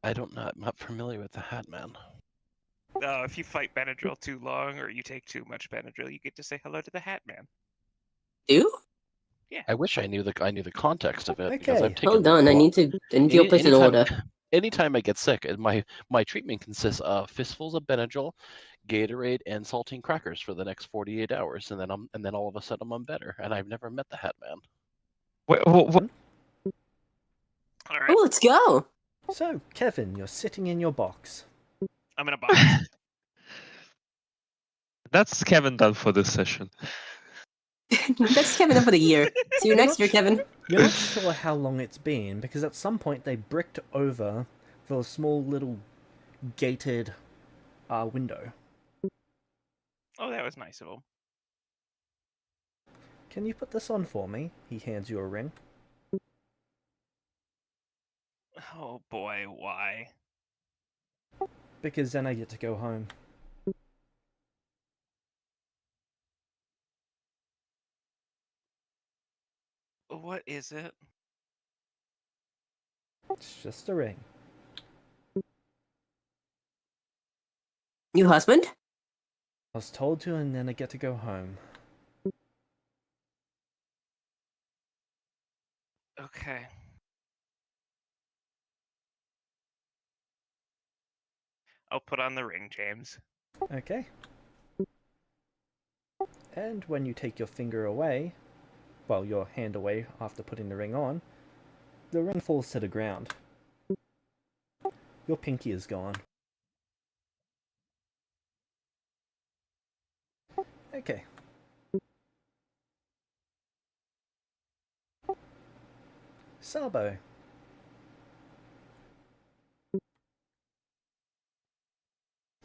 I don't know. I'm not familiar with the Hat Man. If you fight Benadryl too long or you take too much Benadryl, you get to say hello to the Hat Man. Do? Yeah. I wish I knew the context of it because Okay. I've taken. Hold on, I need to go place an order. Anytime I get sick, my treatment consists of fistfuls of Benadryl, Gatorade, and saltine crackers for the next 48 hours, and then all of a sudden I'm better. And I've never met the Hat Man. What? All right. Oh, let's go. So, Kevin, you're sitting in your box. I'm in a box. That's Kevin done for this session. That's Kevin up for the year. See you You're next year, not Kevin. You're not sure how long it's been, because at some point they bricked over the small little gated window. Oh, that was nice of him. Can you put this on for me? He hands you a ring. Oh boy, why? Because then I get to go home. What is it? It's just a ring. New husband? I was told to, and then I get to go home. Okay. I'll put on the ring, James. Okay. And when you take your finger away, well, your hand away after putting the ring on, the ring falls to the ground. Your pinky is gone. Okay. Sabo.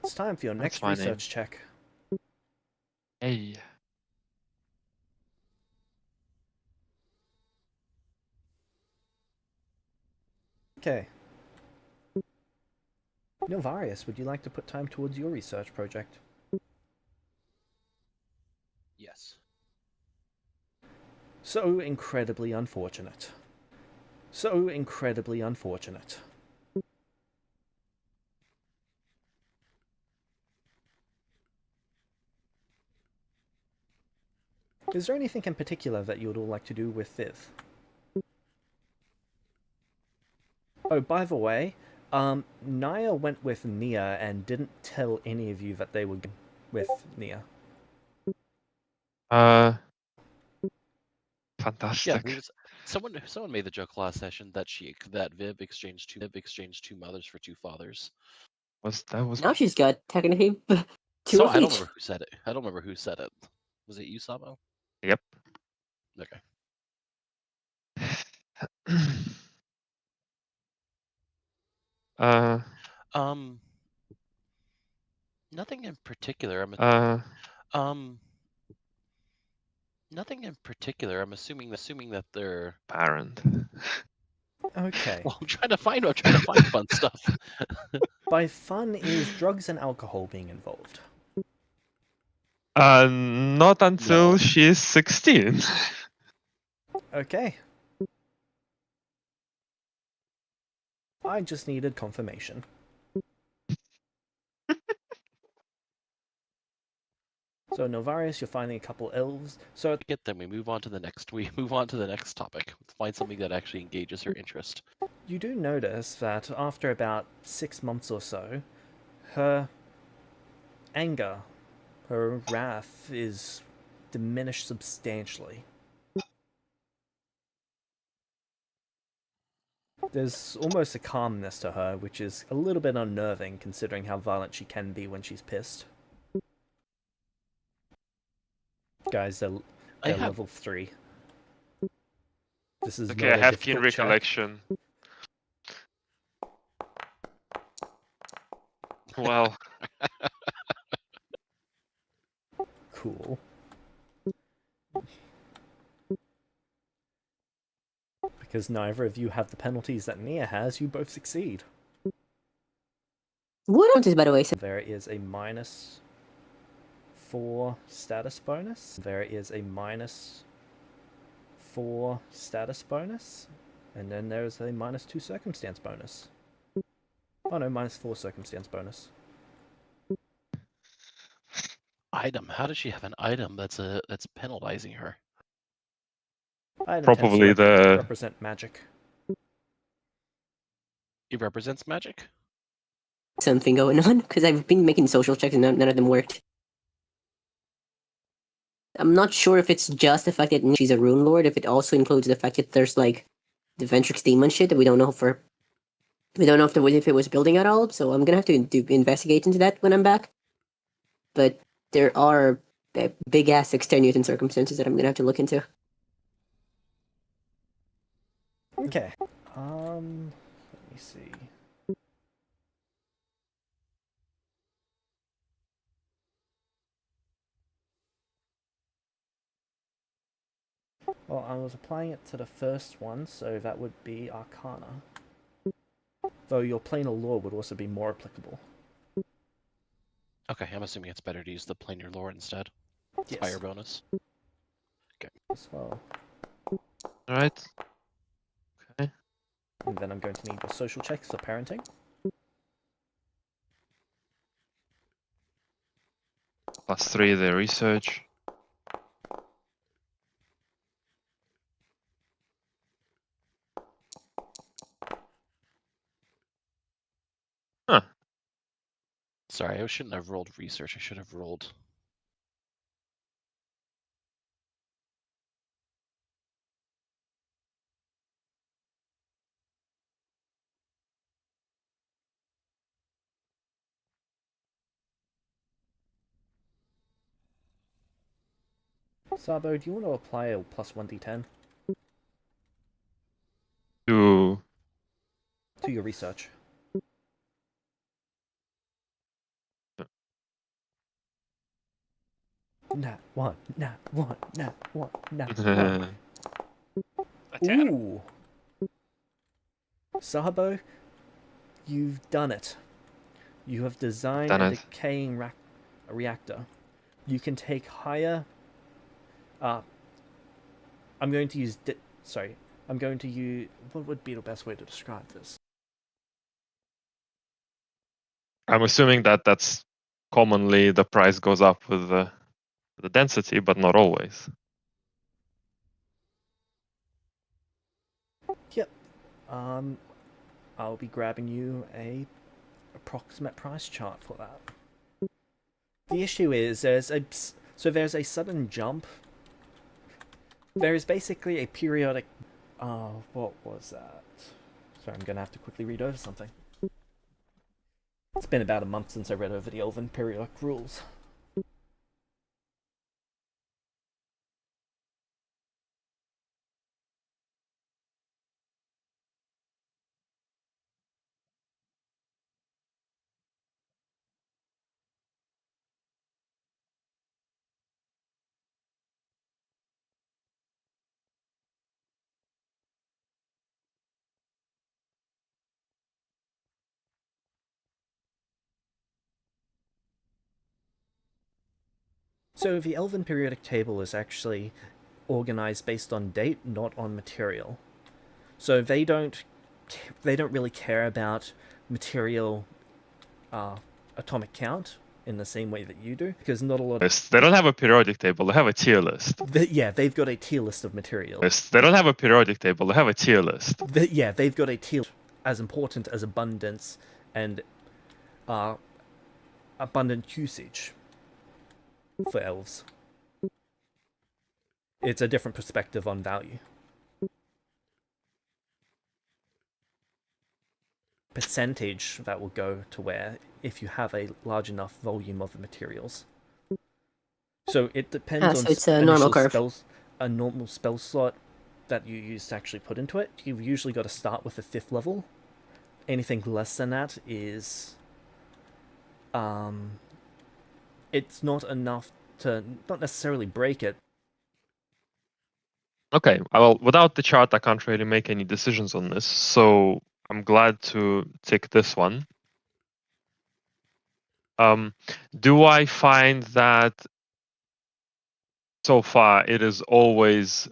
It's time for your That's next my research check. Hey. Okay. Novarius, would you like to put time towards your research project? Yes. So incredibly unfortunate. So incredibly unfortunate. Is there anything in particular that you would all like to do with Viv? Oh, by the way, Naya went with Nia and didn't tell any of you that they were with Nia. Fantastic. Yeah, someone made the joke last session that Viv exchanged two mothers for two fathers. That was Now she's got technically two So of I don't each. remember who said it. I don't remember who said it. Was it you, Sabo? Yep. Okay. Nothing in particular. Nothing in particular. I'm assuming that they're parent. Okay. Well, I'm trying to find fun stuff. By fun is drugs and alcohol being involved. Not until No. she's 16. Okay. I just needed confirmation. So Novarius, you're finding a couple elves. So Then we move on to the next. Topic. Let's find something that actually engages her interest. you do notice that after about 6 months or so, her anger, her wrath is diminished substantially. There's almost a calmness to her, which is a little bit unnerving considering how violent she can be when she's pissed. Guys, they're level 3. This is Okay, not I a have keen difficult check. recollection. Well, Cool. Because neither of you have the penalties that Nia has, you both succeed. What is, by the way? There is a -4 status bonus. There is a -4 status bonus. And then there's a -2 circumstance bonus. Oh no, -4 circumstance bonus. Item. How does she have an item that's penalizing her? Item tends to Probably the represent magic. It represents magic. Something going on because I've been making social checks and none of them worked. I'm not sure if it's just the fact that she's a rune lord, if it also includes the fact that there's like the Ventrix demon shit that we don't know if it was building at all. So I'm gonna have to investigate into that when I'm back. But there are big ass extenuating circumstances that I'm gonna have to look into. Okay. Let me see. Well, I was applying it to the first one, so that would be Arcana. Though your planar law would also be more applicable. Okay, I'm assuming it's better to use the planar lore instead. It's Yes. higher bonus. As well. right. Okay. And then I'm going to need your social checks for parenting. +3 the research. Huh. Sorry, I shouldn't have rolled research. I should have rolled. Sabo, do you want to apply a +1d10 To to your research? Nat 1, nat 1, nat 1, nat 1. A 10. Ooh. Sabo, you've done it. You have designed Done a it. decaying reactor. You can take higher. I'm going to use. I'm going to use. What would be the best way to describe this? I'm assuming that that's commonly the price goes up with the density, but not always. Yep. I'll be grabbing you a approximate price chart for that. The issue is there's a sudden jump. There is basically a periodic. What was that? Sorry, I'm gonna have to quickly read over something. It's been about a month since I read over the Elven periodic rules. So the Elven periodic table is actually organized based on date, not on material. So they don't really care about material atomic count in the same way that you do, because not a lot of... They don't have a periodic table, they have a tier list. Yeah, they've got a tier list of materials. They don't have a periodic table, they have a tier list. Yeah, they've got a tier as important as abundance and abundant usage for elves. It's a different perspective on value. Percentage that will go to where if you have a large enough volume of the materials. So it depends on so it's a normal curve. spells, a normal spell slot that you use to actually put into it. You've usually got to start with the 5th level. Anything less than that is it's not enough to not necessarily break it. Okay, well, without the chart, I can't really make any decisions on this, so I'm glad to tick this one. Do I find that so far it is always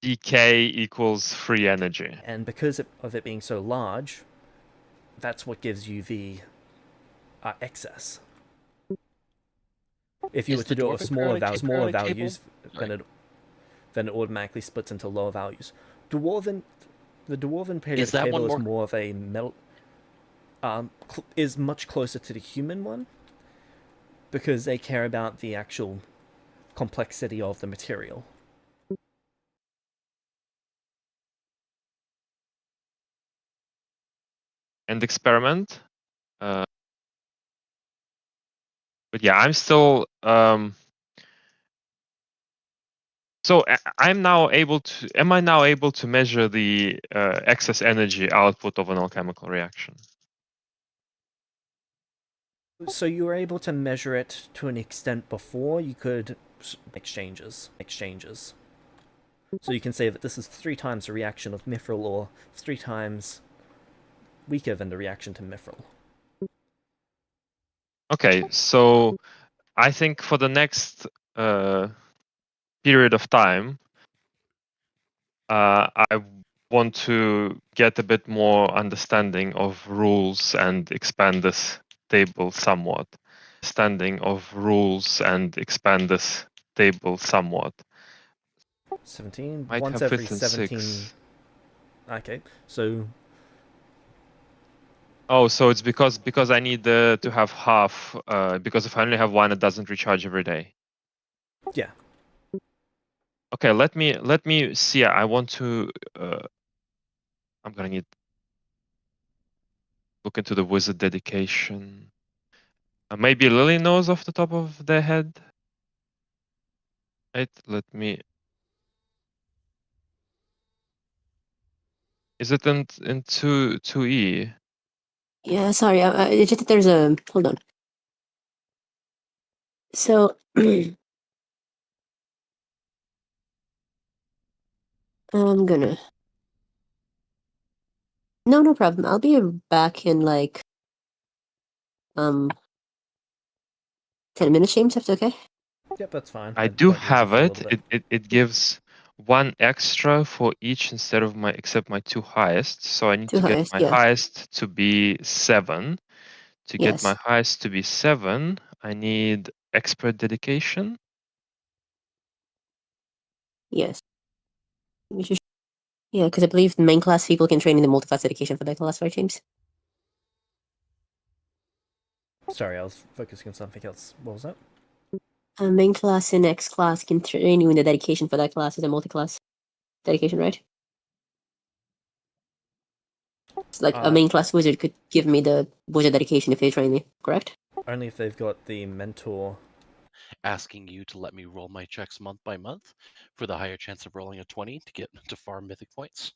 decay equals free energy. And because of it being so large, that's what gives you the excess. If you Is were to the do it dwarven with smaller periodic table- values, Sorry. then it automatically splits into lower values. The dwarven periodic that one table is more- more of a is much closer to the human one, because they care about the actual complexity of the material. And experiment. But yeah, I'm still. So I'm now able to. Am I now able to measure the excess energy output of an alchemical reaction? So you were able to measure it to an extent before you could exchanges. So you can say that this is 3 times the reaction of mithril, or 3 times weaker than the reaction to mithril. Okay, so I think for the next period of time, I want to get a bit more understanding of rules and expand this table somewhat. 17 Might once have every fifth and 17. sixth. Okay, so Oh, so it's because I need to have half. Because if I only have one, it doesn't recharge every day. yeah. Okay, let me see. I want to. I'm gonna need look into the wizard dedication. Maybe Lily knows off the top of their head. Right, let me. Is it in two E? Yeah, sorry. It's just that there's a hold on. So I'm gonna. No problem. I'll be back in like 10 minutes, James. If that's okay. Yep, that's fine. I I do don't need you have for a it. little bit. It gives one extra for each instead of except my 2 highest. So I need Two to get highest, my yeah. highest to be 7. To get my Yes. highest to be 7, I need expert dedication. Yes. You should- Yeah, because I believe the main class people can train in the multi-class dedication for that class, right, James? Sorry, I was focusing on something else. What was that? Main class and X class can train you in the dedication for that class as a multi-class dedication, right? It's like a main class wizard could give me the wizard dedication if they train me, correct? Only if they've got the mentor. Asking you to let me roll my checks month by month for the higher chance of rolling a 20 to get to farm mythic points.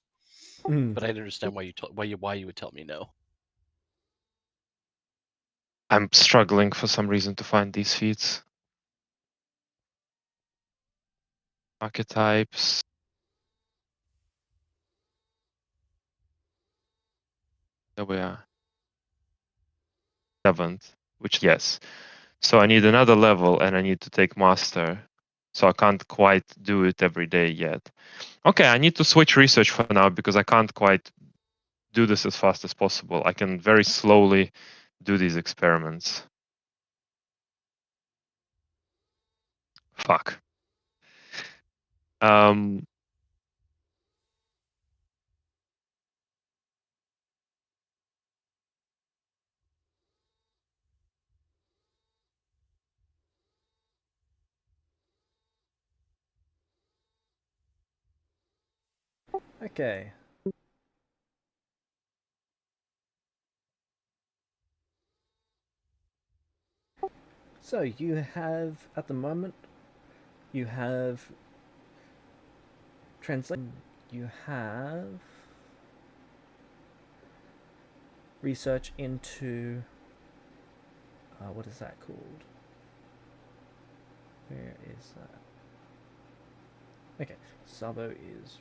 But I didn't understand why you would tell me no. I'm struggling for some reason to find these feats. Archetypes. There we are. 7th, which yes. So I need another level and I need to take master. So I can't quite do it every day yet. Okay, I need to switch research for now because I can't quite do this as fast as possible. I can very slowly do these experiments. Fuck. Okay. So you have, at the moment, you have translation. You have research into what is that called? Where is that? Okay, Sabo is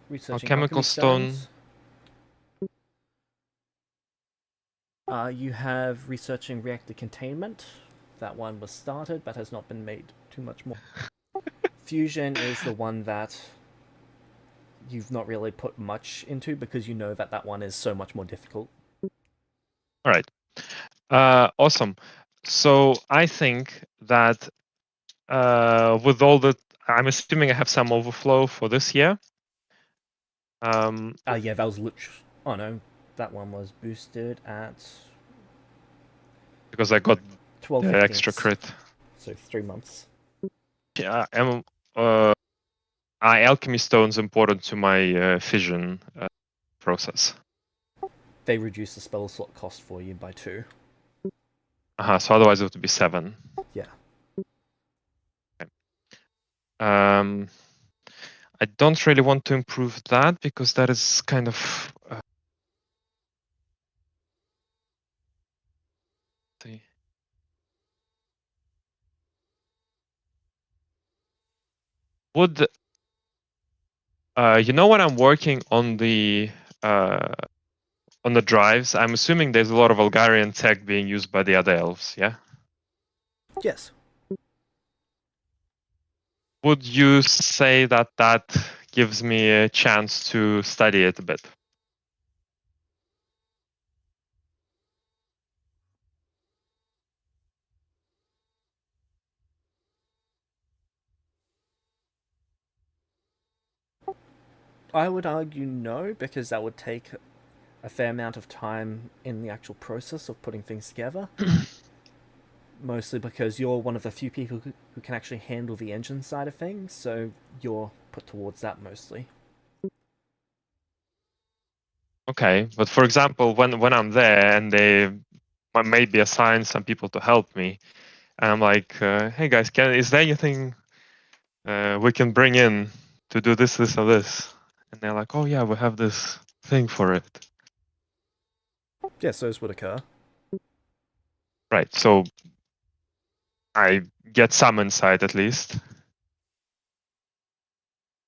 researching Chemical alchemy stone. stones. You have researching reactor containment. That one was started but has not been made too much more. Fusion is the one that you've not really put much into because you know that one is so much more difficult. All right. Awesome. So I think that with all the, I'm assuming I have some overflow for this year. Yeah, that was oh no, that one was boosted at Because I got 12 the 15ths, extra crit. so 3 months. Yeah, alchemy stones important to my fission process. They reduce the spell slot cost for you by 2. So otherwise it would be 7. Yeah. Okay. I don't really want to improve that because that is kind of. Would you know when I'm working on the drives? I'm assuming there's a lot of Bulgarian tech being used by the other elves. Yeah. Yes. Would you say that that gives me a chance to study it a bit? I would argue no, because that would take a fair amount of time in the actual process of putting things together. Mostly because you're one of the few people who can actually handle the engine side of things, so you're put towards that mostly. Okay, but for example, when I'm there and they maybe assign some people to help me, and I'm like, hey guys, is there anything we can bring in to do this, this, or this? And they're like, oh yeah, we have this thing for it. Yes, those would occur. Right, so I get some insight at least.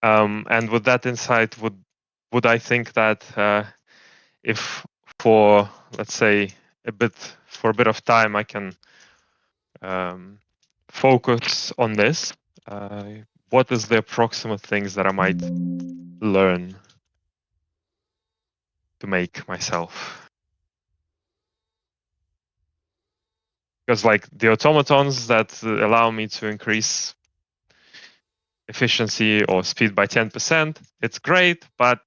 And with that insight, would I think that if for, let's say, for a bit of time, I can focus on this, what is the approximate things that I might learn to make myself? Because like the automatons that allow me to increase efficiency or speed by 10%, it's great, but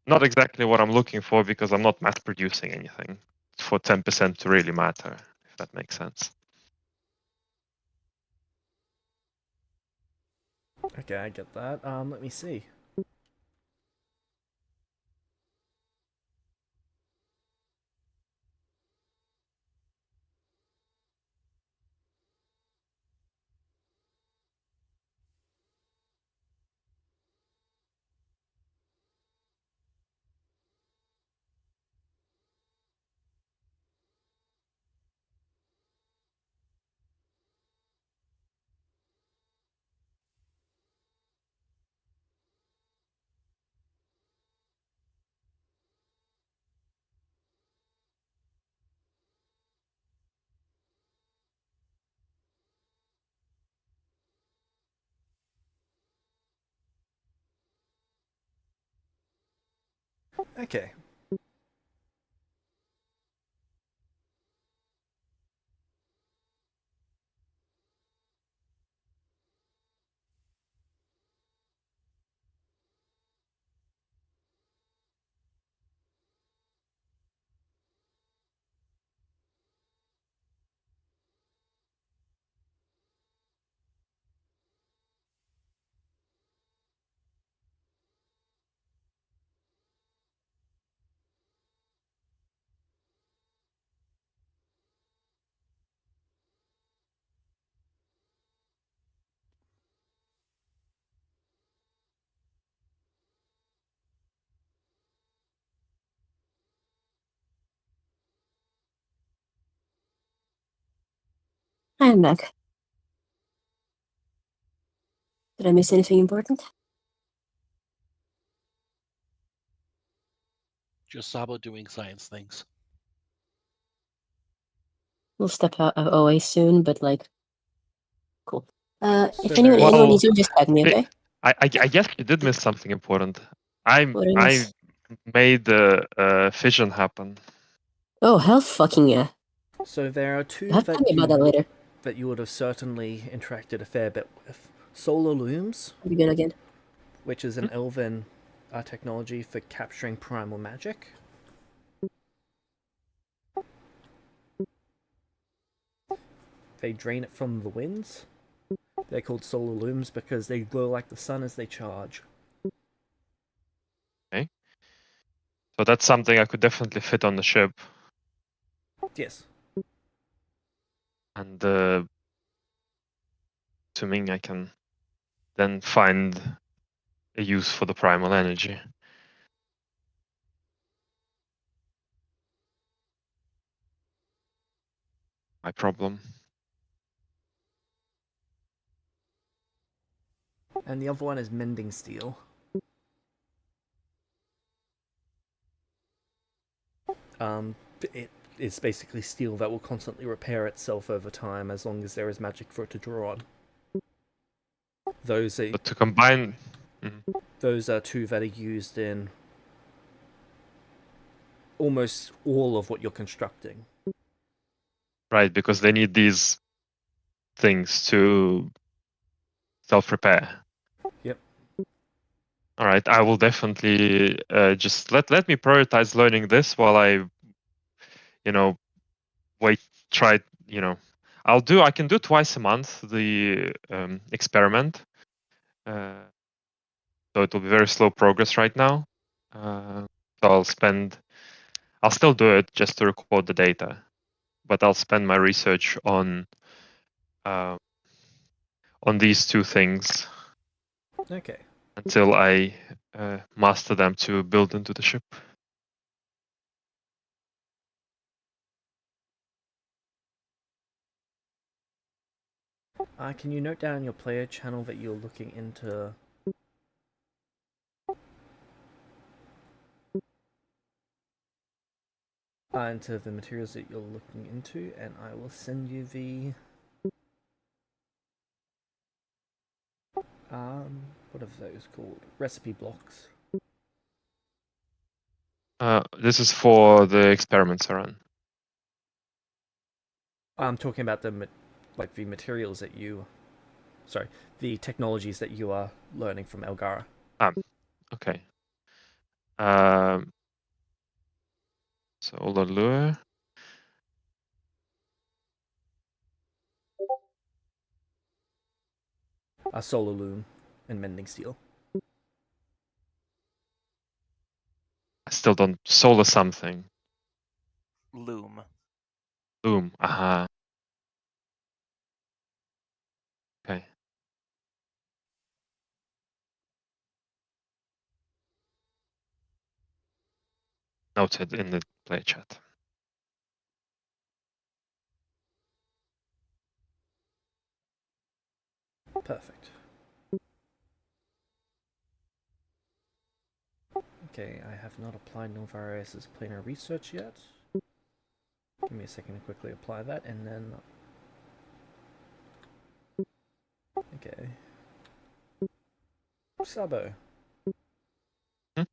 not exactly what I'm looking for because I'm not mass producing anything for 10% to really matter, if that makes sense. Okay, I get that. Let me see. Okay. I'm back. Did I miss anything important? Just Sabo doing science things. We'll step out of OA soon, but like, cool. So If anyone Well, needs to, just tag me, okay? I guess you did miss something important. What is- I made the fission happen. Oh, hell fucking yeah. So there are two You'll have to tell me about that later. that you would have certainly interacted a fair bit with. Solar looms, Begin again. which is an elven technology for capturing primal magic. They drain it from the winds. They're called solar looms because they glow like the sun as they charge. So that's something I could definitely fit on the ship. Yes. And assuming I can then find a use for the primal energy. My problem. And the other one is mending steel. It is basically steel that will constantly repair itself over time as long as there is magic for it to draw on. Those But to combine... are two that are used in almost all of what you're constructing. Right, because they need these things to self-repair. Yep. All right, I will definitely just let me prioritize learning this while I, try, I can do twice a month the experiment. So it will be very slow progress right now. So I'll still do it just to record the data, but I'll spend my research on these two things Okay. until I master them to build into the ship. Can you note down your player channel that you're looking into? Into the materials that you're looking into, and I will send you the what are those called? Recipe blocks. This is for the experiments I run. I'm talking about the materials that the technologies that you are learning from Elgara. Okay. Solar lure. A solar loom and mending steel. I still don't solar something. Loom. Boom. Aha. Okay. Noted in the play chat. Perfect. Okay, I have not applied Novarius' planar research yet. Give me a second to quickly apply that, and then... Okay. Sabo. Hmm?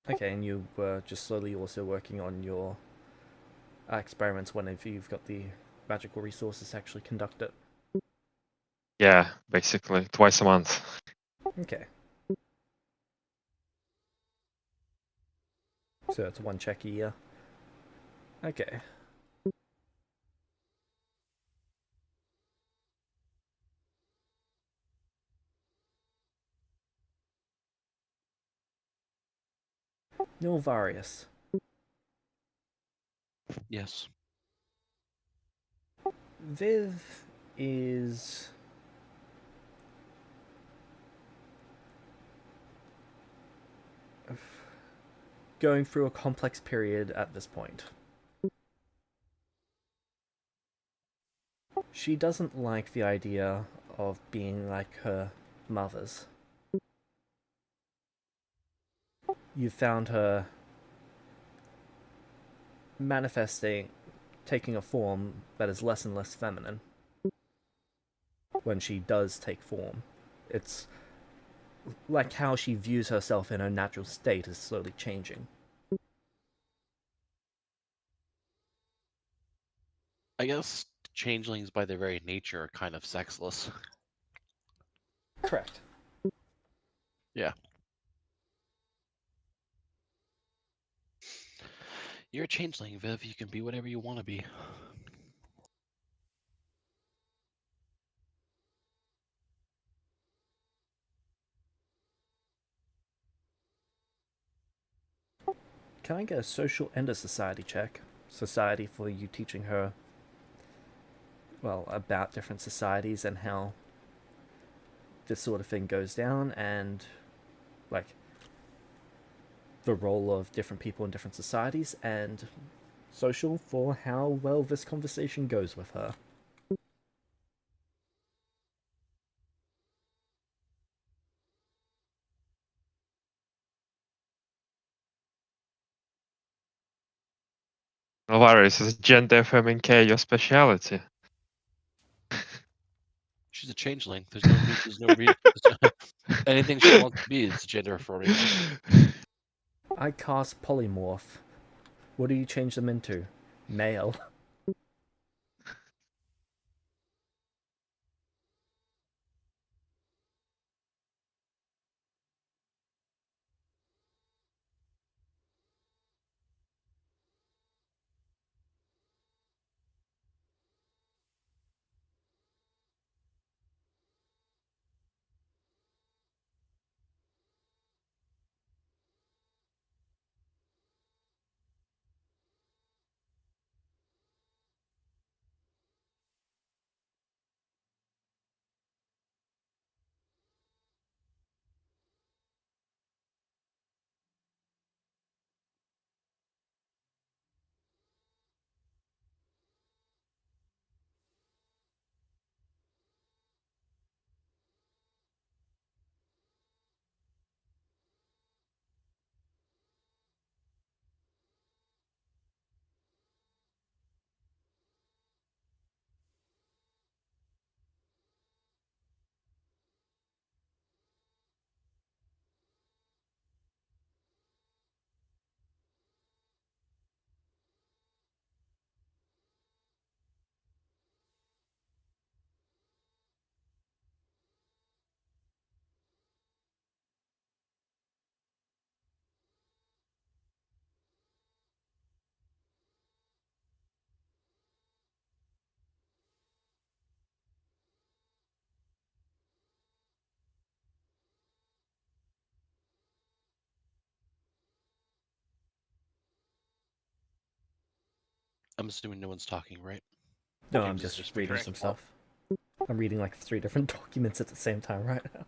Okay, and you were just slowly also working on your experiments whenever you've got the magical resources to actually conduct it. Yeah, basically twice a month. Okay. So it's one check a year. Okay. Nilvarius. Yes. Viv is going through a complex period at this point. She doesn't like the idea of being like her mothers. You found her manifesting, taking a form that is less and less feminine. when she does take form. It's like how she views herself in her natural state is slowly changing. I guess changelings by their very nature are kind of sexless. Correct. Yeah. You're a changeling, Viv. You can be whatever you want to be. Can I get a social and a society check? Society for you teaching her, well, about different societies and how this sort of thing goes down, and like the role of different people in different societies, and social for how well this conversation goes with her. No worries, is gender FMK your speciality? She's a changeling. There's no reason. Anything she wants to be is gender affirming. I cast polymorph. What do you change them into? Male. I'm assuming no one's talking, right? No, I'm James is just just reading figuring some stuff out. stuff. I'm reading like 3 different documents at the same time right now.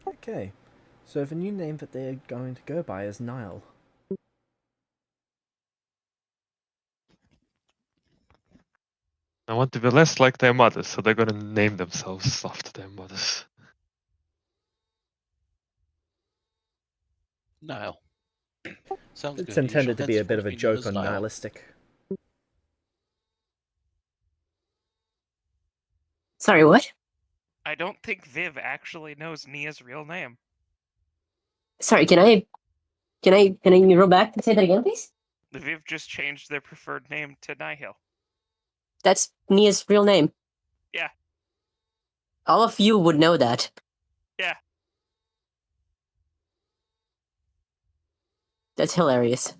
Okay, so the new name that they're going to go by is Nile. I want to be less like their mothers, so they're gonna name themselves after their mothers. Nile. Sounds It's good. You shall intended to be a bit henceforth of a be known joke as on Nile. nihilistic. Sorry, what? I don't think Viv actually knows Nia's real name. Sorry, can I roll back and say that again, please? Viv just changed their preferred name to Nihil. That's Mia's real name. Yeah. All of you would know that. Yeah. That's hilarious.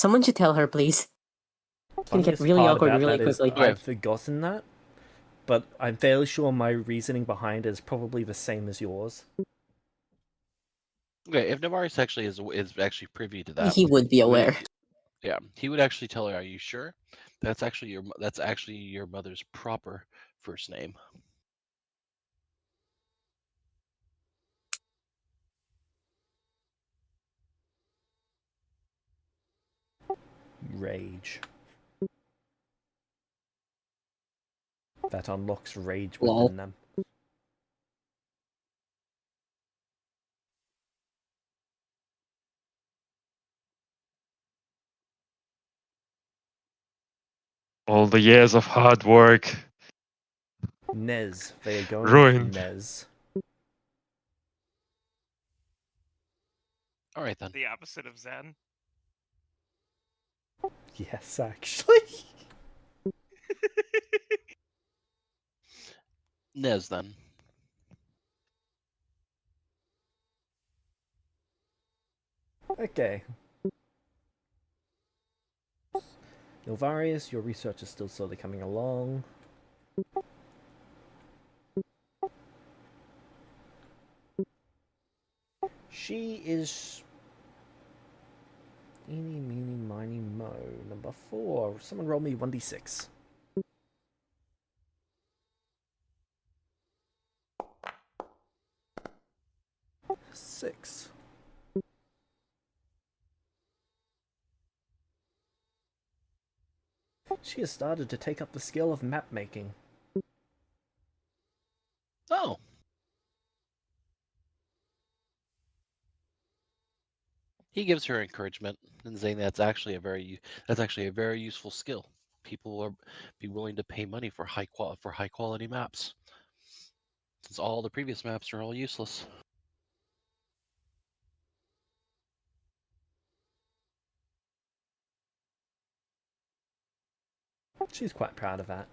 Someone should tell her, please. It's gonna get Funniest really part awkward about really that is quickly. I'd forgotten that, but I'm fairly sure my reasoning behind it is probably the same as yours. Okay, if Navaris actually is actually privy to that, He would be aware. yeah, he would actually tell her, "Are you sure? That's actually your mother's proper first name." Rage. That unlocks rage Lol. within them. All the years of hard work Nez. They are going ruined. for Nez. All right then. The opposite of Zen. Yes, actually. Nez then. Okay. Nilvarius, your research is still slowly coming along. She is... Eeny, meeny, miny, mo. Number 4. Someone roll me 1d6. 6. She has started to take up the skill of map making. Oh. He gives her encouragement and saying that's actually a very useful skill. People will be willing to pay money for high quality maps, since all the previous maps are all useless. She's quite proud of that.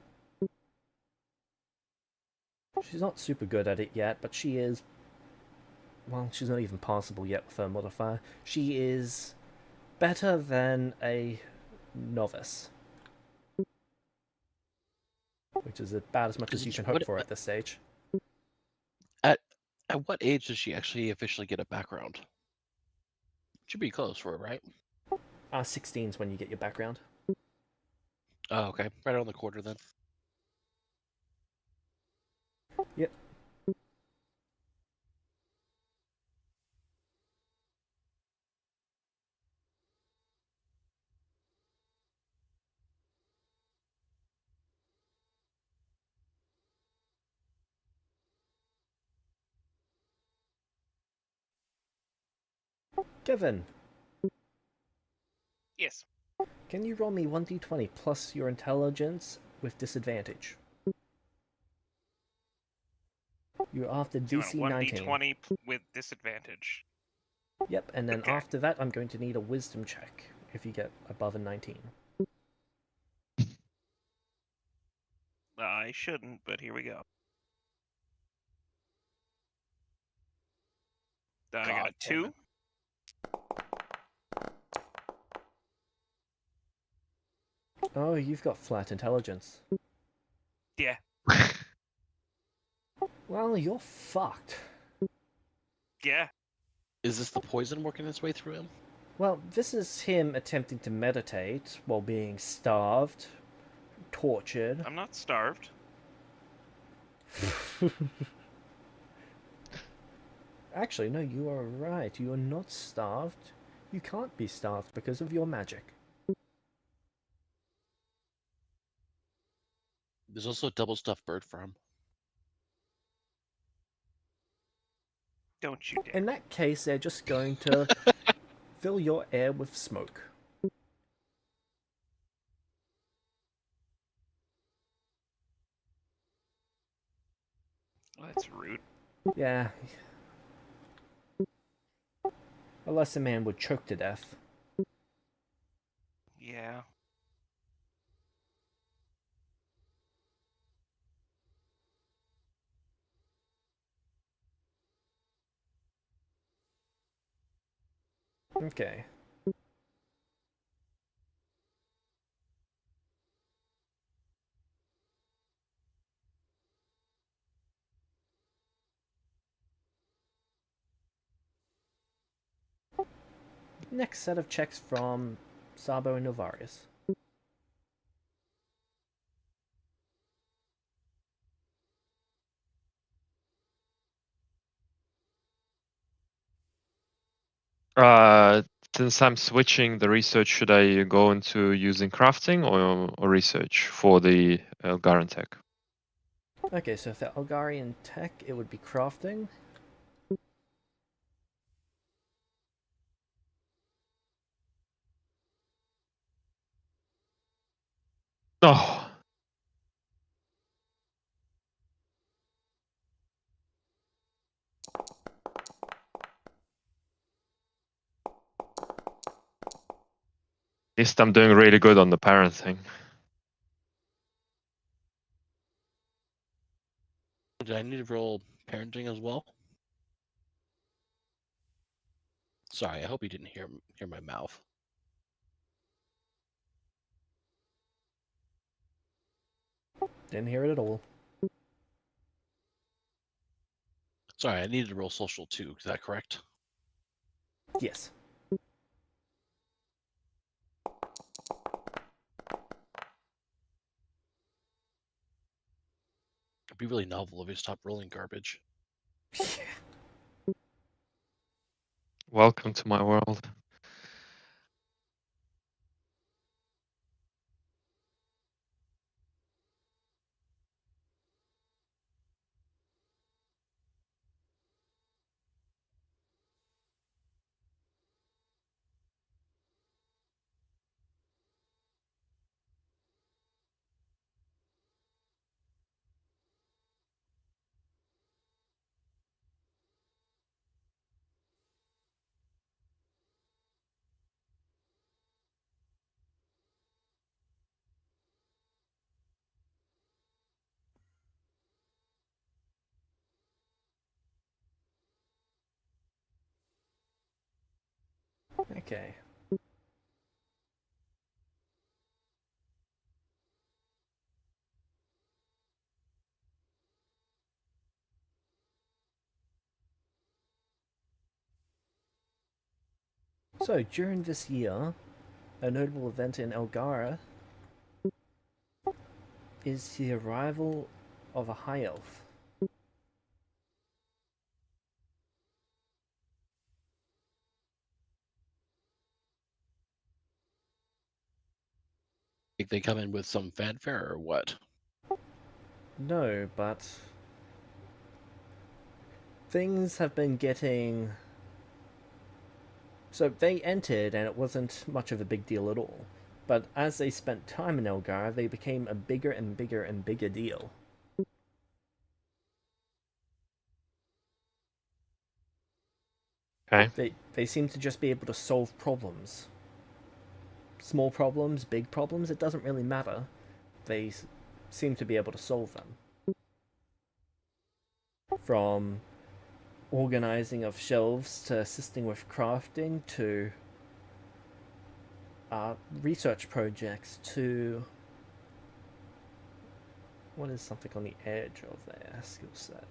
She's not super good at it yet, but she is... Well, she's not even passable yet with her modifier. She is better than a novice. Which is about as much as you can hope for at this stage. At what age does she actually officially get a background? Should be close for it, right? 16 is when you get your background. Oh, okay. Right on the quarter then. Yep. Kevin, Yes. can you roll me 1d20 plus your intelligence with disadvantage? You're after So you DC want 19. 1d20 with disadvantage. Yep, and then Okay. after that I'm going to need a wisdom check if you get above a 19. I shouldn't, but here we go. I got a God damn 2. it. Oh, you've got flat intelligence. Yeah. Well, you're fucked. Yeah. Is this the poison working its way through him? Well, this is him attempting to meditate while being starved, tortured. I'm not starved. Actually, no, you are right. You are not starved. You can't be starved because of your magic. There's also a double stuffed bird for him. Don't you dare. In that case, they're just going to fill your air with smoke. Well, that's rude. Yeah. A lesser man would choke to death. Yeah. Okay. Next set of checks from Sabo and Novarius. Since I'm switching the research, should I go into using crafting or research for the Elgaran tech? Okay, so for Elgarian tech, it would be crafting. Oh, at least I'm doing really good on the parenting. Did I need to roll parenting as well? Sorry, I hope you didn't hear my mouth. Didn't hear it at all. Sorry, I needed to roll social too. Is that correct? Yes. It'd be really novel if you stopped rolling garbage. Welcome to my world. Okay. So, during this year, a notable event in Elgara is the arrival of a high elf. Think they come in with some fanfare or what? No, but things have been getting. So they entered and it wasn't much of a big deal at all. But as they spent time in Elgar, they became a bigger and bigger and bigger deal. Okay. They seem to just be able to solve problems. Small problems, big problems, it doesn't really matter. They seem to be able to solve them. From organizing of shelves to assisting with crafting to research projects to what is something on the edge of their skill set.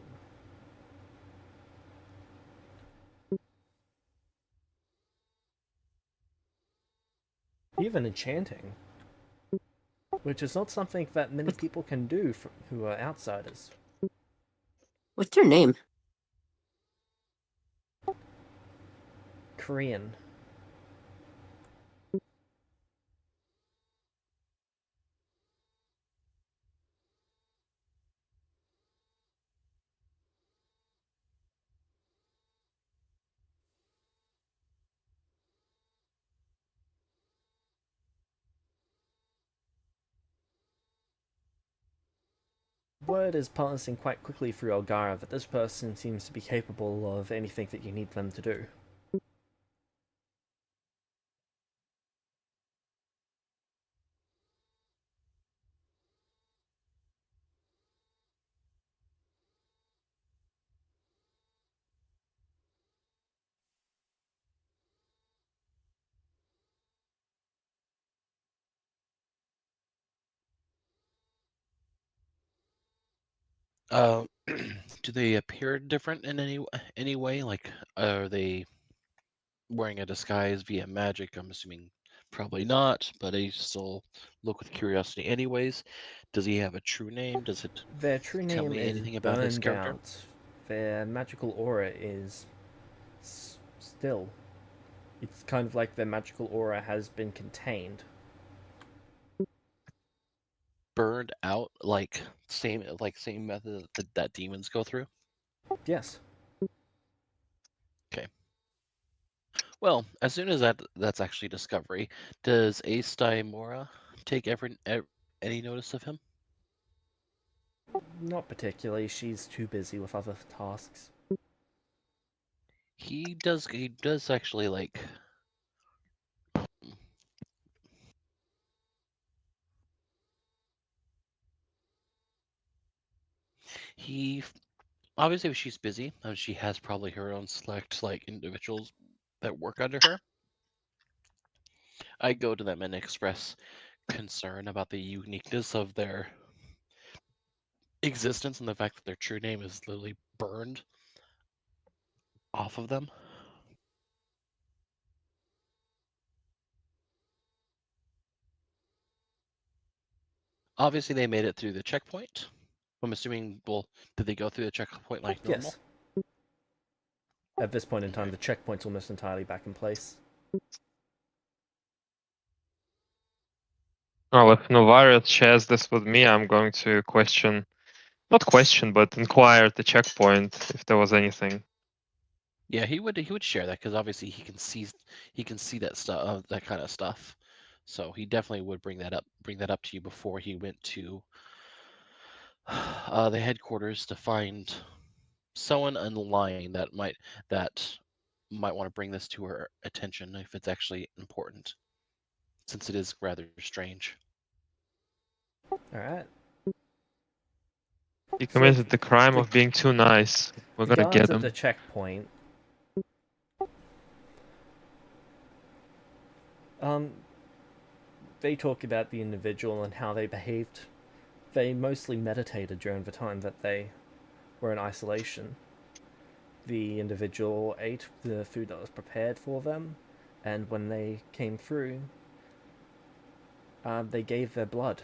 Even enchanting, which is not something that many people can do who are outsiders. What's their name? Korean. Word is passing quite quickly through Elgara that this person seems to be capable of anything that you need them to do. Do they appear different in any way? Like, are they wearing a disguise via magic, I'm assuming probably not, but I still look with curiosity anyways. Does he have a true name? Does it Their true tell name me is anything about his Burned character? Out. Their magical aura is still. It's kind of like their magical aura has been contained. Burned out, like same method that demons go through? Yes. Okay. Well, as soon as that's actually discovery, does Ace Daimora take any notice of him? Not particularly. She's too busy with other tasks. He does actually like he obviously if she's busy, she has probably her own select like individuals that work under her. I go to them and express concern about the uniqueness of their existence and the fact that their true name is literally burned off of them. Obviously, they made it through the checkpoint. I'm assuming, well, did they go through the checkpoint like normal? Yes. At this point in time, the checkpoint's almost entirely back in place. Well, if Novariot shares this with me, I'm going to not question, but inquire at the checkpoint if there was anything. Yeah, he would share that because obviously he can see that stuff, that kind of stuff. So he definitely would bring that up to you before he went to the headquarters to find someone in line that might want to bring this to her attention if it's actually important, since it is rather strange. Alright. He So if committed the crime the- of being too nice. We're The gonna guards get at him. the checkpoint. They talk about the individual and how they behaved. They mostly meditated during the time that they were in isolation. The individual ate the food that was prepared for them, and when they came through, they gave their blood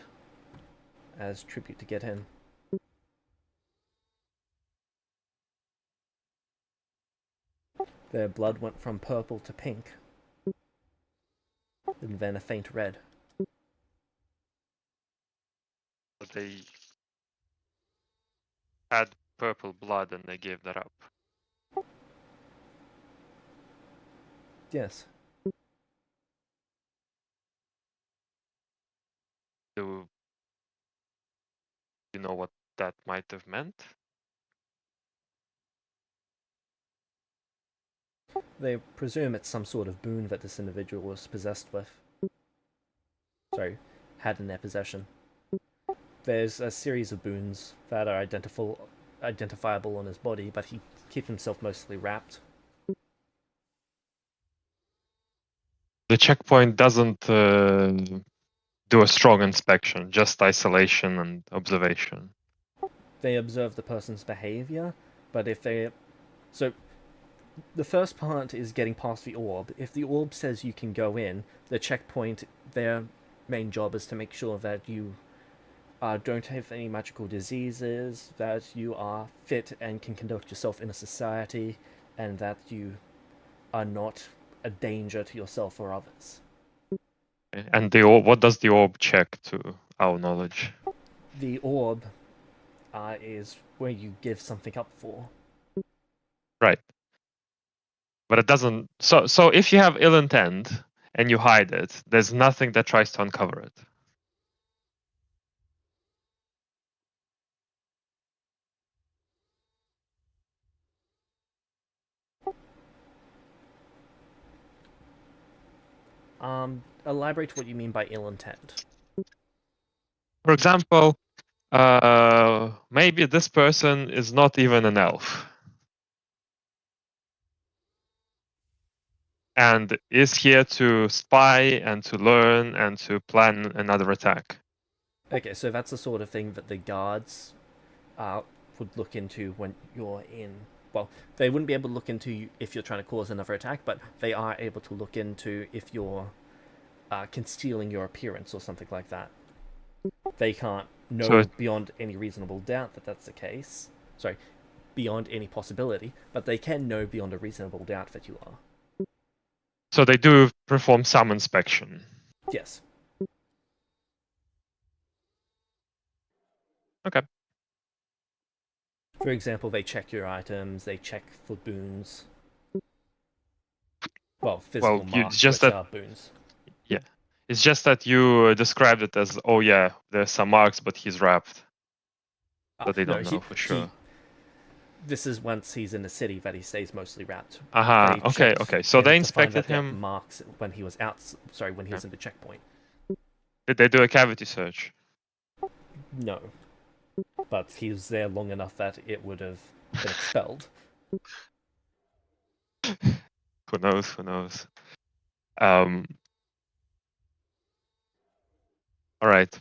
as tribute to get in. Their blood went from purple to pink, and then a faint red. They had purple blood and they gave that up. Yes. Do you know what that might have meant? They presume it's some sort of boon that this individual was possessed with. Sorry, had in their possession. There's a series of boons that are identifiable on his body, but he keeps himself mostly wrapped. The checkpoint doesn't do a strong inspection, just isolation and observation. They observe the person's behavior, but if they... So, the first part is getting past the orb. If the orb says you can go in, the checkpoint, their main job is to make sure that you don't have any magical diseases, that you are fit and can conduct yourself in a society, and that you are not a danger to yourself or others. And the orb, what does the orb check to our knowledge? The orb is where you give something up for. Right. But it doesn't. So if you have ill intent and you hide it, there's nothing that tries to uncover it. Elaborate what you mean by ill intent. For example, maybe this person is not even an elf. And is here to spy and to learn and to plan another attack. Okay, so that's the sort of thing that the guards would look into when you're in well, they wouldn't be able to look into if you're trying to cause another attack, but they are able to look into if you're concealing your appearance or something like that. They can't know beyond any reasonable doubt that that's the case. Sorry, beyond any possibility, but they can know beyond a reasonable doubt that you are. So they do perform some inspection. Yes. Okay. For example, they check your items, they check for boons. Well, physical marks, just which that, are boons. Yeah. It's just that you described it as, oh yeah, there's some marks, but he's wrapped. But they don't know for sure. This is once he's in the city that he stays mostly wrapped. Aha, okay. So they inspected him. Marks when he was out. Sorry, when he was in the checkpoint. Did they do a cavity search? No, but he was there long enough that it would have been expelled. Who knows? Who knows? All right.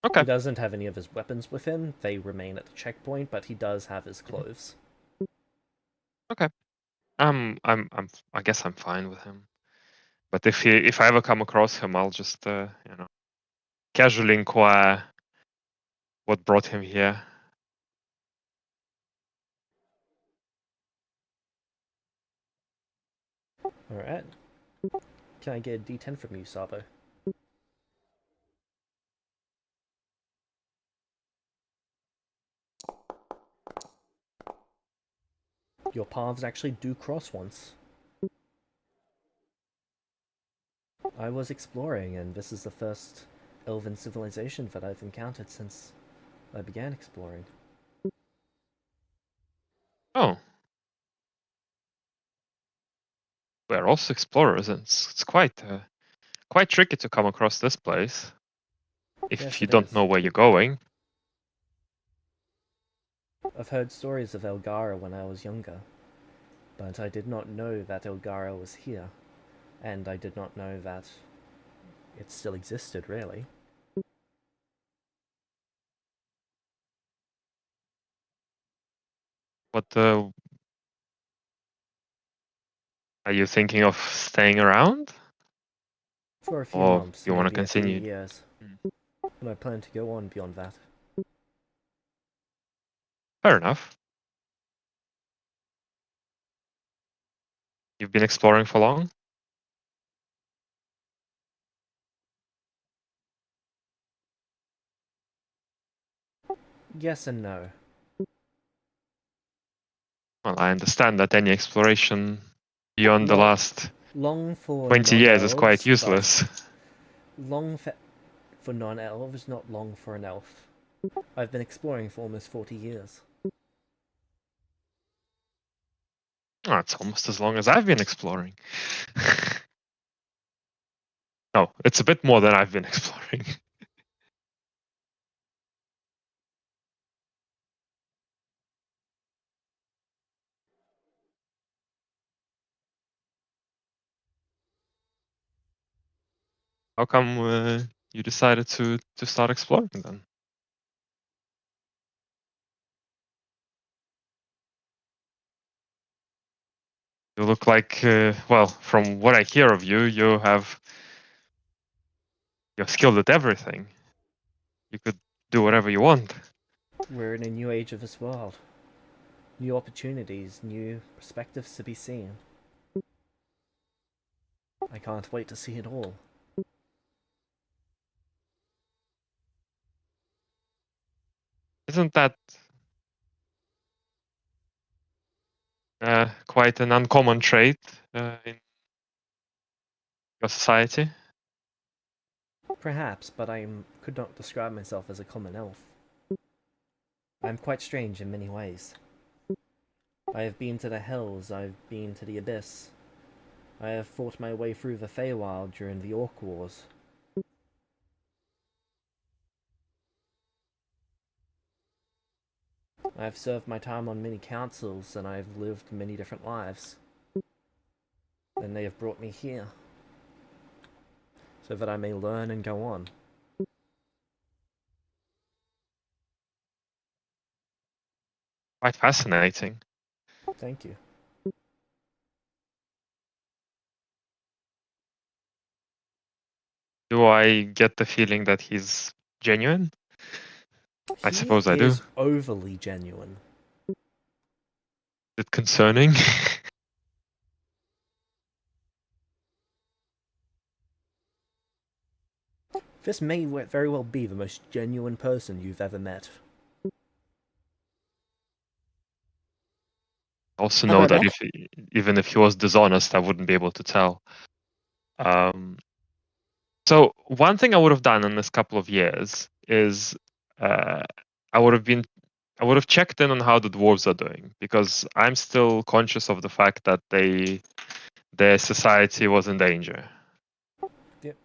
Okay. He doesn't have any of his weapons with him. They remain at the checkpoint, but he does have his clothes. Okay. I guess I'm fine with him. But if I ever come across him, I'll just casually inquire what brought him here. Alright. Can I get a D10 from you, Sabo? Your paths actually do cross once. I was exploring, and this is the first elven civilization that I've encountered since I began exploring. Oh. We're also explorers, and it's quite tricky to come across this place if Yes, you it don't is. know where you're going. I've heard stories of Elgara when I was younger, but I did not know that Elgara was here, and I did not know that it still existed, really. What are you thinking of staying around? For a few Or months, you want to maybe a few continue? years. And I plan to go on beyond that. Fair enough. You've been exploring for long? Yes and no. Well, I understand that any exploration beyond the last long for 20 years is quite non-elves, useless. Long for non-elves, not long for an elf. I've been exploring for almost 40 years. Oh, it's almost as long as I've been exploring. No, it's a bit more than I've been exploring. How come you decided to start exploring then? You look like, well, from what I hear of you, you're skilled at everything. You could do whatever you want. We're in a new age of this world. New opportunities, new perspectives to be seen. I can't wait to see it all. Isn't that quite an uncommon trait in your society? Perhaps, but I could not describe myself as a common elf. I'm quite strange in many ways. I have been to the Hells, I've been to the Abyss. I have fought my way through the Feywild during the Orc Wars. I've served my time on many councils, and I've lived many different lives. And they have brought me here, so that I may learn and go on. quite fascinating. Thank you. Do I get the feeling that he's genuine? I suppose I He do. is overly genuine. Is it concerning? This may very well be the most genuine person you've ever met. Also How know about that even if he was dishonest, I wouldn't be able to tell. So one thing I would have done in this couple of years is I would have checked in on how the dwarves are doing, because I'm still conscious of the fact that their society was in danger. Yep.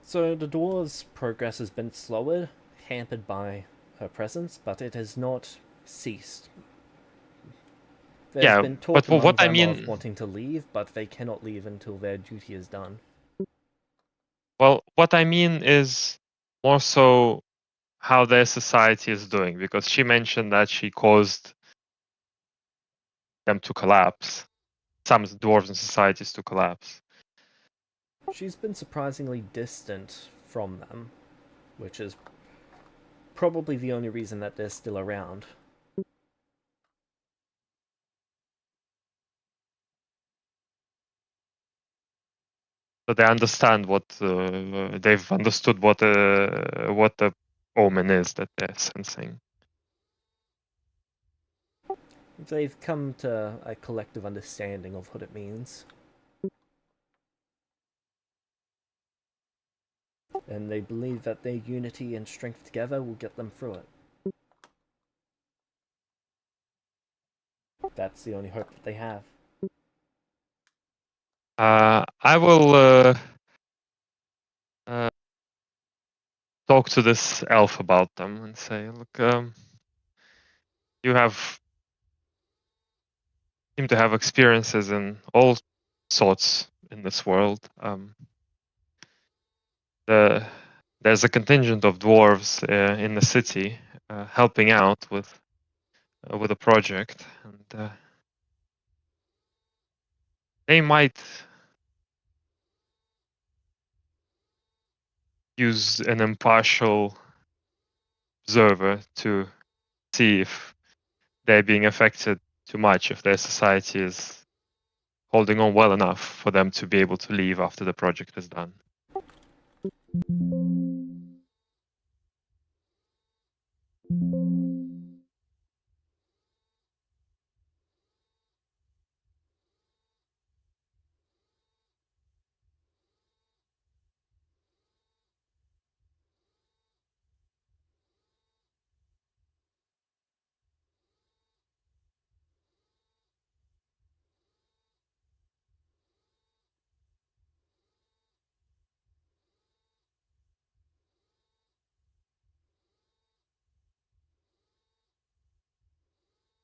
So the dwarves' progress has been slower, hampered by her presence, but it has not ceased. There's Yeah, been talk but among what I them of mean, wanting to leave, but they cannot leave until their duty is done. well, what I mean is more so how their society is doing, because she mentioned that she caused them to collapse, some dwarven societies to collapse. She's been surprisingly distant from them, which is probably the only reason that they're still around. So they understand they've understood what the omen is that they're sensing. They've come to a collective understanding of what it means. And they believe that their unity and strength together will get them through it. That's the only hope that they have. I will talk to this elf about them and say, look, you seem to have experiences in all sorts in this world. There's a contingent of dwarves in the city helping out with a project, and they might use an impartial observer to see if they're being affected too much, if their society is holding on well enough for them to be able to leave after the project is done.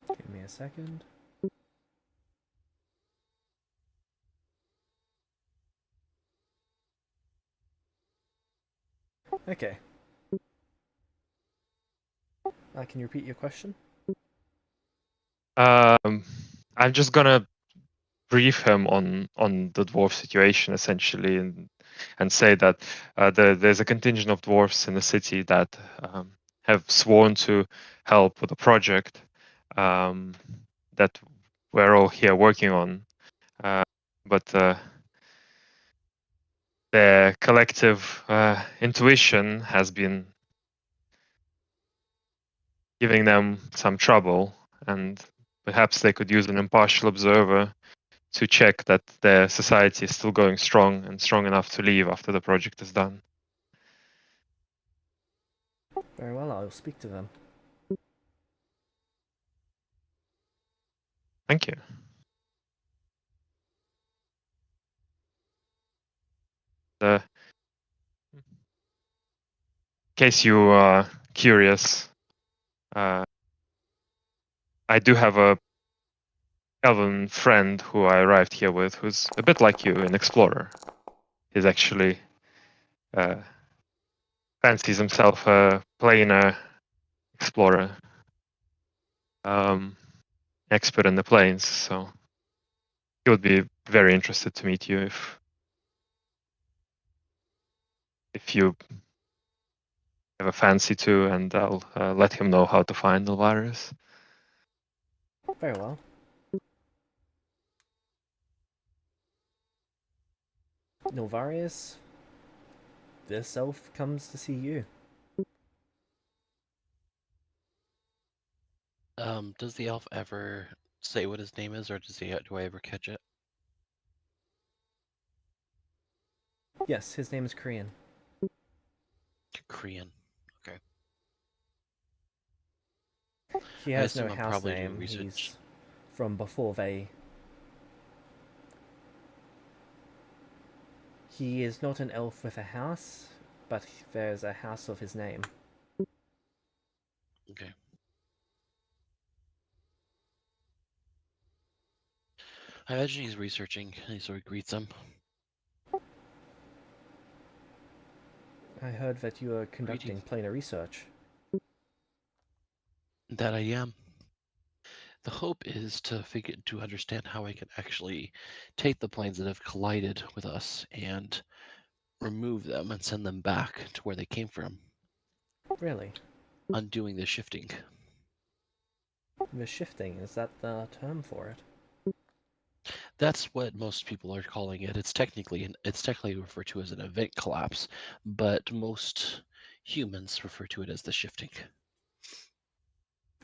Give me a second. Okay. Can you repeat your question? I'm just gonna brief him on the dwarf situation essentially, and say that there's a contingent of dwarfs in the city that have sworn to help with a project that we're all here working on, but their collective intuition has been giving them some trouble, and perhaps they could use an impartial observer to check that their society is still going strong and strong enough to leave after the project is done. Very well, I'll speak to them. Thank you. In case you are curious, I do have a elven friend who I arrived here with, who's a bit like you, an explorer. He's actually fancies himself a plainer explorer, expert in the plains. So he would be very interested to meet you if you have a fancy to, and I'll let him know how to find the virus. Very well. Novarius, this elf comes to see you. Does the elf ever say what his name is, or do I ever catch it? Yes, his name is Korean. Korean. Okay. He I has no assume I'm house probably doing name. research. He's from before they. He is not an elf with a house, but there's a house of his name. Okay. I imagine he's researching, and he sort of greets him. I heard that you are conducting planar research. That I am. The hope is to understand how I can actually take the planes that have collided with us and remove them and send them back to where they came from, Really? undoing the shifting. The shifting, is that the term for it? That's what most people are calling it. It's technically referred to as an event collapse, but most humans refer to it as the shifting.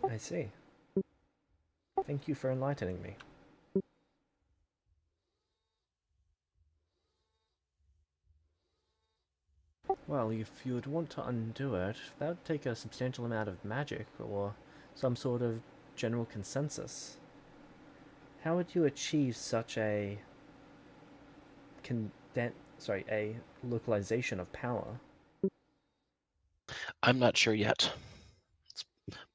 I see. Thank you for enlightening me. Well, if you would want to undo it, that would take a substantial amount of magic or some sort of general consensus. How would you achieve such a a localization of power? I'm not sure yet. It's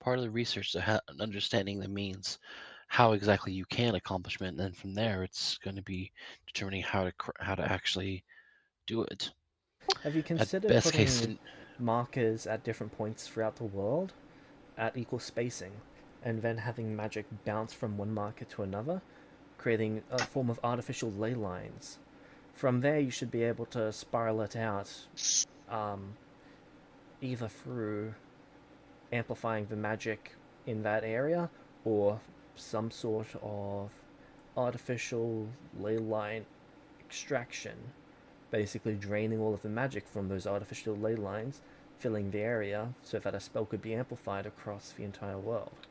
part of the research to understanding the means, how exactly you can accomplish it, and then from there it's going to be determining how to actually do it. Have you At considered best case, putting markers at different points throughout the world at equal spacing, and then having magic bounce from one marker to another, creating a form of artificial ley lines? From there, you should be able to spiral it out, either through amplifying the magic in that area or some sort of artificial ley line extraction, basically draining all of the magic from those artificial ley lines, filling the area so that a spell could be amplified across the entire world.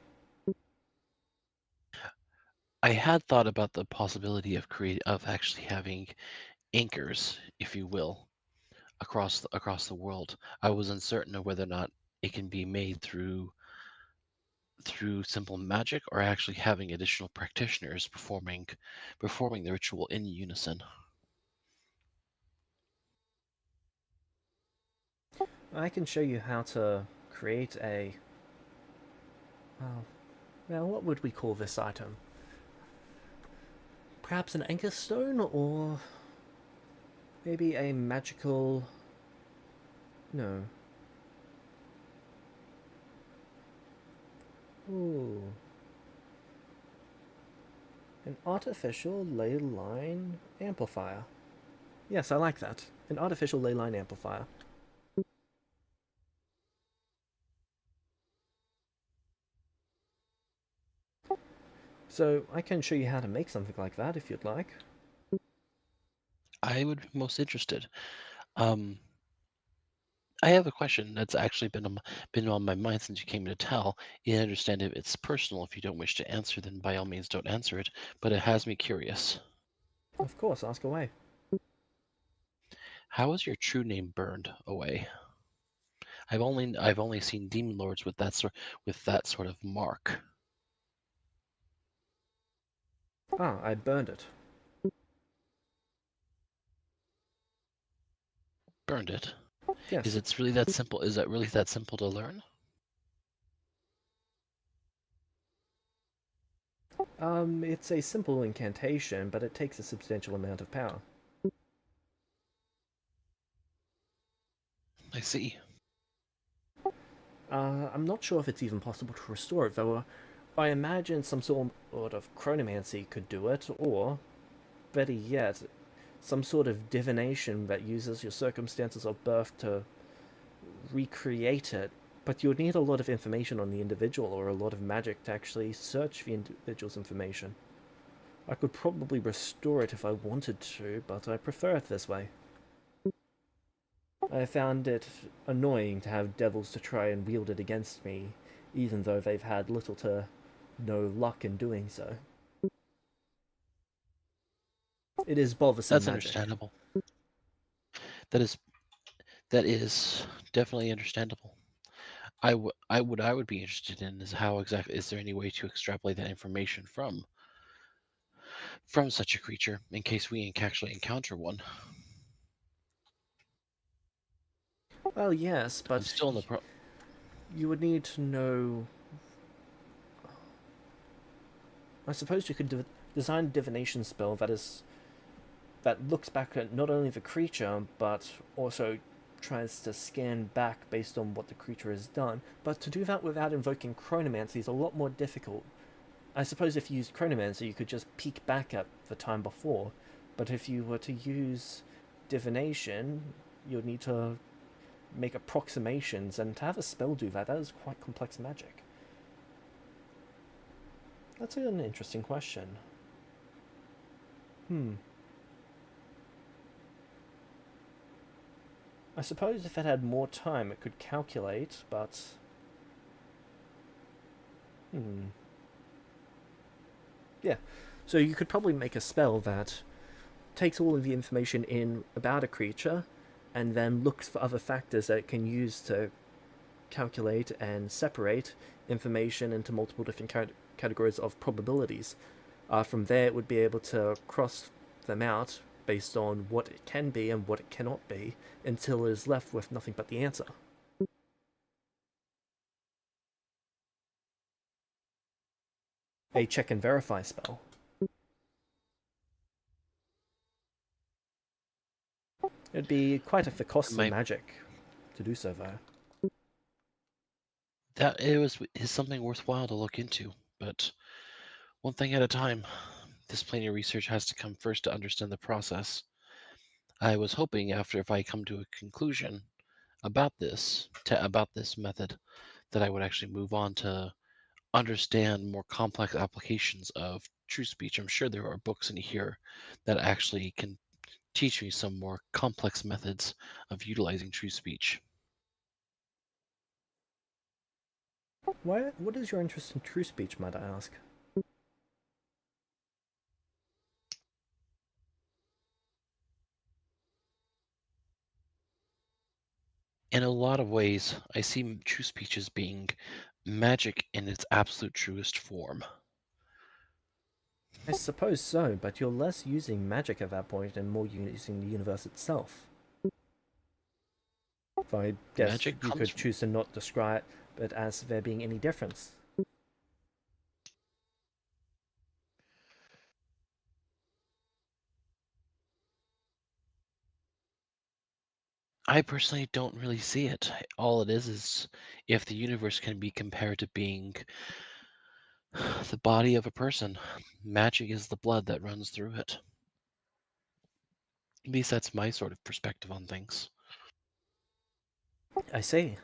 I had thought about the possibility of actually having anchors, if you will, across the world. I was uncertain of whether or not it can be made through simple magic or actually having additional practitioners performing the ritual in unison. I can show you how to create a. Well, what would we call this item? Perhaps an anchor stone, or maybe a magical. No. Ooh. An artificial ley line amplifier. Yes, I like that. An artificial ley line amplifier. So, I can show you how to make something like that if you'd like. I would be most interested. Um, I have a question that's actually been on my mind since you came to tell. You understand if it's personal. If you don't wish to answer, then by all means don't answer it. But it has me curious. Of course, ask away. How is your true name burned away? I've only seen demon lords with that sort of mark. Ah, I burned it. Burned it. Yes. Is it really that simple? Is that really that simple to learn? It's a simple incantation, but it takes a substantial amount of power. I see. I'm not sure if it's even possible to restore it, though. I imagine some sort of chronomancy could do it, or, better yet, some sort of divination that uses your circumstances of birth to recreate it. But you would need a lot of information on the individual, or a lot of magic to actually search the individual's information. I could probably restore it if I wanted to, but I prefer it this way. I found it annoying to have devils to try and wield it against me, even though they've had little to no luck in doing so. It is bothersome That's magic. understandable. That is definitely understandable. I would be interested in is how exactly is there any way to extrapolate that information from such a creature in case we actually encounter one. Well, yes, I'm but still in the you would need to know. I suppose you could design a divination spell that looks back at not only the creature but also tries to scan back based on what the creature has done. But to do that without invoking chronomancy is a lot more difficult. I suppose if you used chronomancy, you could just peek back at the time before. But if you were to use divination, you'd need to make approximations, and to have a spell do that is quite complex magic. That's an interesting question. I suppose if it had more time, it could calculate, but... Yeah, so you could probably make a spell that takes all of the information in about a creature and then looks for other factors that it can use to calculate and separate information into multiple different categories of probabilities. From there, it would be able to cross them out based on what it can be and what it cannot be until it is left with nothing but the answer. A check and verify spell. It'd be quite a costly magic to do so, though. That is something worthwhile to look into, but one thing at a time. This planar research has to come first to understand the process. I was hoping after if I come to a conclusion about this method that I would actually move on to understand more complex applications of true speech. I'm sure there are books in here that actually can teach me some more complex methods of utilizing true speech. What is your interest in true speech, might I ask? In a lot of ways, I see true speech as being magic in its absolute truest form. I suppose so, but you're less using magic at that point and more using the universe itself. So I guess Magic you could choose to not describe it as there being any difference. I personally don't really see it. All it is if the universe can be compared to being the body of a person, magic is the blood that runs through it. At least that's my sort of perspective on things. I see.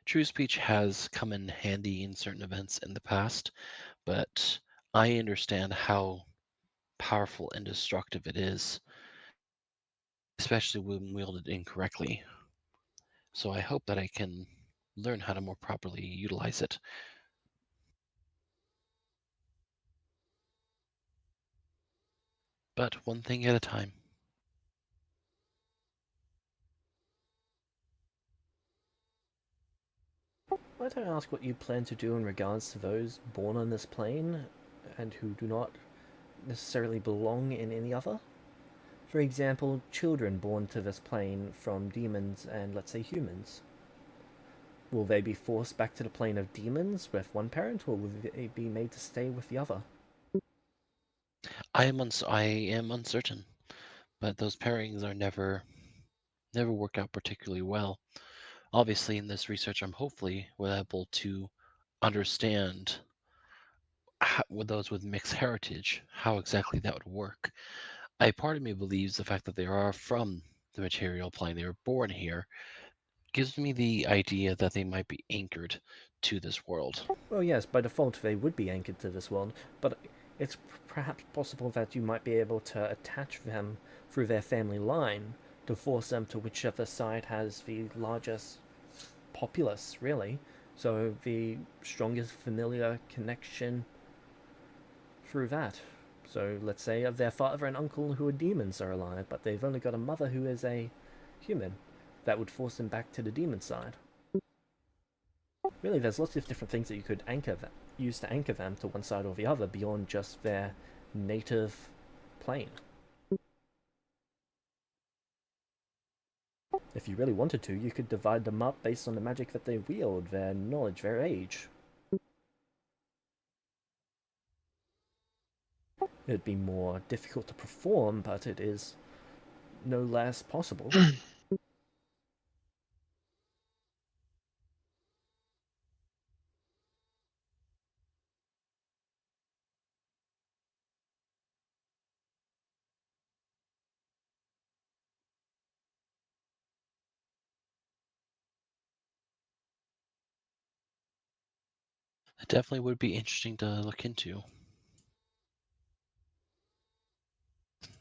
True speech has come in handy in certain events in the past, but I understand how powerful and destructive it is, especially when wielded incorrectly. So I hope that I can learn how to more properly utilize it. But one thing at a time. Might I ask what you plan to do in regards to those born on this plane and who do not necessarily belong in any other? For example, children born to this plane from demons and, let's say, humans. Will they be forced back to the plane of demons with one parent, or will they be made to stay with the other? I am uncertain. but those pairings are never work out particularly well. Obviously, in this research, I'm hopefully able to understand with those with mixed heritage how exactly that would work. A part of me believes the fact that they are from the material plane, they were born here, gives me the idea that they might be anchored to this world. Well, yes, by default they would be anchored to this world, but it's perhaps possible that you might be able to attach them through their family line to force them to whichever side has the largest populace, really. So the strongest familiar connection through that. So let's say their father and uncle who are demons are alive, but they've only got a mother who is a human. That would force them back to the demon side. Really, there's lots of different things that you could use to anchor them to one side or the other beyond just their native plane. If you really wanted to, you could divide them up based on the magic that they wield, their knowledge, their age. It'd be more difficult to perform, but it is no less possible. It definitely would be interesting to look into.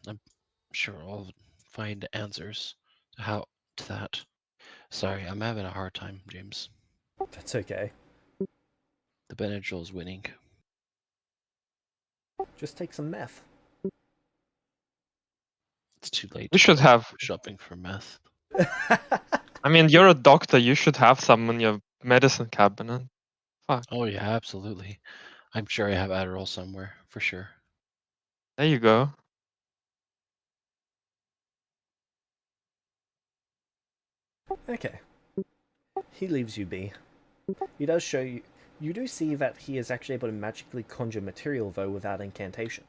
I'm sure I'll find answers to that. Sorry, I'm having a hard time, James. That's okay. The Benadryl is winning. Just take some meth. It's too late. You should go have. shopping for meth. I mean, you're a doctor. You should have some in your medicine cabinet. Fuck. Oh yeah, absolutely. I'm sure I have Adderall somewhere for sure. There you go. Okay. He leaves you be. He does show you. You do see that he is actually able to magically conjure material, though, without incantation.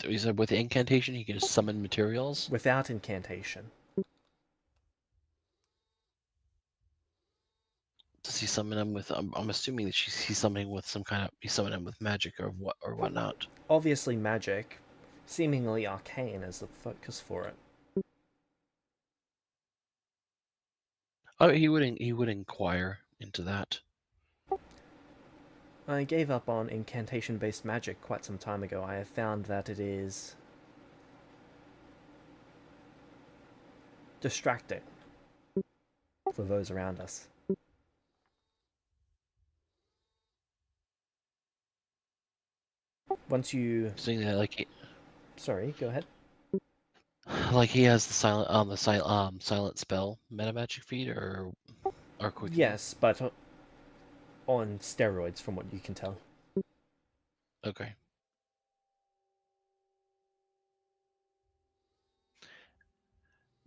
You said with the incantation, he can just summon materials. Without incantation. Does he summon them with? I'm assuming that he's summoning with some kind of. He's summoning them with magic or whatnot. Obviously, magic. Seemingly arcane is the focus for it. Oh, he would inquire into that. I gave up on incantation-based magic quite some time ago. I have found that it is distracting for those around us. Once you... Saying that Sorry, go ahead. like he has the silent spell meta magic feed or quick. Yes, but on steroids, from what you can tell. Okay.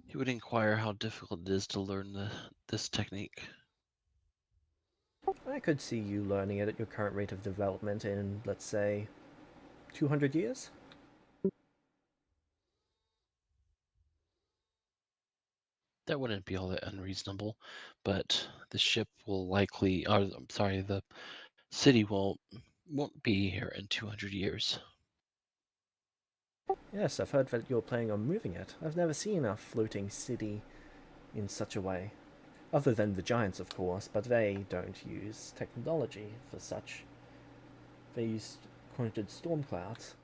He would inquire how difficult it is to learn this technique. I could see you learning it at your current rate of development in, let's say, 200 years? That wouldn't be all that unreasonable, but the ship will likely, or I'm sorry, the city won't be here in 200 years. Yes, I've heard that you're planning on moving it. I've never seen a floating city in such a way. Other than the giants, of course, but they don't use technology for such. They use pointed storm clouds.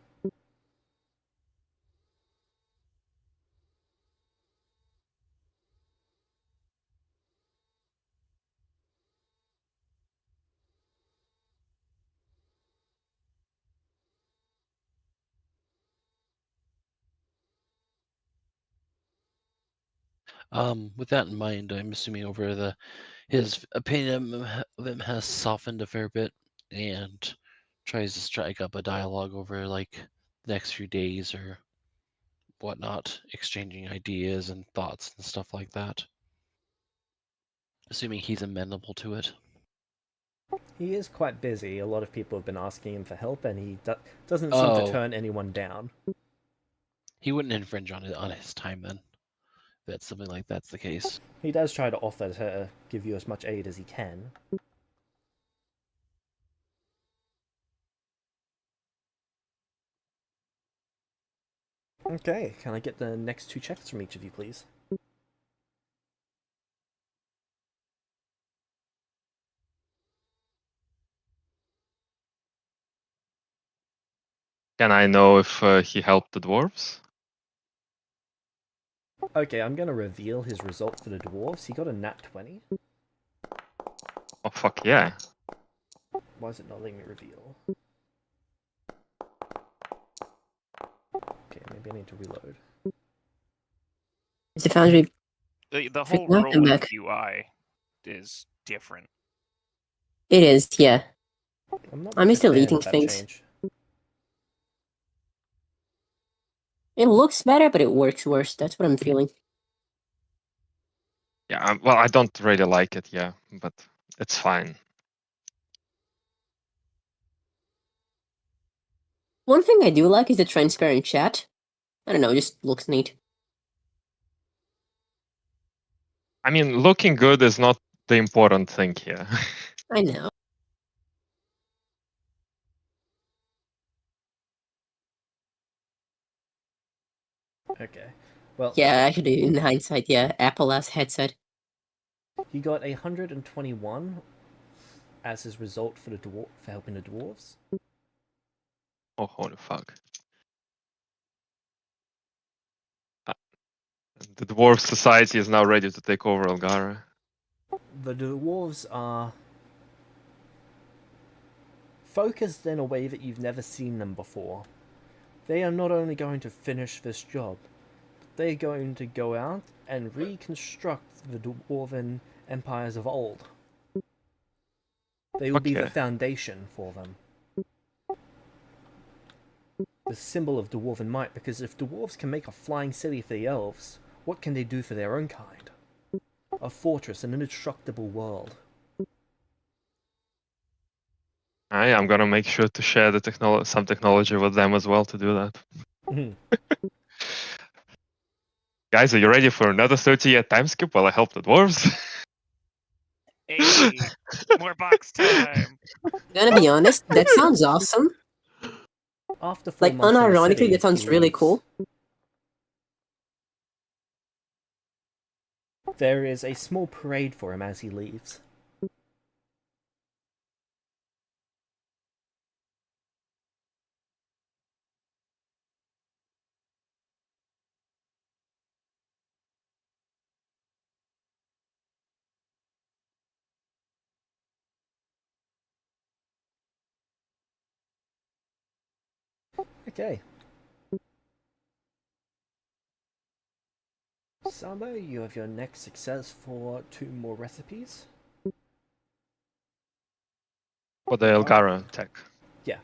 With that in mind, I'm assuming his opinion of him has softened a fair bit and tries to strike up a dialogue over like the next few days or whatnot, exchanging ideas and thoughts and stuff like that. assuming he's amenable to it. He is quite busy. A lot of people have been asking him for help, and he doesn't seem to Oh. turn anyone down. He wouldn't infringe on his time then. If that's something like that's the case. He does try to offer to give you as much aid as he can. Okay, can I get the next 2 checks from each of you, please? Can I know if he helped the dwarves? Okay, I'm gonna reveal his result for the dwarves. He got a nat 20. Oh fuck yeah! Why is it not letting me reveal? Okay, maybe I need to reload. Is the foundry? The whole Freaking out, I'm rolling back. UI is different. It is, yeah. I'm not I'm much just a fan deleting of that things. change. It looks better, but it works worse. That's what I'm feeling. Yeah, well, I don't really like it, yeah, but it's fine. One thing I do like is the transparent chat. I don't know, it just looks neat. I mean, looking good is not the important thing here. I know. Okay. Well, Yeah, actually, in hindsight, yeah, Apple has headset. he got 121 as his result for for helping the dwarves. Oh, holy fuck. The dwarf society is now ready to take over Elgara. The dwarves are focused in a way that you've never seen them before. They are not only going to finish this job, but they're going to go out and reconstruct the dwarven empires of old. They will be the Okay. foundation for them. The symbol of dwarven might, because if dwarves can make a flying city for the elves, what can they do for their own kind? A fortress, an indestructible world. I'm gonna make sure to share the some technology with them as well to do that. Guys, are you ready for another 30-year time skip while I help the dwarves? Hey, more box time. Gonna be honest, that sounds awesome. After 4 Like, months in the unironically, city, that sounds he really leaves. cool. There is a small parade for him as he leaves. Okay. Samba, you have your next success for 2 more recipes. For the Elgara tech. Yeah.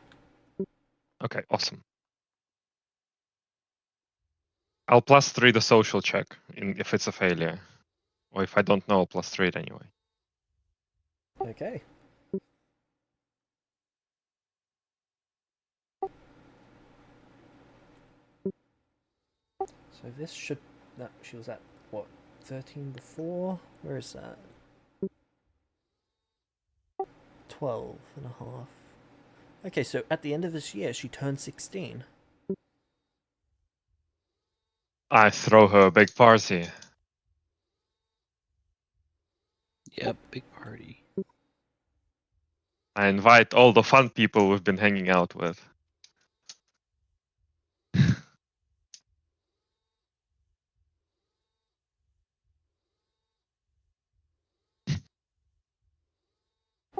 Okay, awesome. I'll +3 the social check if it's a failure. Or if I don't know, I'll +3 it anyway. Okay. So this should... No, she was at, what, 13 before? Where is that? 12 and a half. Okay, so at the end of this year, she turned 16. I throw her a big party. Yep, big party. I invite all the fun people we've been hanging out with.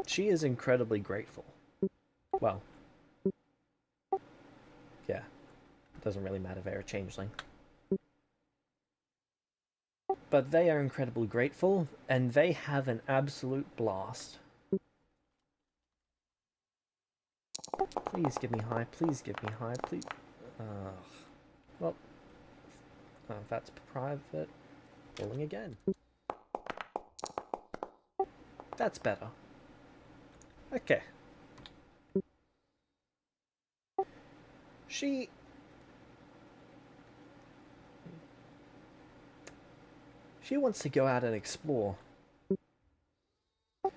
She is incredibly grateful. Well, yeah. It doesn't really matter, they're a changeling. But they are incredibly grateful, and they have an absolute blast. Please give me high, please give me high, please. Well, that's private. Rolling again. That's better. Okay. She wants to go out and explore.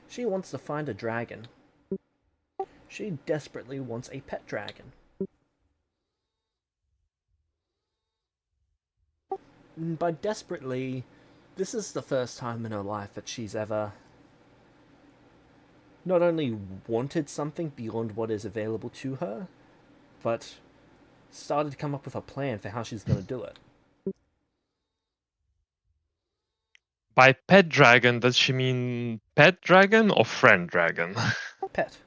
She wants to find a dragon. She desperately wants a pet dragon. By desperately, this is the first time in her life that she's ever not only wanted something beyond what is available to her, but started to come up with a plan for how she's going to do it. By pet dragon, does she mean pet dragon or friend dragon? Pet.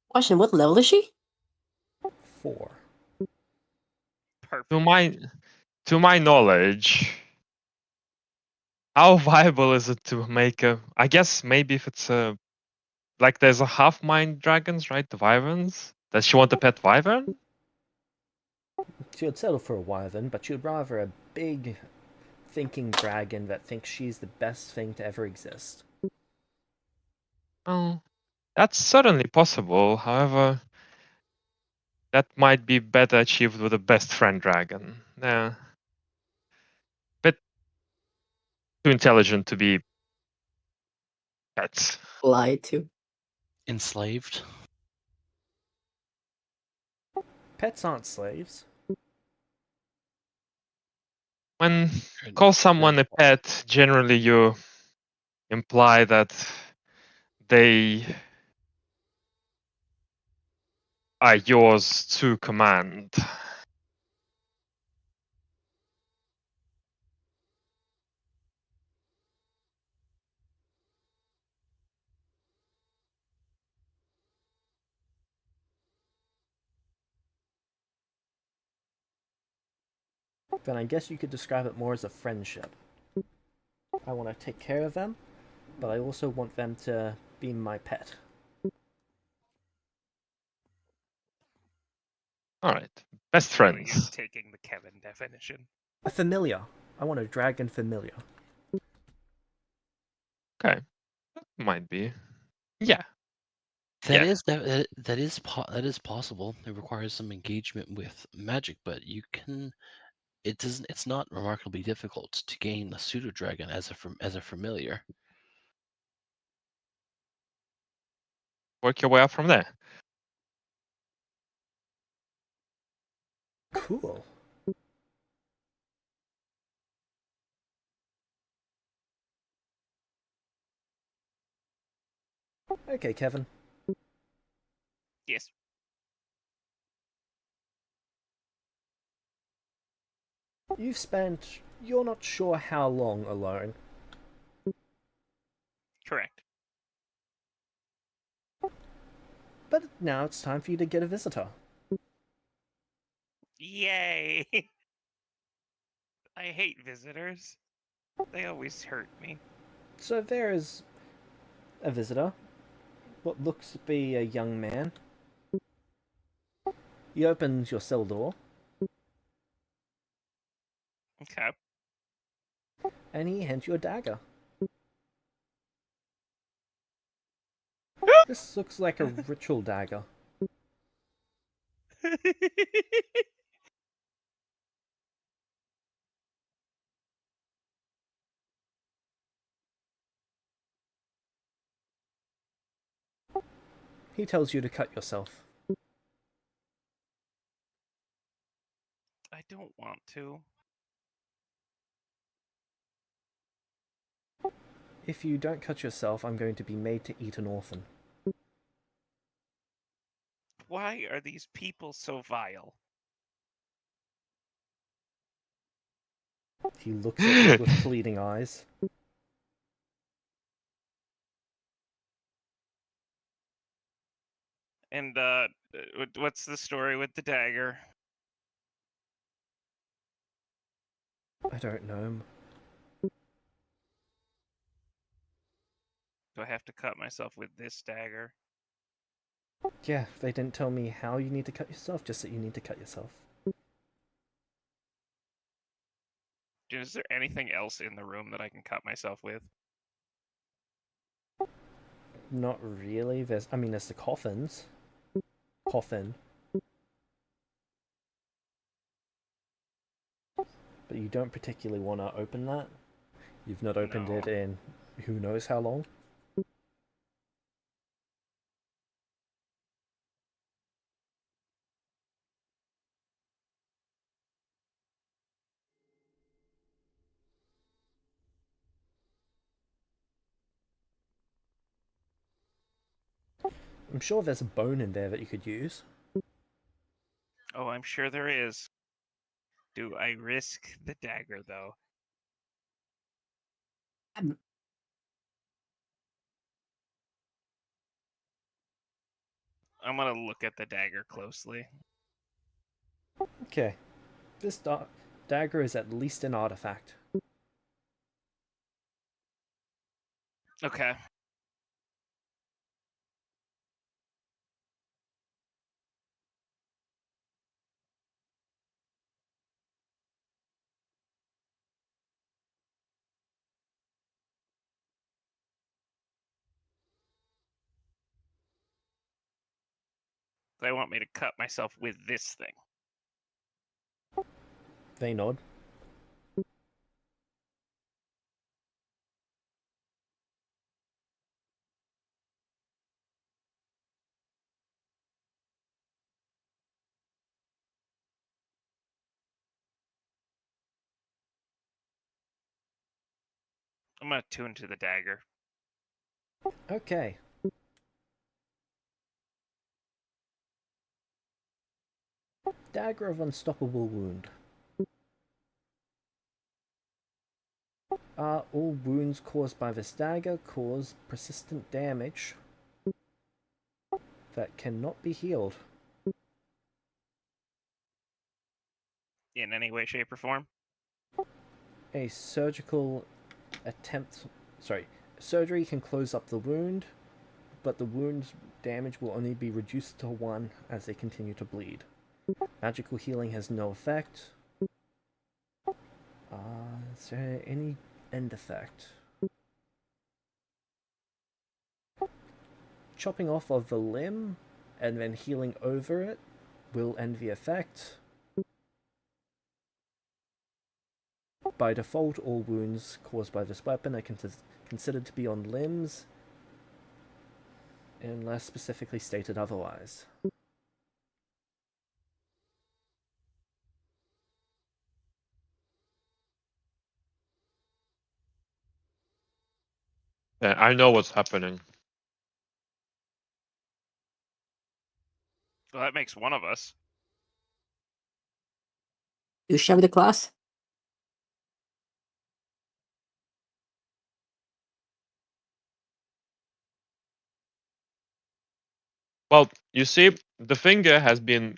Question: what level is she? 4. Perfect. To my knowledge, how viable is it to make a? I guess maybe if it's a like there's a half mind dragons, right? The wyverns. Does she want a pet wyvern? She would settle for a wyvern, but she would rather a big, thinking dragon that thinks she's the best thing to ever exist. Oh, that's certainly possible. However, that might be better achieved with a best friend dragon. Yeah, bit too intelligent to be pets. Lied to. Enslaved. Pets aren't slaves. When Good- call someone a good. pet, generally you imply that they are yours to command. Then I guess you could describe it more as a friendship. I want to take care of them, but I also want them to be my pet. All right, best Feeling it's friends. taking the Kevin definition. A familiar. I want a dragon familiar. Okay, that might be. Yeah, That Yeah. is that is possible. It requires some engagement with magic, but you can. It doesn't. It's not remarkably difficult to gain a pseudo dragon as a familiar. work your way up from there. Cool. Okay, Kevin. Yes. You've spent you're not sure how long alone. Correct. But now it's time for you to get a visitor. Yay! I hate visitors. They always hurt me. So there is a visitor. What looks to be a young man. He opens your cell door, Okay. and he hands you a dagger. This looks like a ritual dagger. He tells you to cut yourself. I don't want to. If you don't cut yourself, I'm going to be made to eat an orphan. Why are these people so vile? He looks at you with pleading eyes. And what's the story with the dagger? I don't know him. Do I have to cut myself with this dagger? Yeah, they didn't tell me how you need to cut yourself, just that you need to cut yourself. Is there anything else in the room that I can cut myself with? Not really. There's the coffins. Coffin. But you don't particularly want to open that. You've not opened No. it in who knows how long. I'm sure there's a bone in there that you could use. Oh, I'm sure there is. Do I risk the dagger, though? Um, I'm gonna look at the dagger closely. Okay. This dagger is at least an artifact. Okay. They want me to cut myself with this thing. They nod. I'm gonna tune to the dagger. Okay. Dagger of Unstoppable Wound. All wounds caused by this dagger cause persistent damage that cannot be healed. In any way, shape, or form? A surgical surgery can close up the wound, but the wound's damage will only be reduced to 1 as they continue to bleed. Magical healing has no effect. Is there any end effect? Chopping off of the limb and then healing over it will end the effect. By default, all wounds caused by this weapon are considered to be on limbs, unless specifically stated otherwise. Yeah, I know what's happening. Well, that makes one of us. You shove the class? Well, you see, the finger has been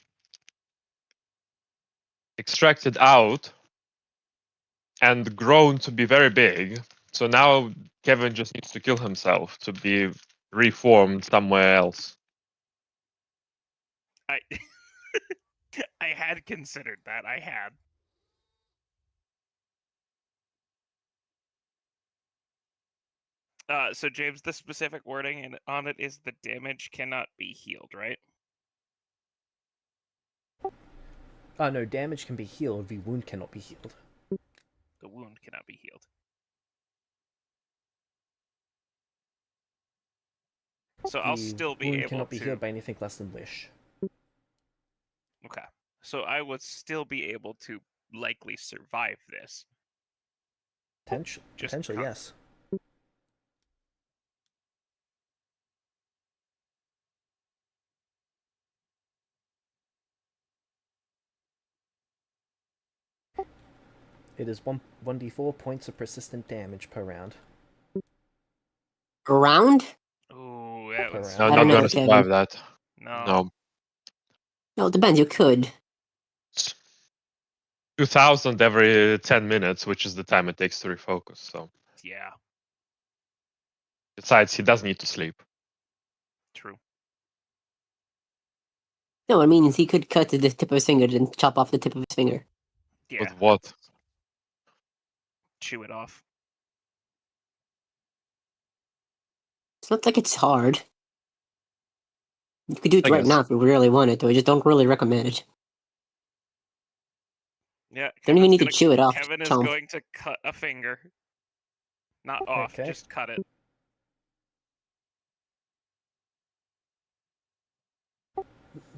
extracted out and grown to be very big. So now Kevin just needs to kill himself to be reformed somewhere else. I I had considered that. I had. So James, the specific wording on it is the damage cannot be healed, right? No, damage can be healed, the wound cannot be healed. The wound cannot be healed. So I'll still be wound able cannot be to. healed by anything less than wish. Okay. So I would still be able to likely survive this. Potentially, yes. It is 1d4 points of persistent damage per round. Around? Ooh, that Per was. round. No, I not don't know, gonna Kevin. survive that. No. No. No, it depends. You could. 2000 every 10 minutes, which is the time it takes to refocus. So, Yeah. besides, he does need to sleep. True. No, it means he could cut to the tip of his finger and chop off the tip of his finger. Yeah. With what? chew it off. It's not like it's hard. You could do it I right guess. now if you really wanted to. I just don't really recommend it. Yeah, Don't even Kevin's need to gonna. chew it off. Kevin is Chomp. going to cut a finger. Not off, Okay. just cut it.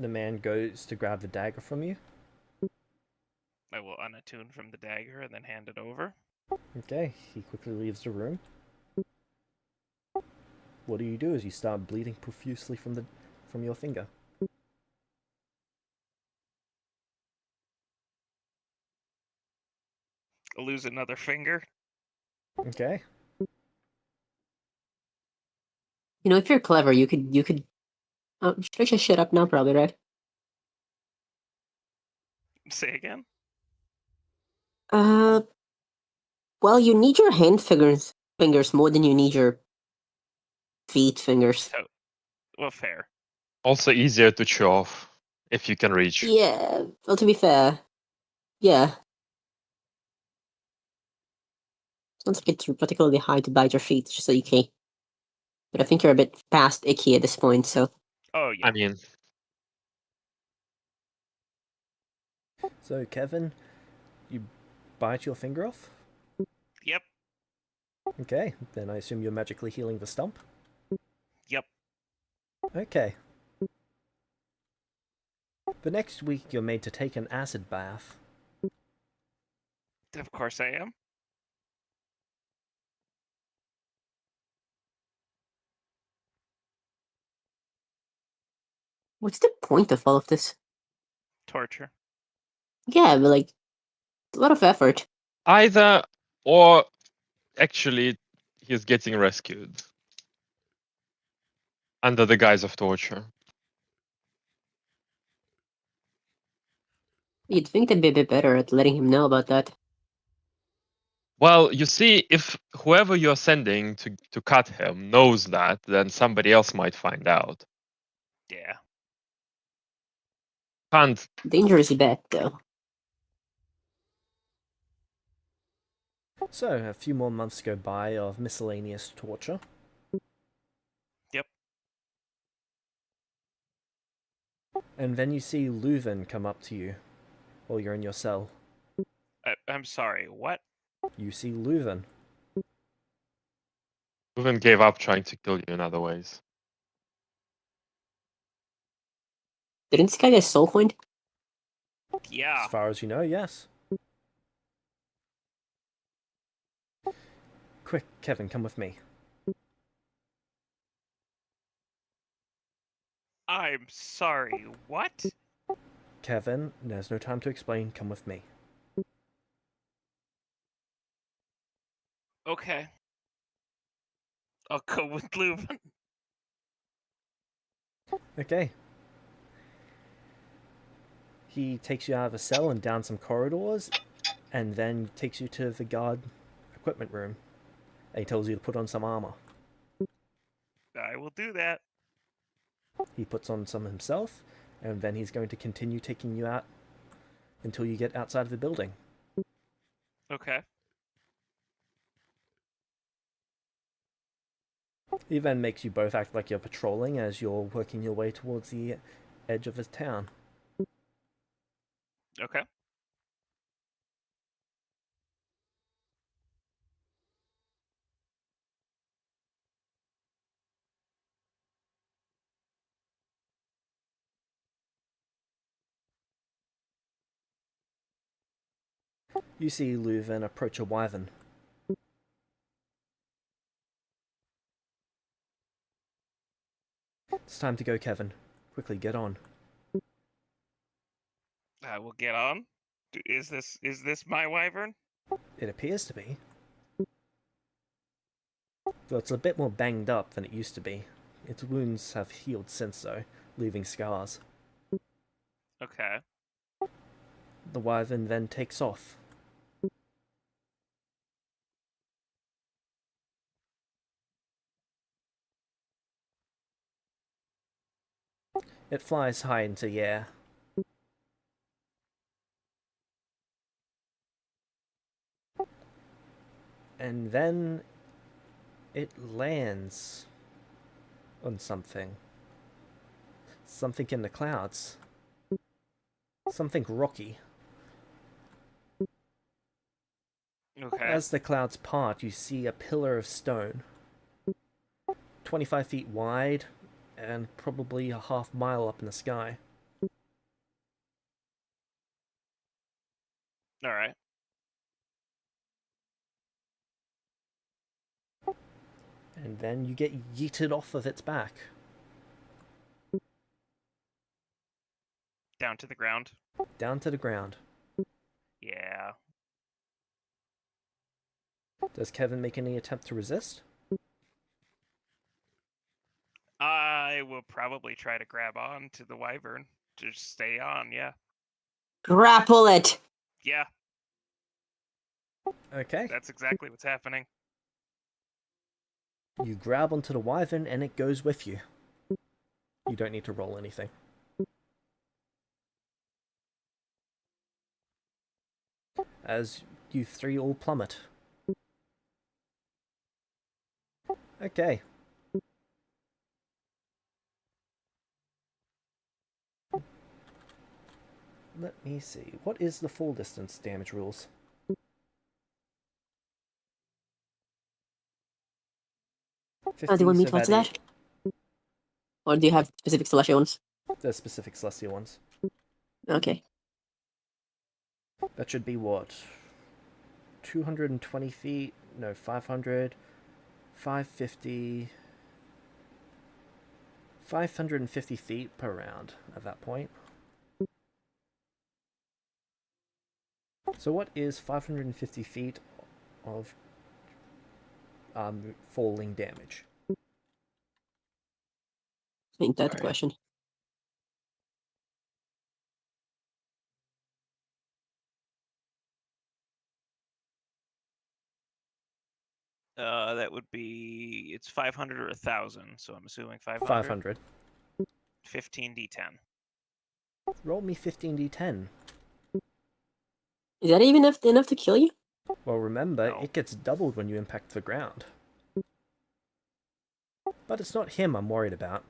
The man goes to grab the dagger from you. I will unattune from the dagger and then hand it over. Okay, he quickly leaves the room. What do you do as you start bleeding profusely from your finger? I'll lose another finger. Okay. You know, if you're clever, you could. Oh, should I just shut up now? Probably right. Say again. Uh, well, you need your fingers more than you need your feet fingers. So, well, fair. Also easier to chew off if you can reach. Yeah. Well, to be fair, yeah. Sounds like it's particularly hard to bite your feet, just so you can. But I think you're a bit past icky at this point, so. Oh yeah. I mean, So, Kevin, you bite your finger off? Yep. Okay, then I assume you're magically healing the stump? Yep. Okay. The next week, you're made to take an acid bath. Of course I am. What's the point of all of this? Torture. Yeah, but like, it's a lot of effort. either or actually he's getting rescued under the guise of torture. You'd think they'd be a bit better at letting him know about that. Well, you see, if whoever you're sending to cut him knows that, then somebody else might find out. Yeah. Can't. Dangerous bet, though. So, a few more months go by of miscellaneous torture. Yep. And then you see Leuven come up to you while you're in your cell. I'm sorry. What? You see Leuven. Even gave up trying to kill you in other ways. Didn't this guy get soul coined? Yeah. As far as you know, yes. Quick, Kevin, come with me. I'm sorry. What? Kevin, there's no time to explain, come with me. Okay. I'll go with Leuven. Okay. He takes you out of the cell and down some corridors, and then takes you to the guard equipment room. And he tells you to put on some armor. I will do that. He puts on some himself, and then he's going to continue taking you out until you get outside of the building. Okay. He then makes you both act like you're patrolling as you're working your way towards the edge of the town. Okay. You see Leuven approach a wyvern. It's time to go, Kevin. Quickly, get on. I will get on. Is this my wyvern? It appears to be. Though it's a bit more banged up than it used to be. Its wounds have healed since, though, leaving scars. Okay. The wyvern then takes off. It flies high into the air. And then it lands on something. Something in the clouds. Something rocky. Okay. As the clouds part, you see a pillar of stone. 25 feet wide and probably a half mile up in the sky. All right. And then you get yeeted off of its back. Down to the ground. Down to the ground. Yeah. Does Kevin make any attempt to resist? I will probably try to grab on to the wyvern to stay on. Yeah. Grapple it! Yeah. Okay. That's exactly what's happening. You grab onto the wyvern and it goes with you. You don't need to roll anything. As you three all plummet. Okay. Let me see. What is the full distance damage rules? Do you want me to answer 50, that? Or do you have specific Celestia ones? the specific Celestia ones. Okay. That should be what? 220 feet? No, 500. 550. 550 feet per round at that point. So what is 550 feet of falling damage? Ain't that the Sorry. question? That would be it's 500 or 1,000. So I'm assuming 500. 500. 15d10. Roll me 15d10. Is that even enough to kill you? Well, remember, No. it gets doubled when you impact the ground. But it's not him I'm worried about.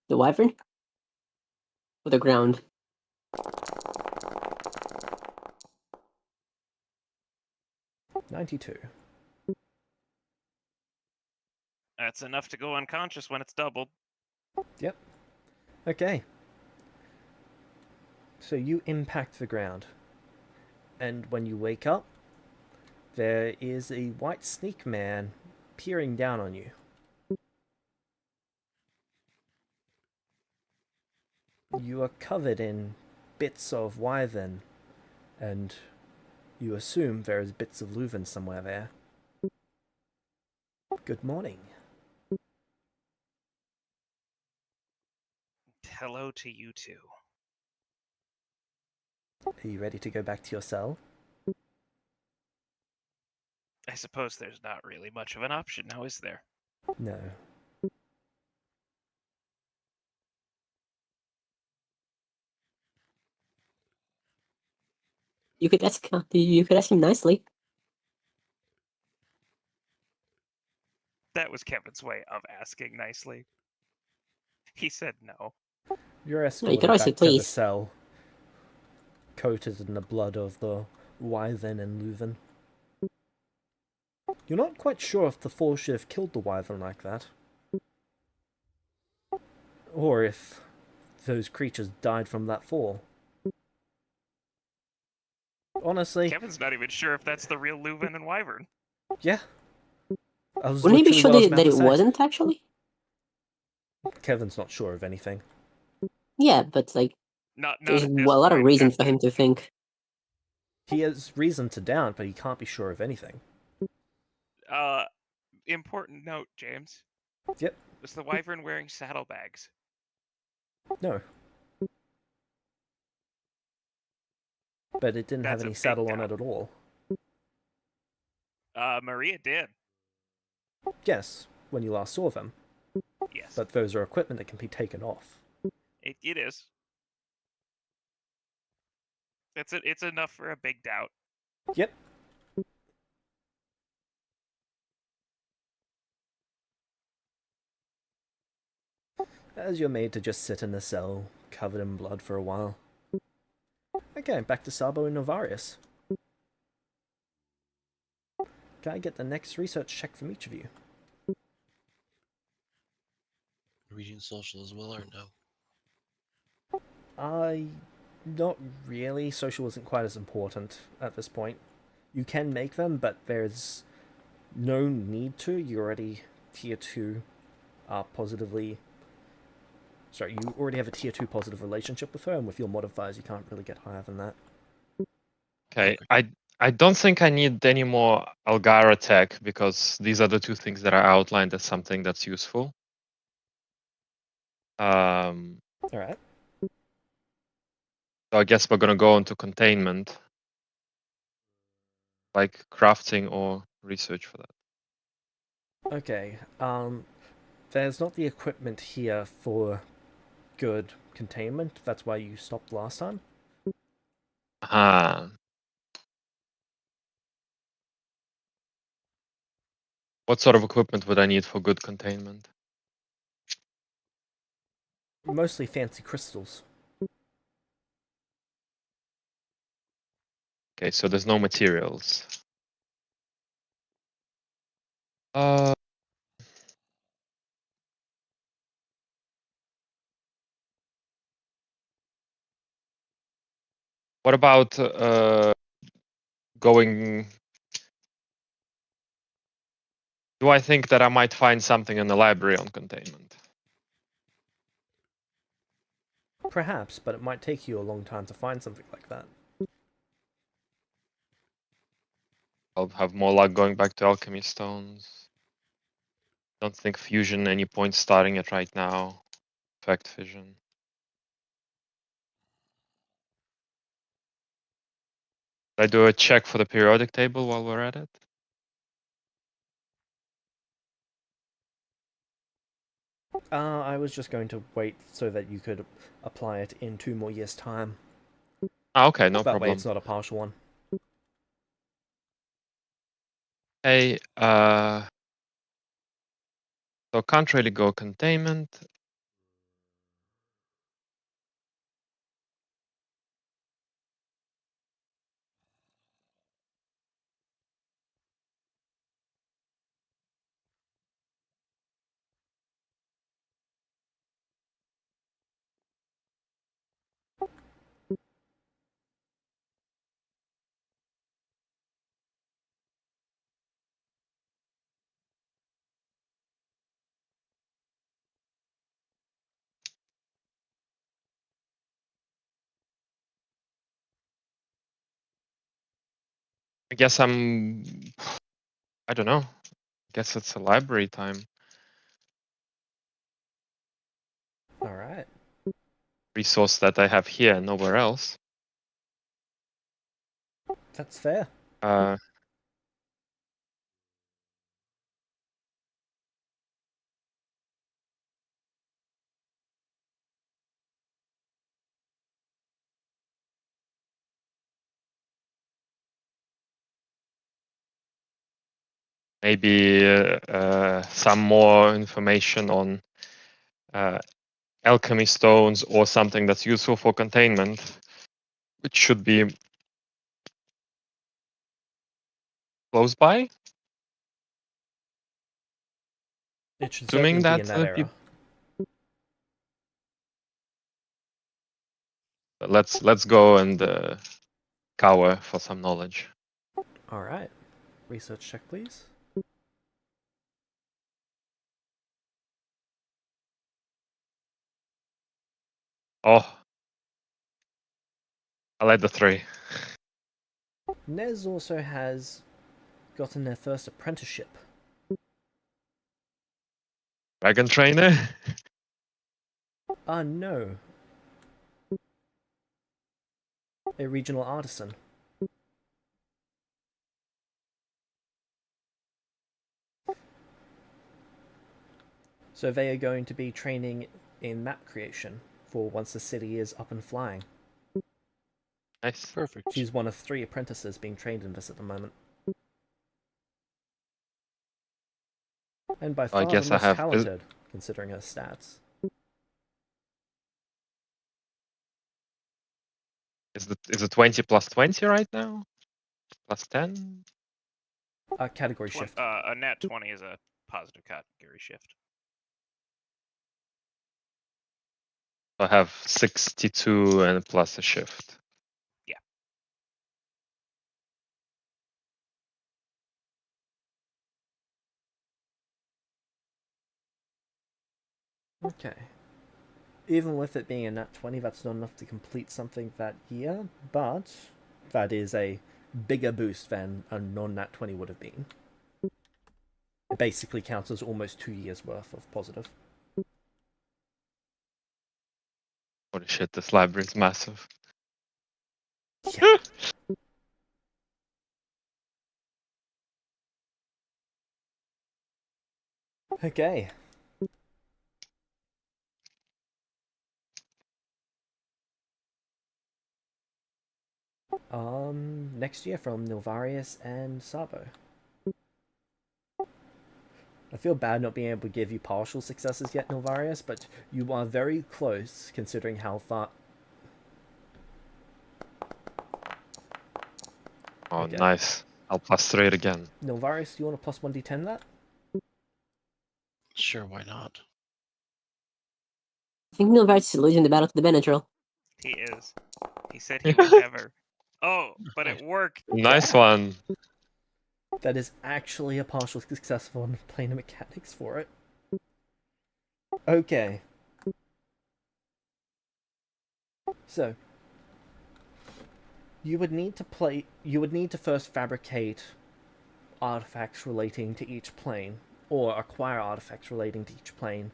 The wyvern? Or the ground? 92. That's enough to go unconscious when it's doubled. Yep. Okay. So you impact the ground. And when you wake up, there is a white snake man peering down on you. You are covered in bits of wyvern, and you assume there is bits of Leuven somewhere there. Good morning. Hello to you too. Are you ready to go back to your cell? I suppose there's not really much of an option now, is there? No. You could ask him nicely. That was Kevin's way of asking nicely. He said no. You're No, you escorted could always say back to the please. cell, coated in the blood of the wyvern and Leuven. You're not quite sure if the fall should have killed the wyvern like that. Or if those creatures died from that fall. Honestly, Kevin's not even sure if that's the real Leuven and Wyvern. yeah. I was Wouldn't he be literally sure what I was that, about that to it say. wasn't actually? Kevin's not sure of anything. Yeah, but like, Not there's at a this lot of point, reason just for him to think. He has reason to doubt, but he can't be sure of anything. Important note, James. Yep. Was the Wyvern wearing saddlebags? No. But it didn't have That's a any big saddle on doubt. it at all. Maria did. Yes, when you last saw them. Yes. But those are equipment that can be taken off. It is. It's enough for a big doubt. Yep. as you're made to just sit in a cell, covered in blood for a while. Okay, back to Sabo and Novarius. Can I get the next research check from each of you? Reading social as well or no? Not really. Social isn't quite as important at this point. You can make them, but there's no need to. You're already tier 2 positively. Sorry, you already have a tier 2 positive relationship with her, and with your modifiers, you can't really get higher than that. Okay, I don't think I need any more Algara tech because these are the two things that are outlined as something that's useful. Alright. So I guess we're gonna go into containment, like crafting or research for that. Okay, there's not the equipment here for good containment. That's why you stopped last time. Ah. What sort of equipment would I need for good containment? Mostly fancy crystals. Okay, so there's no materials. Uh, what about going? Do I think that I might find something in the library on containment? Perhaps, but it might take you a long time to find something like that. I'll have more luck going back to alchemy stones. Don't think fusion any point starting it right now. Effect fission. Should I do a check for the periodic table while we're at it? I was just going to wait so that you could apply it in 2 more years' time. Ah, okay, no That way problem. it's not a partial one. Hey, so can't really go containment. I guess I don't know. I guess it's a library time. Alright. Resource that I have here, nowhere else. That's fair. Uh, maybe some more information on alchemy stones or something that's useful for containment, which should be close by. It should Assuming certainly be that in that era. let's go and cower for some knowledge. Alright. Research check, please. Oh, I like the 3. Nez also has gotten their first apprenticeship. Dragon trainer. No. A regional artisan. So they are going to be training in map creation for once the city is up and flying. Nice. Perfect. She's one of 3 apprentices being trained in this at the moment. And by I far the guess I most have. talented, considering her stats. Is it 20 plus 20 right now? Plus 10? Category shift. A nat 20 is a positive category shift. I have 62 and plus a shift. Okay. Even with it being a nat 20, that's not enough to complete something that year, but that is a bigger boost than a non-nat 20 would have been. It basically counts as almost 2 years worth of positive. Holy shit, this library is massive. Yeah. Okay. Next year from Nilvarius and Sabo. I feel bad not being able to give you partial successes yet, Nilvarius, but you are very close considering how far. Oh, Okay. nice. I'll plus 3 it again. Nilvarius, do you want to plus 1d10 that? Sure, why not? I think Milvar's is losing the battle to the Benadryl. He is. He said he would never. Oh, but it worked. Nice one. That is actually a partial successful on playing the mechanics for it. Okay. So, you would need to first fabricate artifacts relating to each plane, or acquire artifacts relating to each plane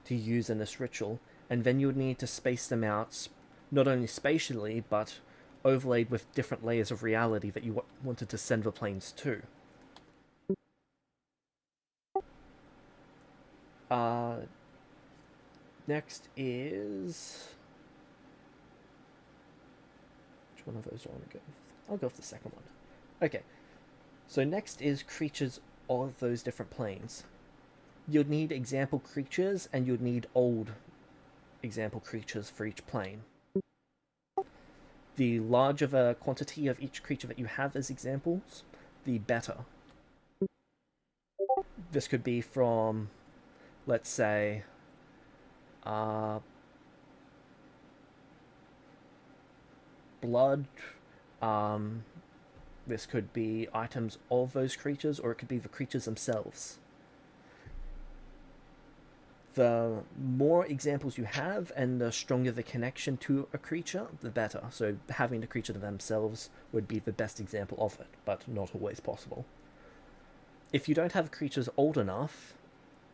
to use in this ritual, and then you would need to space them out, not only spatially, but overlaid with different layers of reality that you wanted to send the planes to. Next is... Which one of those do I want to go with? I'll go with the second one. Okay. So next is creatures of those different planes. You'd need example creatures, and you'd need old example creatures for each plane. The larger the quantity of each creature that you have as examples, the better. This could be from, let's say, blood. This could be items of those creatures, or it could be the creatures themselves. The more examples you have, and the stronger the connection to a creature, the better. So having the creature themselves would be the best example of it, but not always possible. If you don't have creatures old enough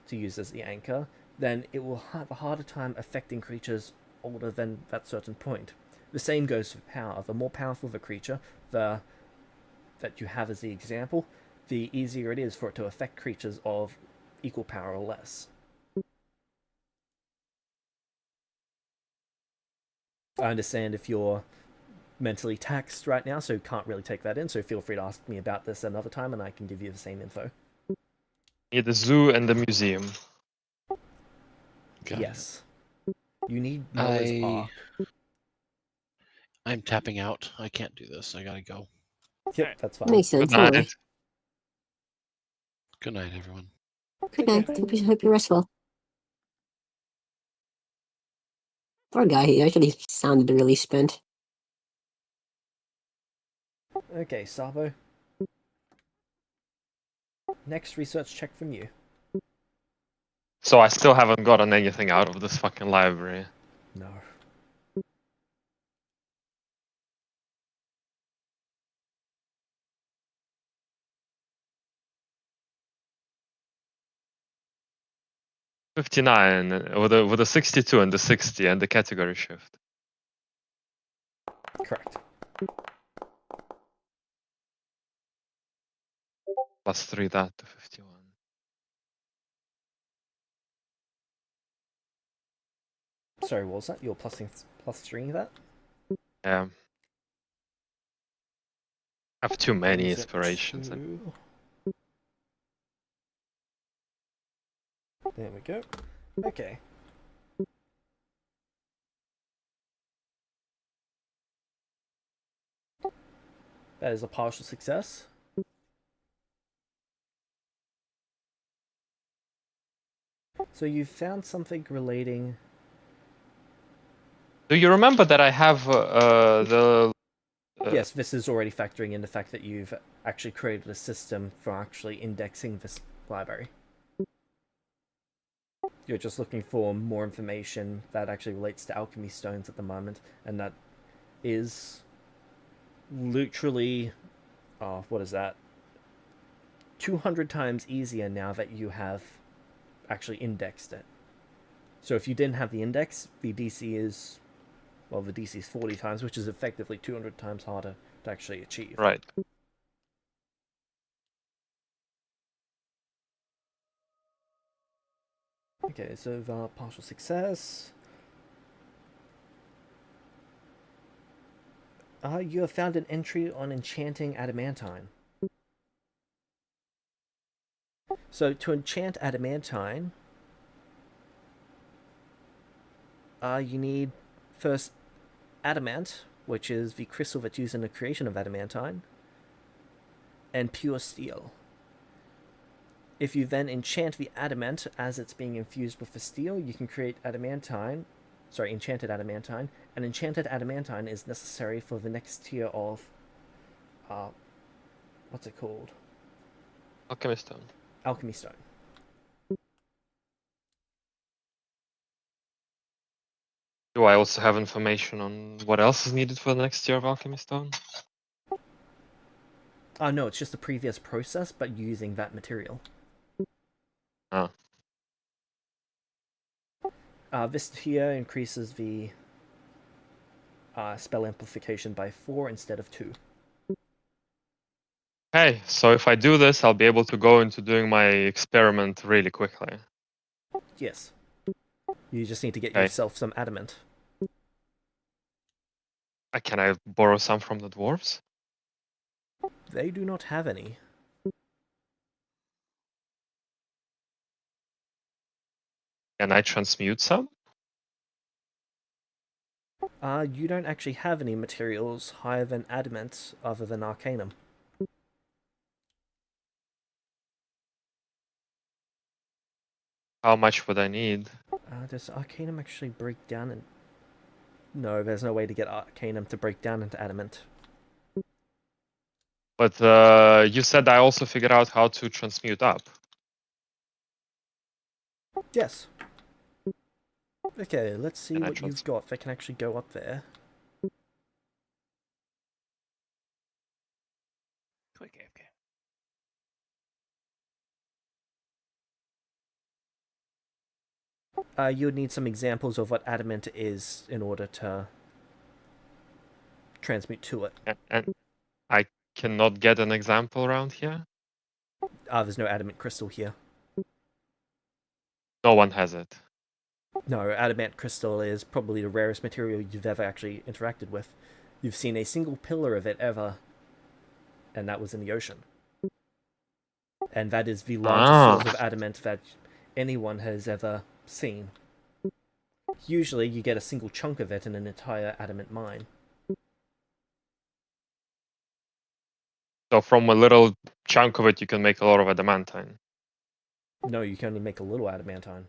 to use as the anchor, then it will have a harder time affecting creatures older than that certain point. The same goes for power. The more powerful the creature that you have as the example, the easier it is for it to affect creatures of equal power or less. I understand if you're mentally taxed right now, so can't really take that in, so feel free to ask me about this another time and I can give you the same info. Need the zoo and the museum. Got Yes. You need Noah's Ark. I'm tapping out. I can't do this. I gotta go. Yep, Alright. that's fine. Makes sense. Good Don't worry. night. Good night, everyone. Good night. Hope you rest well. Poor guy. He actually sounded really spent. Okay, Sabo. Next research check from you. So I still haven't gotten anything out of this fucking library. No. $59 with a 62 and the 60 and the category shift. Correct. Plus 3 that to 51. Sorry, what was that? You're plus 3 that? Yeah. I have too many Brings it inspirations. to- There we go. Okay. That is a partial success. So you found something relating. Do you remember that I have the? Yes, this is already factoring in the fact that you've actually created a system for actually indexing this library. You're just looking for more information that actually relates to alchemy stones at the moment, and that is literally, what is that? 200 times easier now that you have actually indexed it. So if you didn't have the index, the DC is, well, the DC is 40 times, which is effectively 200 times harder to actually achieve. Right. Okay, so the partial success. You have found an entry on enchanting adamantine. So to enchant adamantine, you need first adamant, which is the crystal that's used in the creation of adamantine, and pure steel. If you then enchant the adamant as it's being infused with the steel, you can create enchanted adamantine, and enchanted adamantine is necessary for the next tier of, what's it called? Alchemy stone. Alchemy stone. Do I also have information on what else is needed for the next tier of alchemy stone? No, it's just the previous process, but using that material. Ah. This here increases the spell amplification by 4 instead of 2. Hey, so if I do this, I'll be able to go into doing my experiment really quickly. Yes. You just need to get Okay. yourself some adamant. Can I borrow some from the dwarves? They do not have any. Can I transmute some? You don't actually have any materials higher than adamant other than arcanum. How much would I need? Does arcanum actually break down in... No, there's no way to get arcanum to break down into adamant. But you said I also figured out how to transmute up. Yes. Okay, let's see And I what you've got that can actually go up there. Quick AFK. You would need some examples of what adamant is in order to transmute to it. And I cannot get an example around here? There's no adamant crystal here. No one has it. No, adamant crystal is probably the rarest material you've ever actually interacted with. You've seen a single pillar of it ever, and that was in the ocean. And that is the largest source of adamant that anyone has ever seen. Usually you get a single chunk of it in an entire adamant mine. So from a little chunk of it, you can make a lot of adamantine. No, you can only make a little adamantine.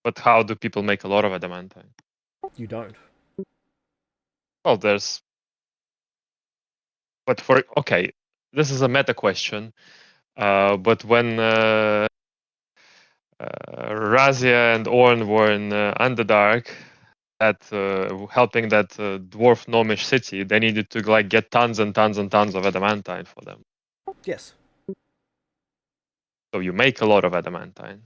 But how do people make a lot of adamantine? You don't. Well, there's... But for... Okay, this is a meta question. But when Razia and Orn were in Underdark, helping that dwarf gnomish city, they needed to like get tons and tons and tons of adamantine for them. Yes. So you make a lot of adamantine.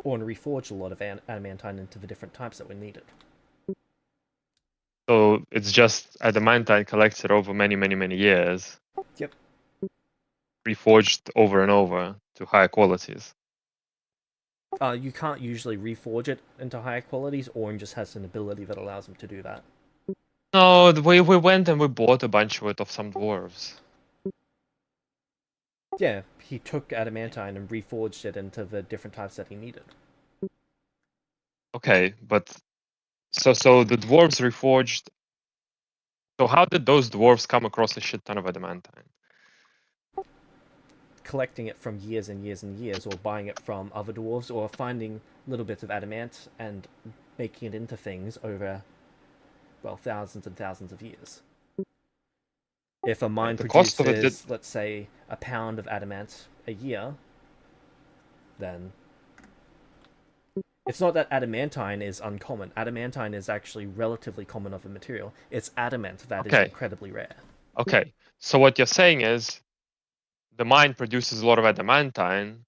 Or reforge a lot of adamantine into the different types that were needed. So it's just adamantine collected over many, many, many years. Yep. Reforged over and over to higher qualities. You can't usually reforge it into higher qualities. Orin just has an ability that allows him to do that. No, we went and we bought a bunch of it of some dwarves. Yeah, he took adamantine and reforged it into the different types that he needed. Okay, but so the dwarves reforged So how did those dwarves come across a shit ton of adamantine? Collecting it from years and years and years, or buying it from other dwarves, or finding little bits of adamant and making it into things over, well, thousands and thousands of years. If a mine The cost of it produces, let's say, a pound of adamant a year, then it's not that adamantine is uncommon. Adamantine is actually relatively common of a material. It's adamant that is Okay. incredibly rare. Okay, so what you're saying is the mine produces a lot of adamantine,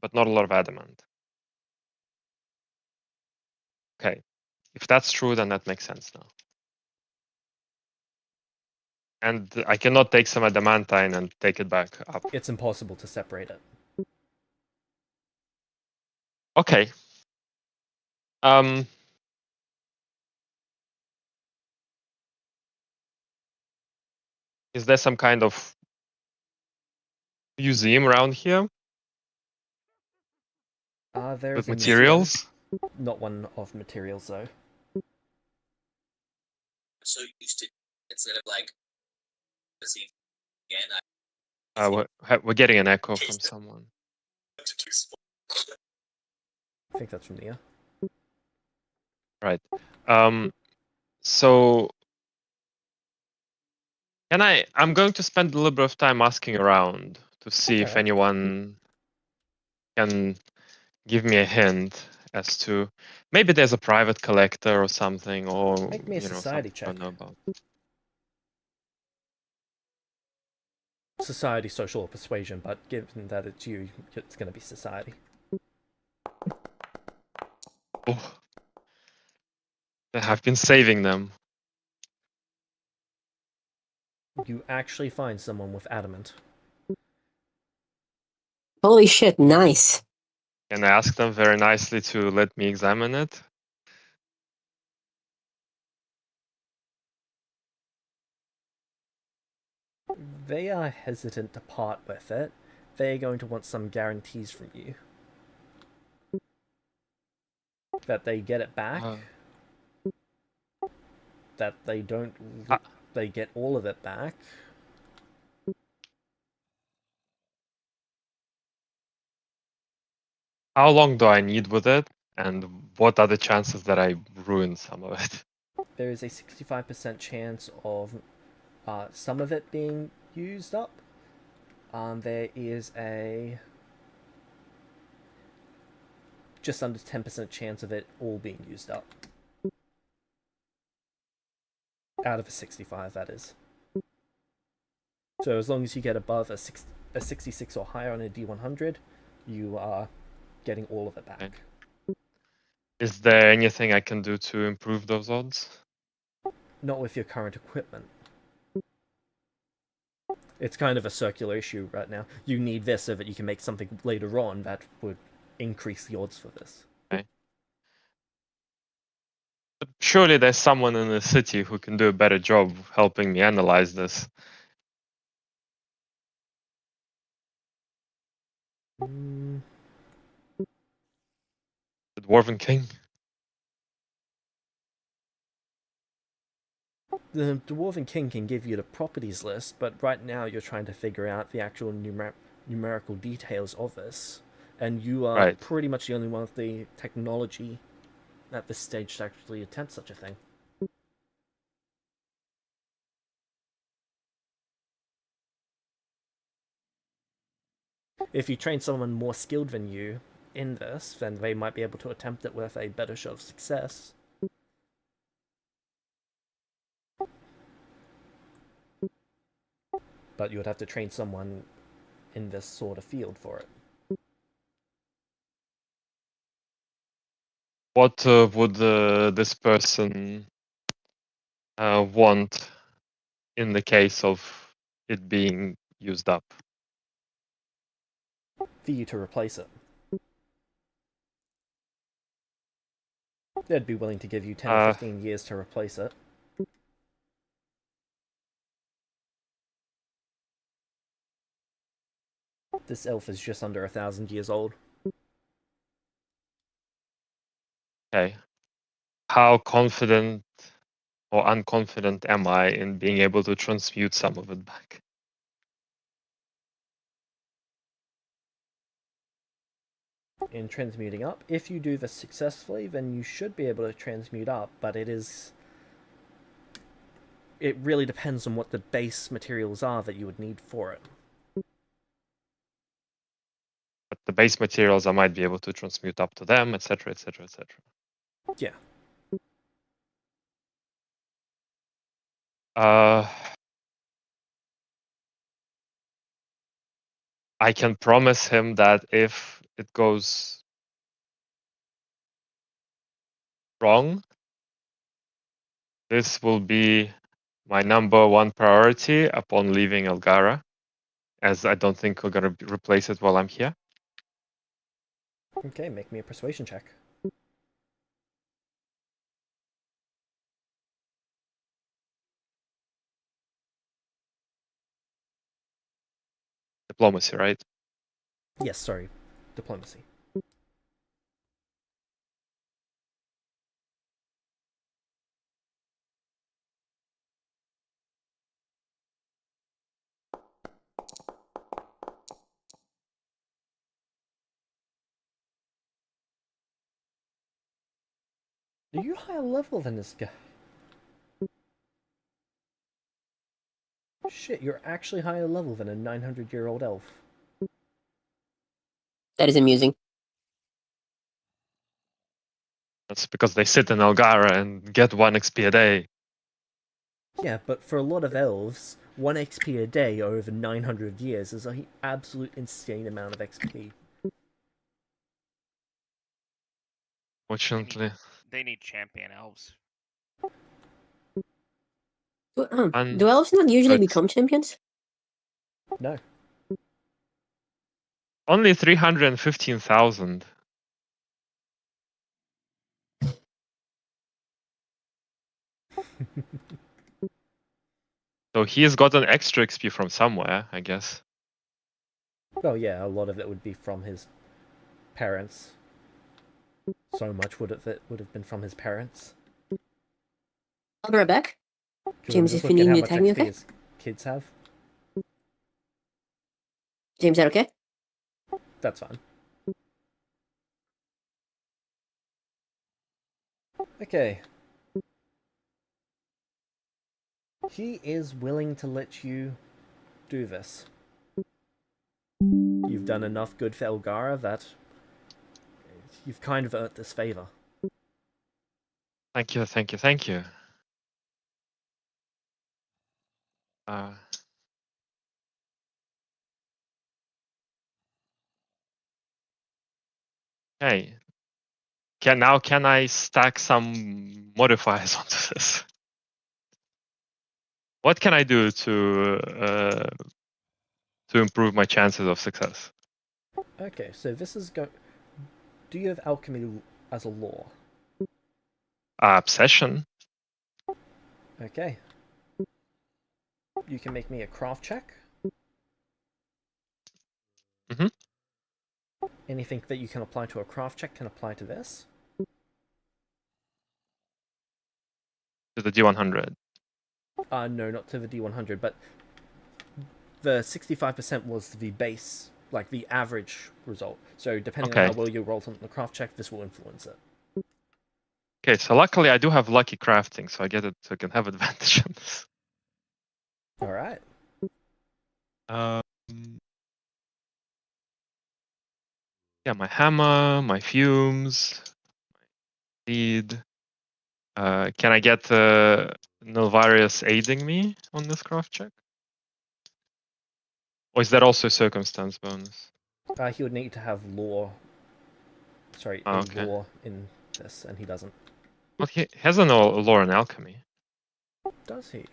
but not a lot of adamant. Okay, if that's true, then that makes sense now. And I cannot take some adamantine and take it back up. It's impossible to separate it. Okay. Is there some kind of museum around here There with is a museum, materials? not one of materials though. So used to instead of like again, We're getting an echo from someone. I think that's from Nia. Right. So I'm going to spend a little bit of time asking around to see if Alright. anyone can give me a hint as to maybe there's a private collector or something, or Make me a society something I don't check. know about. Society, social, or persuasion, but given that it's you, it's going to be society. Oh. I've been saving them. You actually find someone with adamant. Holy shit, nice. Can I ask them very nicely to let me examine it? They are hesitant to part with it. They're going to want some guarantees from you. That they get it back. That they don't... They get all of it back. How long do I need with it? And what are the chances that I ruin some of it? There is a 65% chance of some of it being used up. There is a just under 10% chance of it all being used up. Out of a 65, that is. So as long as you get above a 66 or higher on a D100, you are getting all of it back. Okay. Is there anything I can do to improve those odds? Not with your current equipment. It's kind of a circular issue right now. You need this so that you can make something later on that would increase the odds for this. Okay. But surely there's someone in the city who can do a better job helping me analyze this. Mm. The Dwarven King? The Dwarven King can give you the properties list, but right now you're trying to figure out the actual numerical details of this. And you are pretty much the only one with the technology at this stage to actually attempt such a thing. If you train someone more skilled than you in this, then they might be able to attempt it with a better shot of success. But you would have to train someone in this sort of field for it. What would this person want in the case of it being used up? For you to replace it. They'd be willing to give you 10 or 15 years to replace it. This elf is just under 1,000 years old. Okay. How confident Or unconfident am I in being able to transmute some of it back? In transmuting up, if you do this successfully, then you should be able to transmute up, but it really depends on what the base materials are that you would need for it. But the base materials I might be able to transmute up to them, etc., etc., etc. Yeah. I can promise him that if it goes wrong, this will be my #1 priority upon leaving Elgara, as I don't think we're gonna replace it while I'm here. Okay, make me a persuasion check. Diplomacy, right? Yes, sorry. Diplomacy. Are you higher level than this guy? Shit, you're actually higher level than a 900-year-old elf. That is amusing. That's because they sit in Elgara and get 1 XP a day. Yeah, but for a lot of elves, 1 XP a day over 900 years is an absolute insane amount of XP. Fortunately. They need champion elves. Do elves not usually But become champions? No. only 315,000. So he has got an extra XP from somewhere, I guess. Well, yeah, a lot of it would be from his parents. So much would have been from his parents. I'll be right back. 'Cause I'm James, just if you looking need at how me to much tag me, XP okay? his kids have. James, is that okay? That's fine. Okay. He is willing to let you do this. You've done enough good for Elgara that you've kind of earned this favor. Thank you, thank you, thank you. Uh, okay. Can I stack some modifiers onto this? What can I do to improve my chances of success? Okay, so this is go. Do you have alchemy as a law? Obsession. Okay. You can make me a craft check. Mhm. Anything that you can apply to a craft check can apply to this. To the D100. No, not to the D100, but the 65% was the base, like the average result. So depending on Okay. how well you roll on the craft check, this will influence it. Okay, so luckily I do have lucky crafting, so I get it. So I can have advantage on this. All right. Yeah, my hammer, my fumes, speed. Can I get Nilvarius aiding me on this craft check? Or is that also a circumstance bonus? He would need to have law. Sorry, Oh, a okay. law in this, and he doesn't. Well, he has an lore in alchemy. Does he?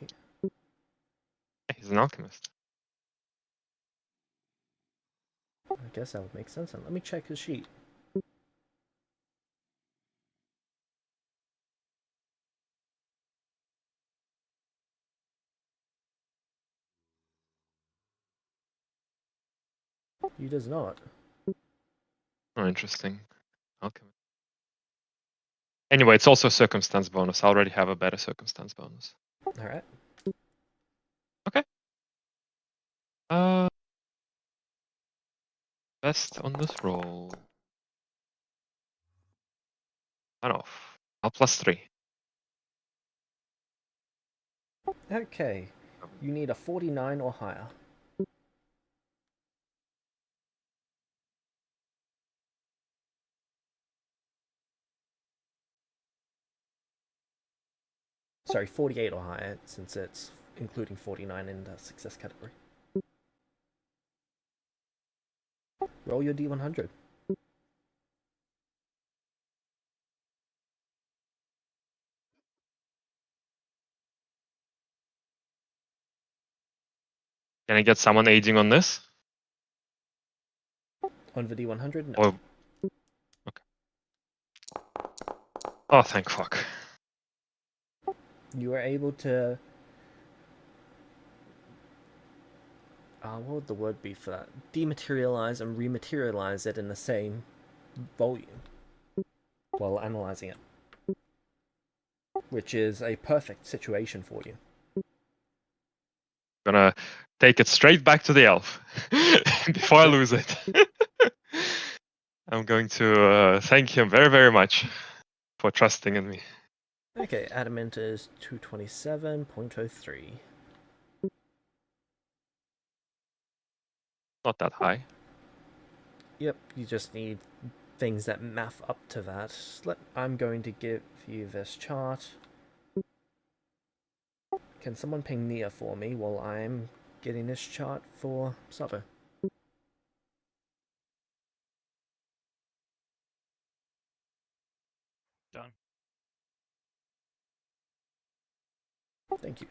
Yeah, he's an alchemist. I guess that would make sense. Then let me check his sheet. He does not. Oh, interesting. Alchemy. Anyway, it's also a circumstance bonus. I already have a better circumstance bonus. All right. Best on this roll. I don't know. I'll +3. Okay. You need a 49 or higher. Sorry, 48 or higher, since it's including 49 in the success category. Roll your D100. Can I get someone aiding on this? On the D100, no. Or okay. Oh, thank fuck. You are able to... what would the word be for that? Dematerialize and rematerialize it in the same volume while analyzing it. Which is a perfect situation for you. Gonna take it straight back to the elf before I lose it. I'm going to thank him very, very much for trusting in me. Okay, adamant is 227.03. Not that high. Yep, you just need things that math up to that. I'm going to give you this chart. Can someone ping Nia for me while I'm getting this chart for Sabo? Done. Thank you.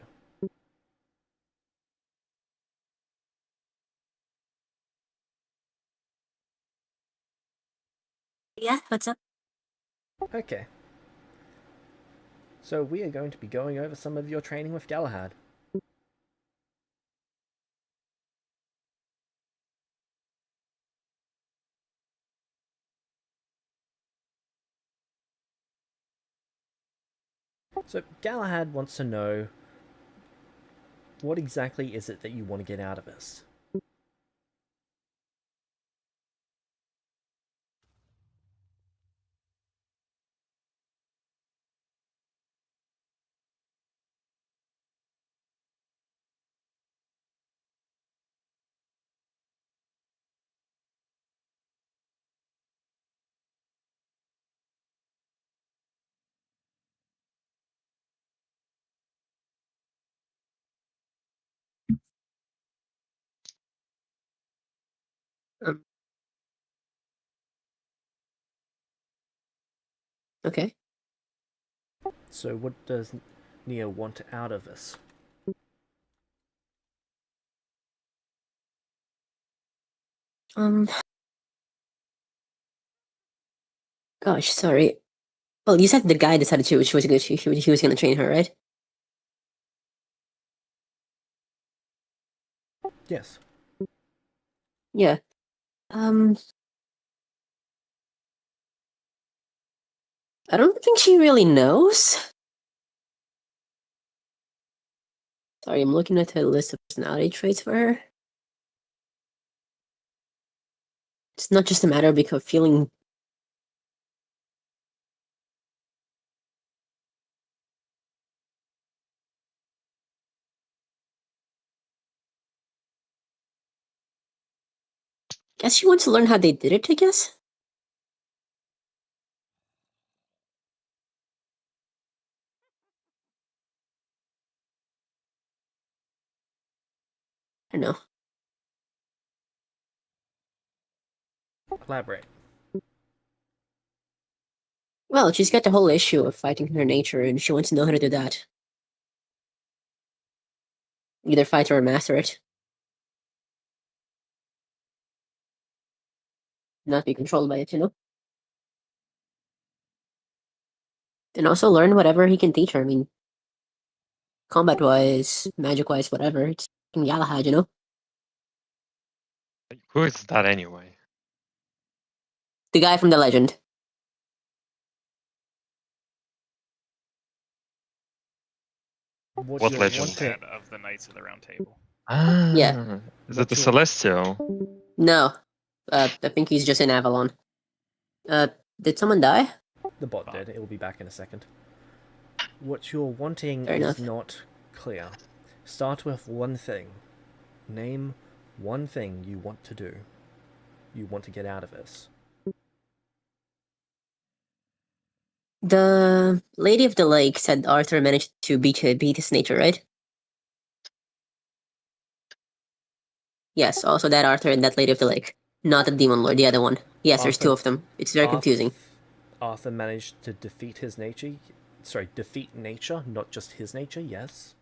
Yeah, what's up? Okay. So we are going to be going over some of your training with Galahad. So Galahad wants to know, what exactly is it that you want to get out of this? Okay. So what does Nia want out of this? Gosh, sorry. Well, you said the guy decided he was gonna train her, right? Yes. Yeah. I don't think she really knows. Sorry, I'm looking at the list of personality traits for her. It's not just a matter of feeling. Guess she wants to learn how they did it, I guess? I don't know. Elaborate. Well, she's got the whole issue of fighting her nature, and she wants to know how to do that. Either fight or master it. Not be controlled by it, you know? And also learn whatever he can teach her. I mean, combat-wise, magic-wise, whatever. It's fucking Galahad, you know? Who is that anyway? The guy from the legend. What What you're legend? wanting- That of the Knights of the Round Table. Ah, is it the What Celestia? No. I think he's just in Avalon. Did someone die? The bot did. It will be back in a second. What you're wanting Fair is enough. not clear. Start with one thing. Name one thing you want to do. You want to get out of this. The Lady of the Lake said Arthur managed to beat his nature, right? Yes, also that Arthur and that Lady of the Lake. Not the Demon Lord, the other one. Yes, there's two of them. It's very confusing. Arthur managed to defeat his nature. Sorry, defeat nature, not just his nature, yes.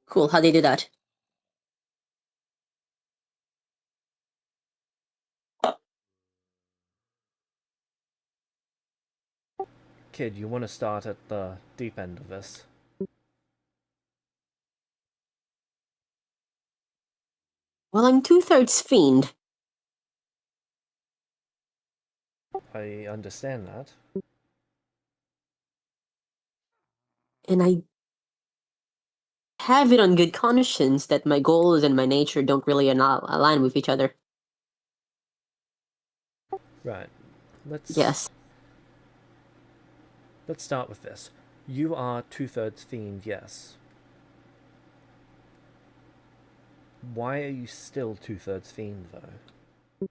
Cool, how'd they do that? Kid, you want to start at the deep end of this. Well, I'm 2/3 fiend. I understand that. And I have it on good conscience that my goals and my nature don't really align with each other. Right. Yes. Let's start with this. You are 2/3 fiend, yes. Why are you still 2/3 fiend, though?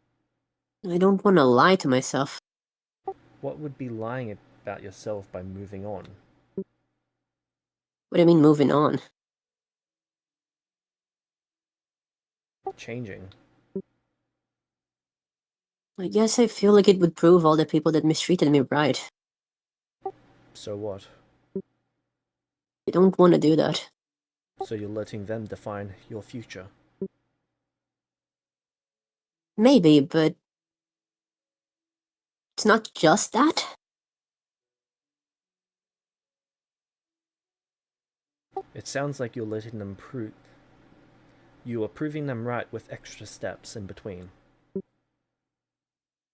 I don't want to lie to myself. What would be lying about yourself by moving on? What do you mean moving on? Changing. I guess I feel like it would prove all the people that mistreated me right. So what? I don't want to do that. So you're letting them define your future. Maybe, but it's not just that. It sounds like you're letting them prove. You are proving them right with extra steps in between.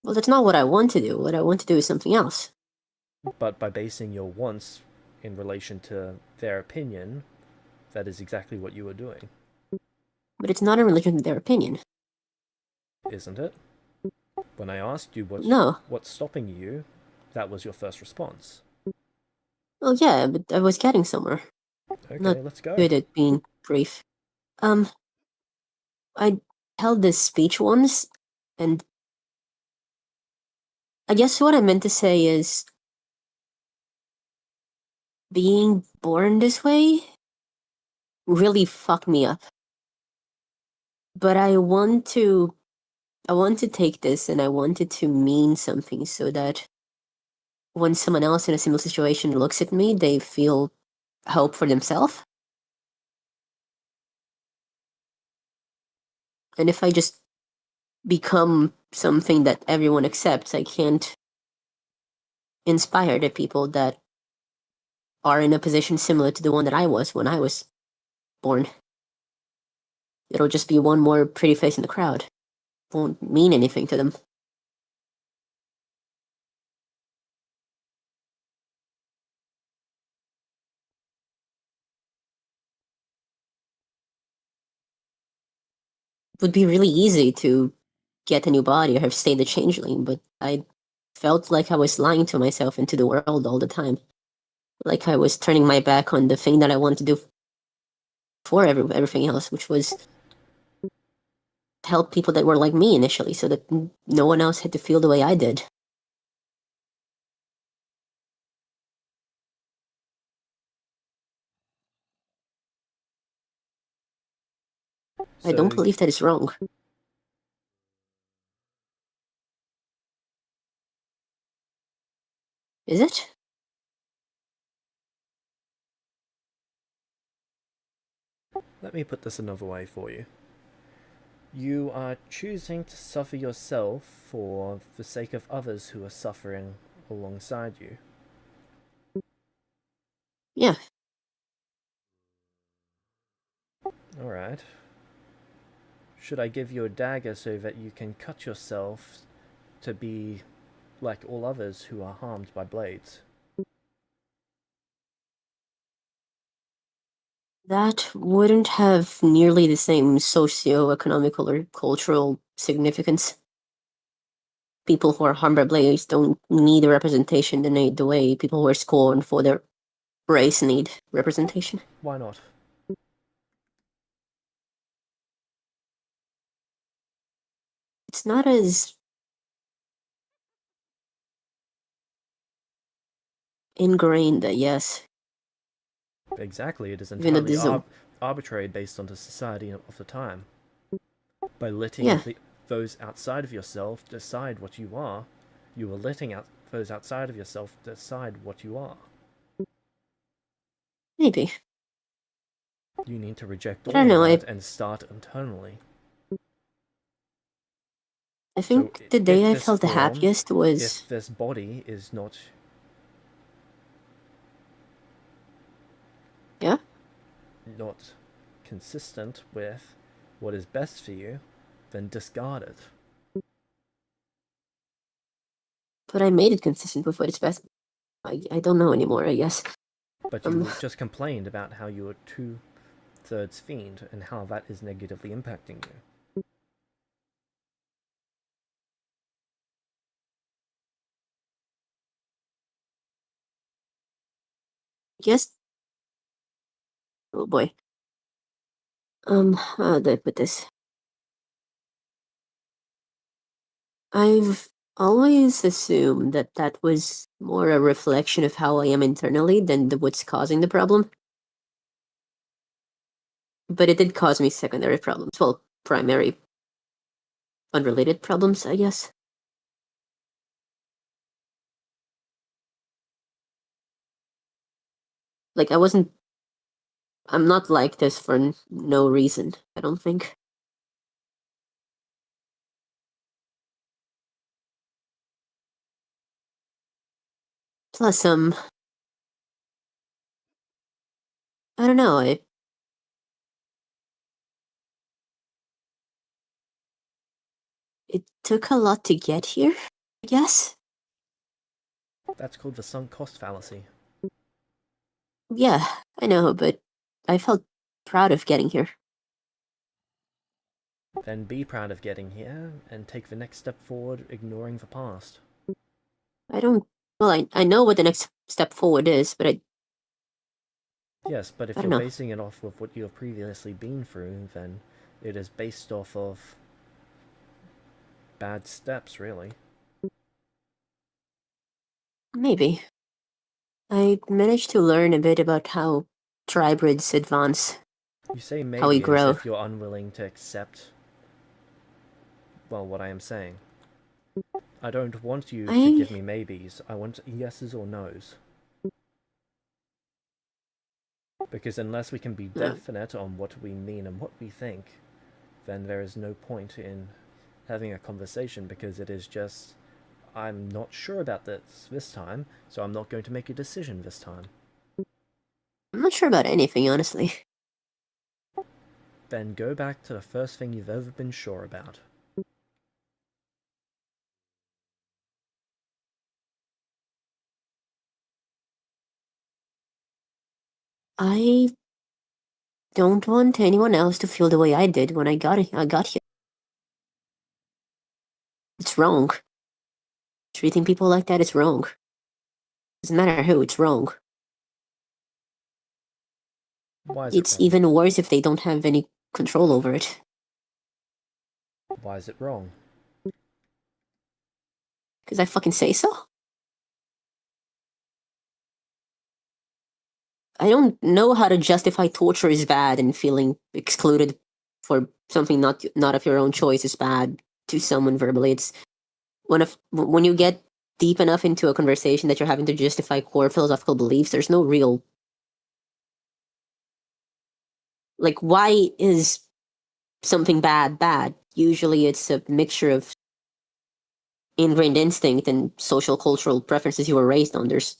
Well, that's not what I want to do. What I want to do is something else. But by basing your wants in relation to their opinion, that is exactly what you are doing. But it's not in relation to their opinion. Isn't it? When I asked you No. what's stopping you, that was your first response. Well, yeah, but I was getting somewhere. Okay, Not let's go. good at being brief. I held this speech once, and I guess what I meant to say is being born this way really fucked me up. But I want to take this and I want it to mean something so that when someone else in a similar situation looks at me, they feel hope for themselves. And if I just become something that everyone accepts, I can't inspire the people that are in a position similar to the one that I was when I was born. It'll just be one more pretty face in the crowd. Won't mean anything to them. It would be really easy to get a new body or have stayed the changeling, but I felt like I was lying to myself and to the world all the time. Like I was turning my back on the thing that I wanted to do for everything else, which was help people that were like me initially so that no one else had to feel the way I did. I don't believe that is wrong. Is it? Let me put this another way for you. You are choosing to suffer yourself for the sake of others who are suffering alongside you. Yeah. Alright. Should I give you a dagger so that you can cut yourself to be like all others who are harmed by blades? that wouldn't have nearly the same socio-economical or cultural significance. People who are harmed by blades don't need a representation the way people who are scorned for their race need representation. Why not? It's not as ingrained, I guess. Exactly, it is Even though entirely this is a... arbitrary based on the society of the time. By letting Yeah. those outside of yourself decide what you are, you are letting those outside of yourself decide what you are. Maybe. You need to reject I all don't know, of that and start internally. I think So the day if I this felt the form, happiest was... if this body is not... Yeah? Not consistent with what is best for you, then discard it. But I made it consistent with what it's best. I don't know anymore, I guess. But you just complained about how you are 2/3 fiend and how that is negatively impacting you. I guess... Oh boy. How do I put this? I've always assumed that that was more a reflection of how I am internally than what's causing the problem. But it did cause me secondary problems. Well, primary, unrelated problems, I guess. Like, I'm not like this for no reason, I don't think. Plus, I don't know, it took a lot to get here, I guess? That's called the sunk cost fallacy. Yeah, I know, but I felt proud of getting here. Then be proud of getting here and take the next step forward, ignoring the past. Well, I know what the next step forward is, but Yes, but if I don't you're know. basing it off of what you have previously been through, then it is based off of bad steps, really. Maybe. I managed to learn a bit about how tribrids advance, You say how we maybe as grow. if you're unwilling to accept, well, what I am saying. I don't want you to give me maybes, I want yeses or nos. Because unless we can be definite on what we mean and what we think, then there is no point in having a conversation, because it is just, I'm not sure about this time, so I'm not going to make a decision this time. I'm not sure about anything, honestly. Then go back to the first thing you've ever been sure about. I don't want anyone else to feel the way I did when I got here. It's wrong. Treating people like that is wrong. Doesn't matter who, it's wrong. Why is it It's wrong? even worse if they don't have any control over it. Why is it wrong? Because I fucking say so? I don't know how to justify torture is bad and feeling excluded for something not of your own choice is bad to someone verbally. It's when you get deep enough into a conversation that you're having to justify core philosophical beliefs, there's no real... Like, why is something bad? Usually it's a mixture of ingrained instinct and social cultural preferences you were raised on. There's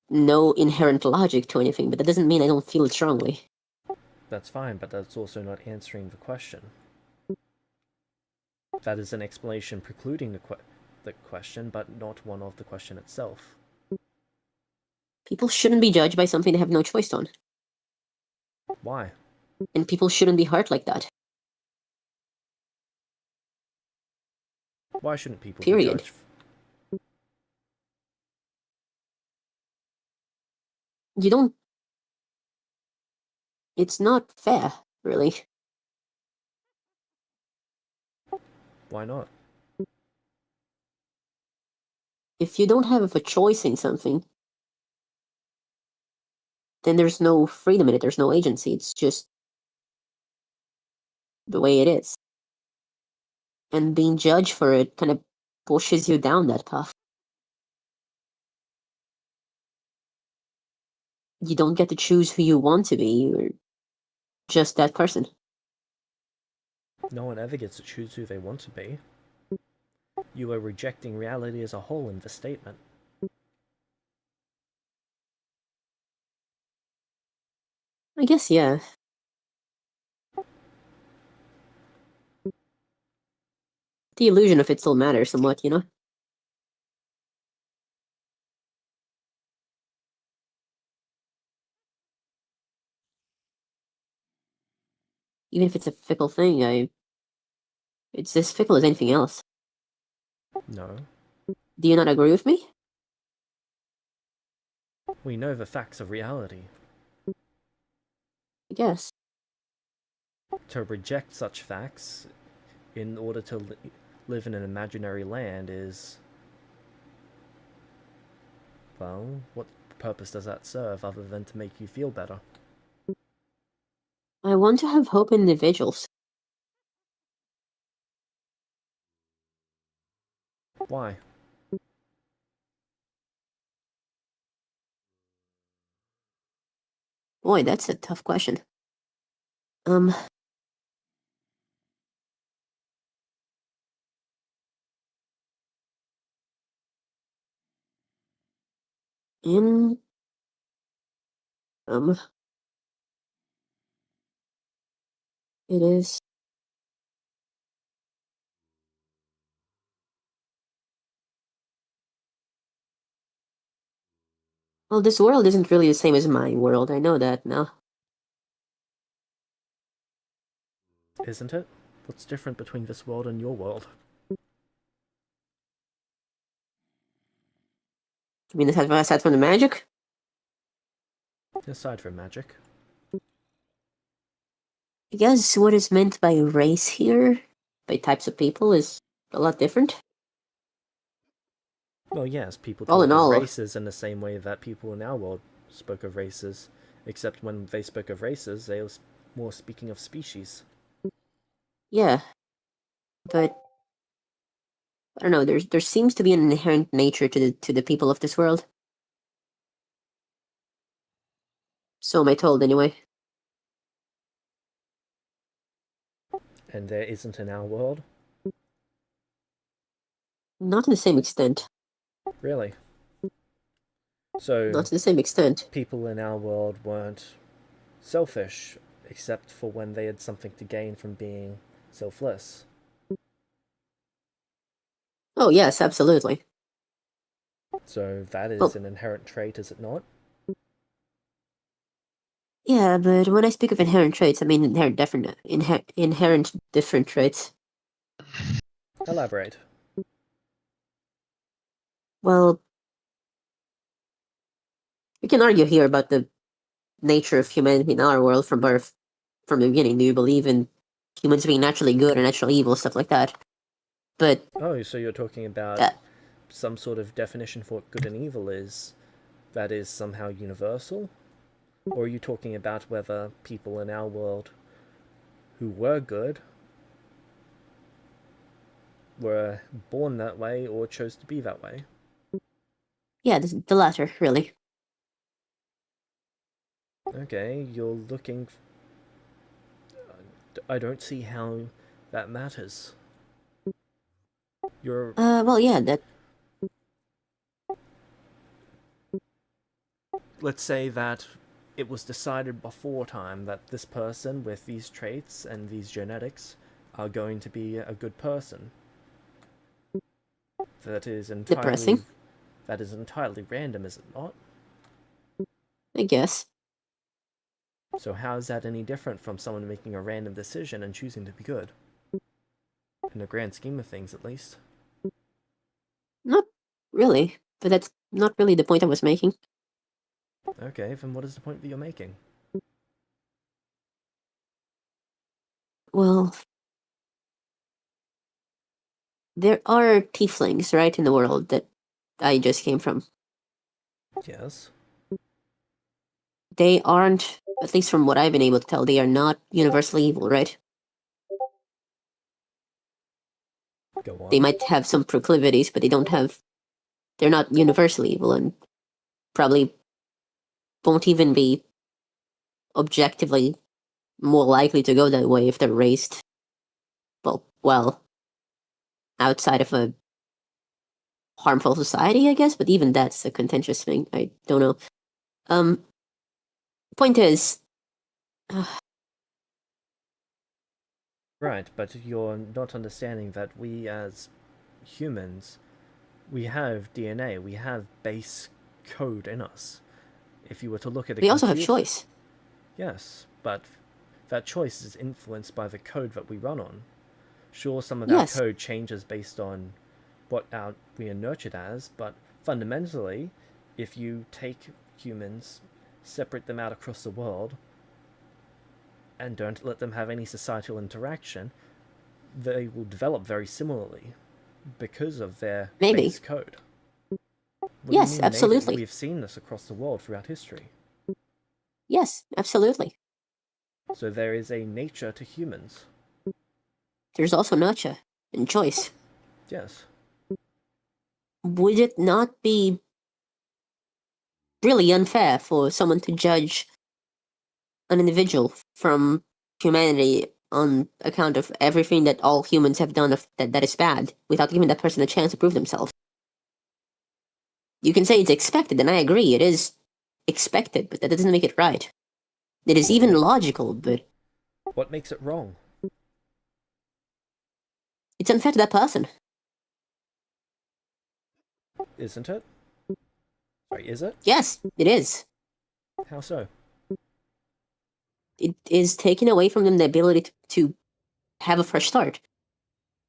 no inherent logic to anything, but that doesn't mean I don't feel it strongly. That's fine, but that's also not answering the question. That is an explanation precluding the question, but not one of the question itself. People shouldn't be judged by something they have no choice on. Why? And people shouldn't be hurt like that. Why shouldn't people be Period. judged? You don't. It's not fair, really. Why not? If you don't have a choice in something, then there's no freedom in it, there's no agency. It's just the way it is. And being judged for it kind of pushes you down that path. You don't get to choose who you want to be, you're just that person. No one ever gets to choose who they want to be. You are rejecting reality as a whole in this statement. I guess, yeah. The illusion of it still matters somewhat, you know? Even if it's a fickle thing, it's as fickle as anything else. No. Do you not agree with me? We know the facts of reality. I guess. To reject such facts in order to live in an imaginary land is... well, what purpose does that serve other than to make you feel better? I want to have hope in individuals. Why? Boy, that's a tough question. Um, in, um, it is. Well, this world isn't really the same as my world, I know that now. Isn't it? What's different between this world and your world? I mean, aside from the magic? Aside from magic. I guess what is meant by race here, by types of people, is a lot different. Well, yes, people All in talk of all, races in the same way that people in our world spoke of races, except when they spoke of races, they were more speaking of species. yeah. But I don't know. There seems to be an inherent nature to the people of this world. So am I told, anyway. And there isn't in our world? Not to the same extent. Really? So, Not to the same extent. people in our world weren't selfish, except for when they had something to gain from being selfless. Oh yes, absolutely. So that is Well, an inherent trait, is it not? yeah, but when I speak of inherent traits, I mean inherent different traits. Elaborate. Well, we can argue here about the nature of humanity in our world from birth, from the beginning. Do you believe in humans being naturally good or naturally evil, stuff like that? But Oh, so you're talking about that, some sort of definition for what good and evil is that is somehow universal? Or are you talking about whether people in our world who were good were born that way or chose to be that way? yeah, the latter, really. Okay, you're looking... I don't see how that matters. You're... Well, yeah, that. Let's say that it was decided before time that this person with these traits and these genetics are going to be a good person. That is entirely... Depressing. that is entirely random, is it not? I guess. So how is that any different from someone making a random decision and choosing to be good? In the grand scheme of things, at least. Not really, but that's not really the point I was making. Okay, then what is the point that you're making? Well, there are tieflings, right, in the world that I just came from. Yes. They aren't, at least from what I've been able to tell, they are not universally evil, right? Go on. They might have some proclivities, but they're not universally evil, and probably won't even be objectively more likely to go that way if they're raised, well, outside of a harmful society, I guess, but even that's a contentious thing. I don't know. Point is, Right, but you're not understanding that we as humans, we have DNA, we have base code in us. If you were to look at a we also have computer, choice. yes, but that choice is influenced by the code that we run on. Sure, some of our Yes. code changes based on what we are nurtured as, but fundamentally, if you take humans, separate them out across the world, and don't let them have any societal interaction, they will develop very similarly because of their Maybe. base code. What Yes, do you mean, absolutely. Maybe? We've seen this across the world throughout history. Yes, absolutely. So there is a nature to humans. There's also nurture and choice. Yes. Would it not be really unfair for someone to judge an individual from humanity on account of everything that all humans have done that is bad without giving that person a chance to prove themselves? You can say it's expected, and I agree, it is expected, but that doesn't make it right. It is even logical, but What makes it wrong? it's unfair to that person. Isn't it? Sorry, is it? Yes, it is. How so? It is taking away from them the ability to have a fresh start,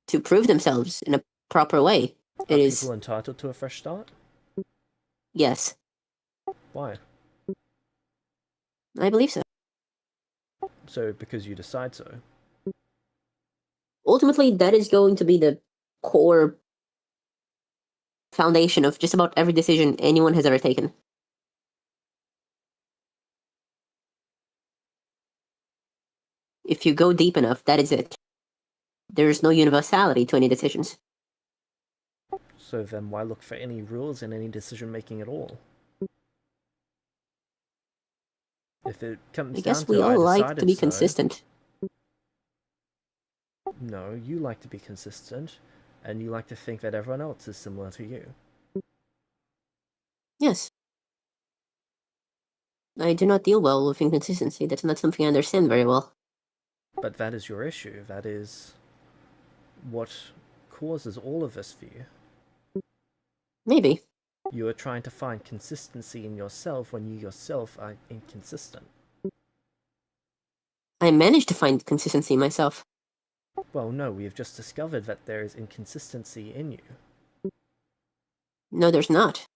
to prove themselves in a proper way. Are It is, people entitled to a fresh start? yes, Why? I believe so. So because you decide so. Ultimately, that is going to be the core foundation of just about every decision anyone has ever taken. If you go deep enough, that is it. There is no universality to any decisions. So then why look for any rules in any decision making at all? If it comes I down guess we to I all like to decided be so, consistent. no, you like to be consistent, and you like to think that everyone else is similar to you. Yes. I do not deal well with inconsistency. That's not something I understand very well. But that is your issue. That is what causes all of this for you. Maybe. You are trying to find consistency in yourself when you yourself are inconsistent. I managed to find consistency myself. Well, no, we have just discovered that there is inconsistency in you. No, there's not.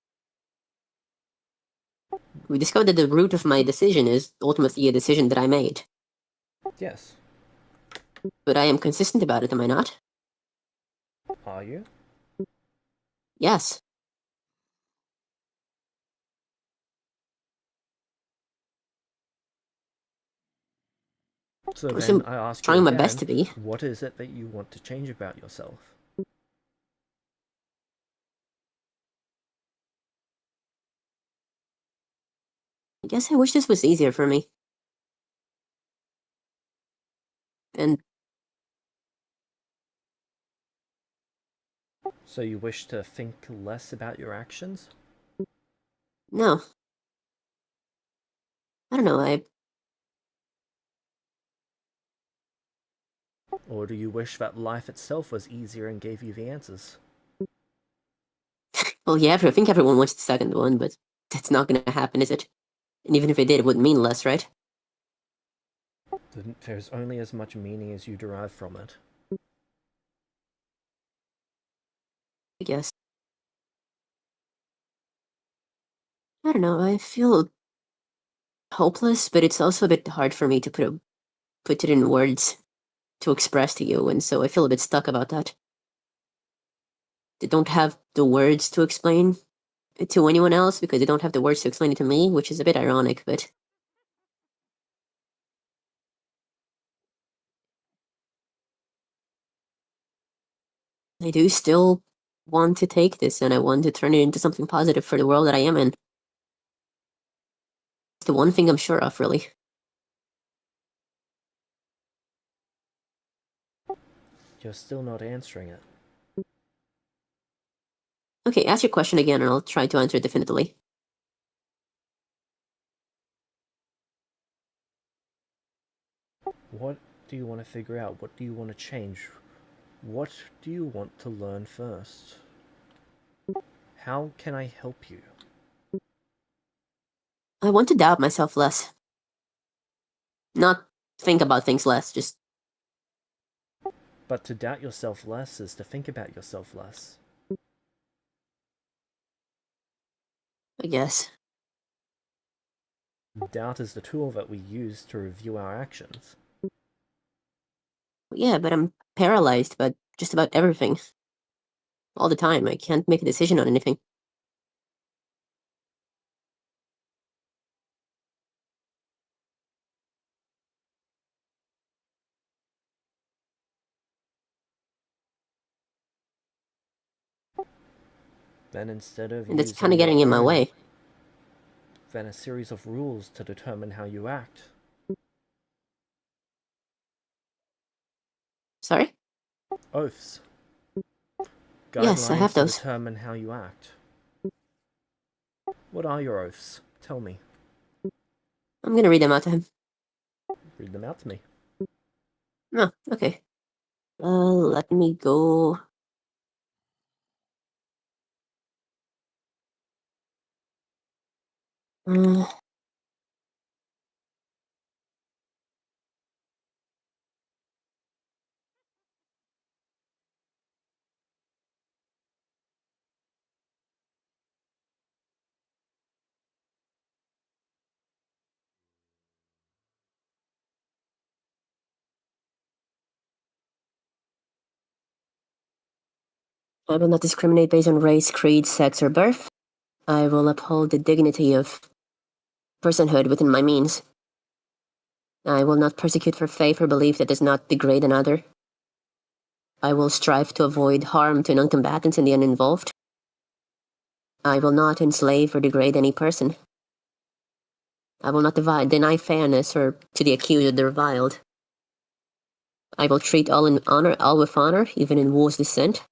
We discovered that the root of my decision is ultimately a decision that I made. Yes. But I am consistent about it, am I not? Are you? Yes. So I'm then still I ask you trying my again, best to be. what is it that you want to change about yourself? I guess I wish this was easier for me. And So you wish to think less about your actions? no. I don't know, Or do you wish that life itself was easier and gave you the answers? well, yeah, I think everyone wants the second one, but that's not gonna happen, is it? And even if it did, it would mean less, right? There's only as much meaning as you derive from it. I guess. I don't know, I feel hopeless, but it's also a bit hard for me to put it in words to express to you, and so I feel a bit stuck about that. They don't have the words to explain it to anyone else because they don't have the words to explain it to me, which is a bit ironic, but I do still want to take this and I want to turn it into something positive for the world that I am in. It's the one thing I'm sure of, really. You're still not answering it. Okay, ask your question again and I'll try to answer it definitively. What do you want to figure out? What do you want to change? What do you want to learn first? How can I help you? I want to doubt myself less. Not think about things less, just But to doubt yourself less is to think about yourself less. I guess. Doubt is the tool that we use to review our actions. Yeah, but I'm paralyzed by just about everything. All the time. I can't make a decision on anything. Then instead of And it's using kind of getting your in my own, way. then a series of rules to determine how you act. Sorry? Oaths. Yes, I have Guidelines to those. determine how you act. What are your oaths? Tell me. I'm gonna read them out to him. Read them out to me. Oh, okay. Let me go. Uh, I will not discriminate based on race, creed, sex, or birth. I will uphold the dignity of personhood within my means. I will not persecute for faith or belief that does not degrade another. I will strive to avoid harm to non-combatants and the uninvolved. I will not enslave or degrade any person. I will not deny fairness or to the accused or the reviled. I will treat all with honor, even in war's dissent.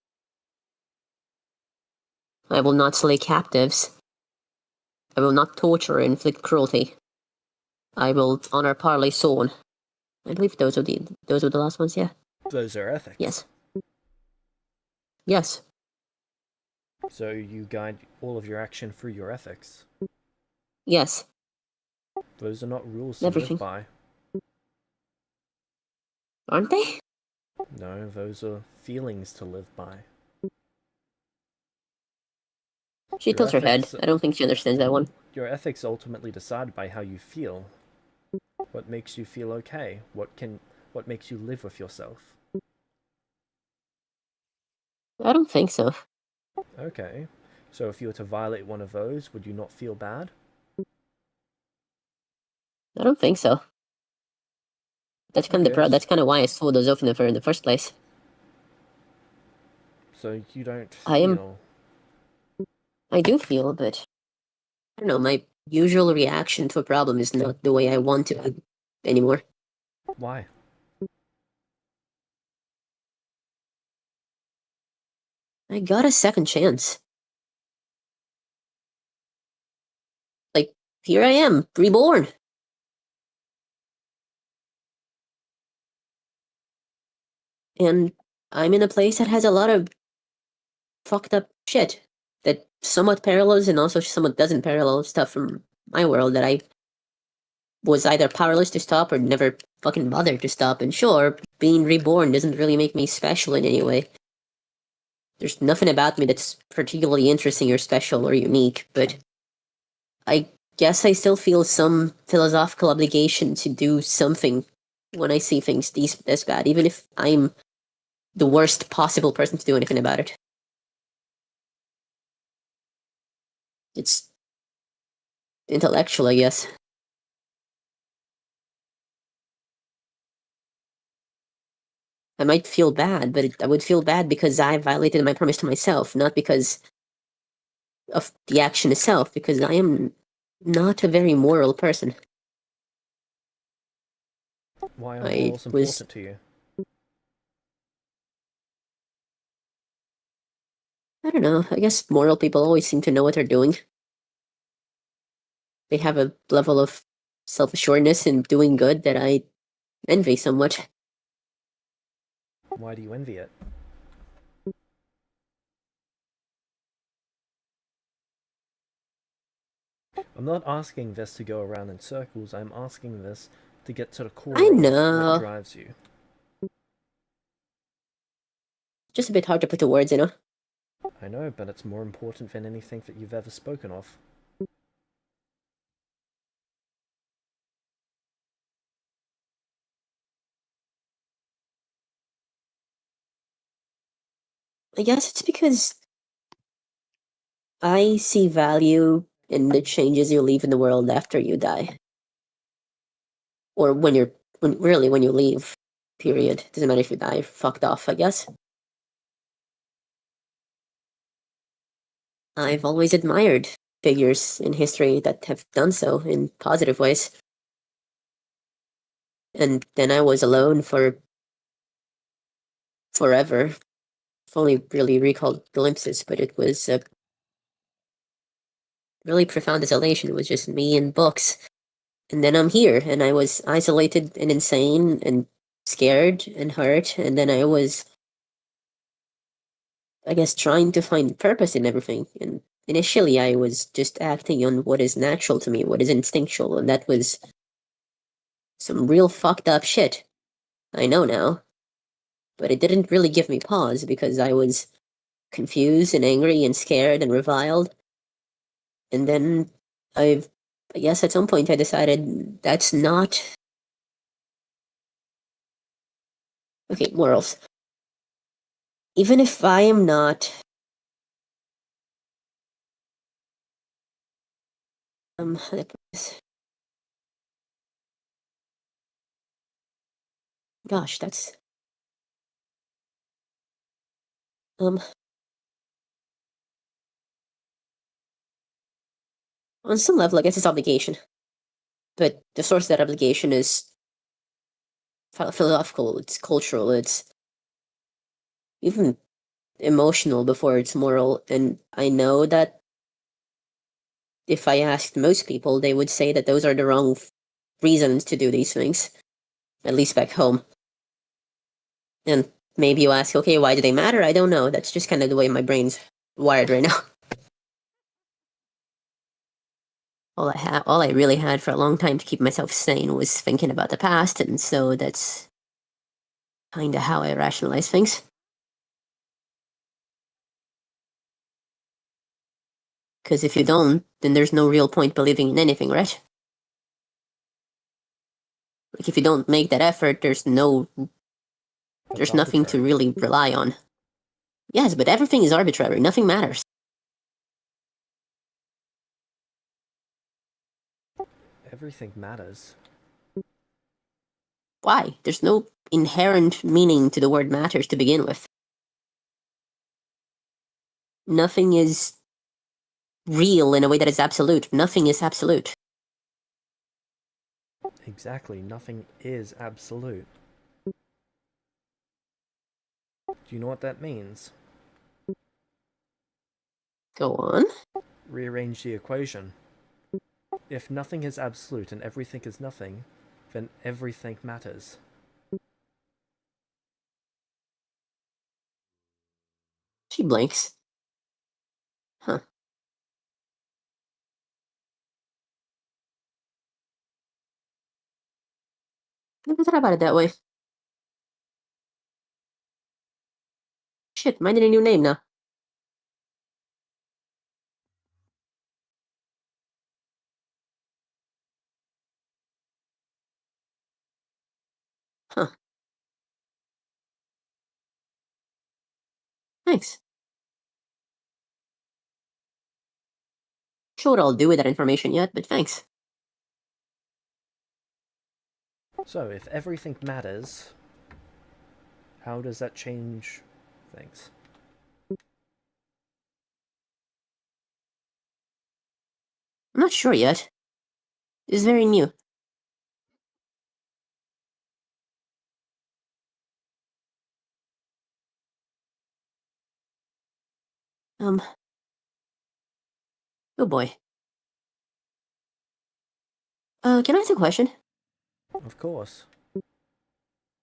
I will not slay captives. I will not torture or inflict cruelty. I will honor parley sworn. I believe those were the last ones, yeah. Those are ethics. Yes. Yes. So you guide all of your action through your ethics. Yes. Those are not rules to Everything. live by. Aren't they? No, those are feelings to live by. She Your tilts her head. ethics- I don't think she understands that one. Your ethics are ultimately decided by how you feel. What makes you feel okay? What makes you live with yourself? I don't think so. Okay. So if you were to violate one of those, would you not feel bad? I don't think so. That's kind of Okay, that's kind of why I sold those off in the first place. So you don't I am- feel. I do feel, but I don't know. My usual reaction to a problem is not the way I want to anymore. Why? I got a second chance. Like, here I am, reborn. And I'm in a place that has a lot of fucked up shit that somewhat parallels and also somewhat doesn't parallel stuff from my world that I was either powerless to stop or never fucking bothered to stop. And sure, being reborn doesn't really make me special in any way. There's nothing about me that's particularly interesting or special or unique, but I guess I still feel some philosophical obligation to do something when I see things this bad, even if I'm the worst possible person to do anything about it. It's intellectual, I guess. I might feel bad, but I would feel bad because I violated my promise to myself, not because of the action itself, because I am not a very moral person. Why are I morals was- important to you? I don't know, I guess moral people always seem to know what they're doing. They have a level of self-assuredness in doing good that I envy somewhat. Why do you envy it? I'm not asking this to go around in circles, I'm asking this to get to the core I of know. what drives you. Just a bit hard to put to words, you know? I know, but it's more important than anything that you've ever spoken of. I guess it's because I see value in the changes you leave in the world after you die. Or when you leave, period. Doesn't matter if you die, fucked off, I guess. I've always admired figures in history that have done so in positive ways. And then I was alone for forever. I've only really recalled glimpses, but it was a really profound isolation. It was just me and books. And then I'm here, and I was isolated and insane and scared and hurt, and then I was, I guess, trying to find purpose in everything. And initially, I was just acting on what is natural to me, what is instinctual, and that was some real fucked up shit. I know now. But it didn't really give me pause because I was confused and angry and scared and reviled. And then I guess at some point I decided that's not. Okay, morals. Even if I am not. How do I put this? Gosh, that's. On some level, I guess it's obligation. But the source of that obligation is philosophical, it's cultural, it's even emotional before it's moral. And I know that if I asked most people, they would say that those are the wrong reasons to do these things, at least back home. And maybe you ask, okay, why do they matter? I don't know. That's just kind of the way my brain's wired right now. All I really had for a long time to keep myself sane was thinking about the past, and so that's kind of how I rationalize things. Because if you don't, then there's no real point believing in anything, right? Like if you don't make that effort, there's nothing to really rely on. Yes, but everything is arbitrary. Nothing matters. Everything matters. Why? There's no inherent meaning to the word matters to begin with. Nothing is real in a way that is absolute. Nothing is absolute. Exactly, nothing is absolute. Do you know what that means? Go on. Rearrange the equation. If nothing is absolute and everything is nothing, then everything matters. She blinks. Huh. Never thought about it that way. Shit, mine need a new name now. Huh. Thanks. Sure what I'll do with that information yet, but thanks. So, if everything matters, how does that change things? I'm not sure yet. It's very new. Oh boy. Can I ask a question? Of course.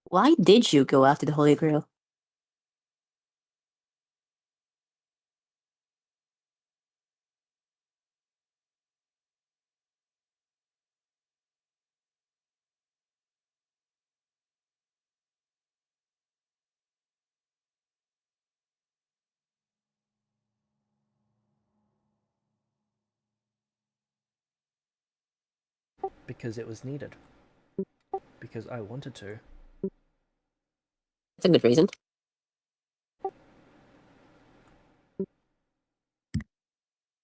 Why did you go after the Holy Grail? Because it was needed. Because I wanted to. That's a good reason.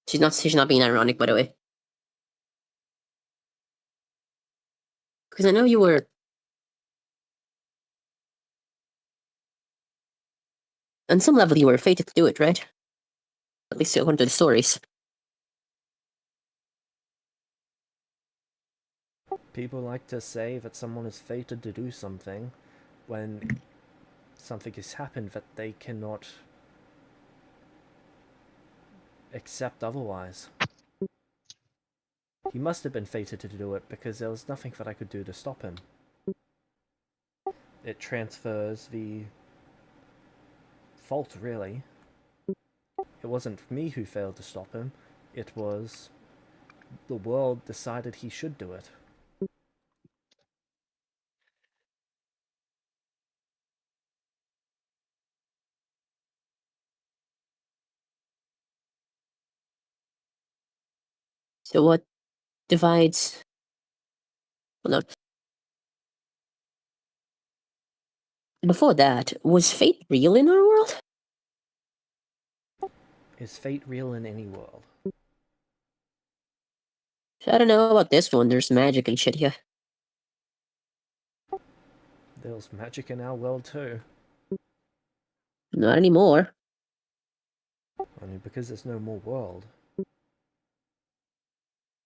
She's not being ironic, by the way. Because I know you were... On some level, you were fated to do it, right? At least according to the stories. People like to say that someone is fated to do something when something has happened that they cannot accept otherwise. He must have been fated to do it because there was nothing that I could do to stop him. It transfers the fault, really. It wasn't me who failed to stop him, it was the world decided he should do it. So what divides... Well, no. Before that, was fate real in our world? Is fate real in any world? I don't know about this one. There's magic and shit here. There's magic in our world too. Not anymore. Only because there's no more world.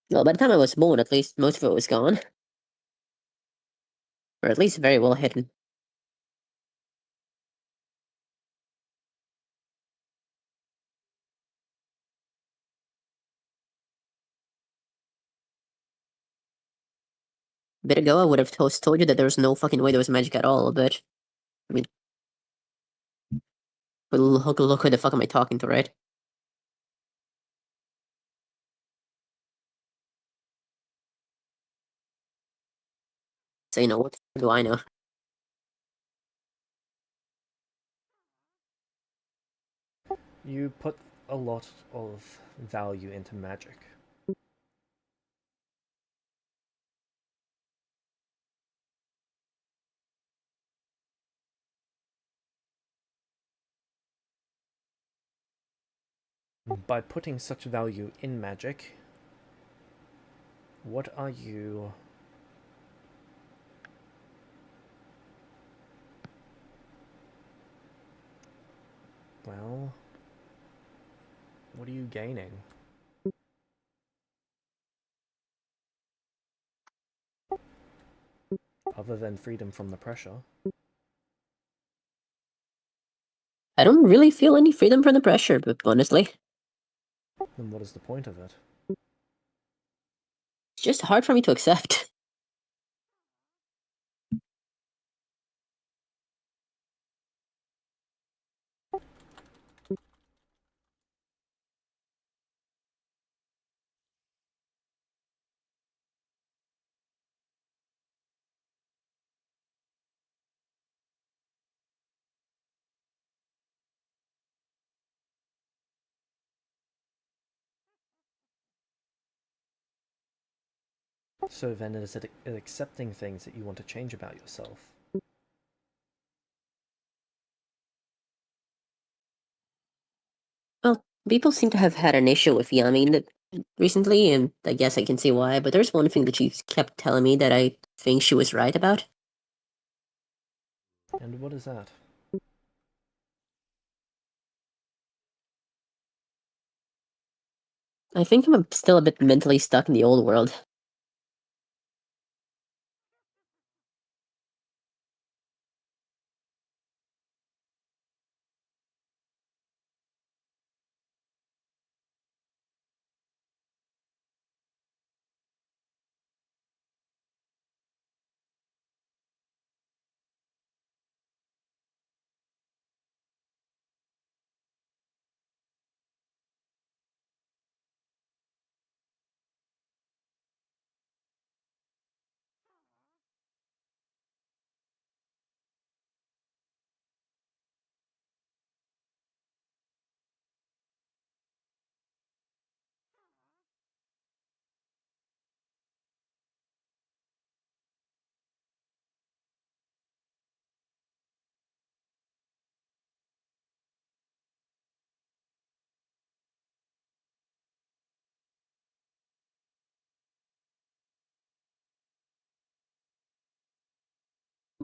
Well, by the time I was born, at least, most of it was gone. Or at least very well hidden. A bit ago, I would have told you that there was no fucking way there was magic at all, but... I mean... But look who the fuck am I talking to, right? So, you know, what do I know? You put a lot of value into magic. By putting such value in magic, what are you... Well... What are you gaining? Other than freedom from the pressure. I don't really feel any freedom from the pressure, but honestly, Then what is the point of it? it's just hard for me to accept. So then is it accepting things that you want to change about yourself? Well, people seem to have had an issue with Yami recently, and I guess I can see why, but there's one thing that she kept telling me that I think she was right about. And what is that? I think I'm still a bit mentally stuck in the old world.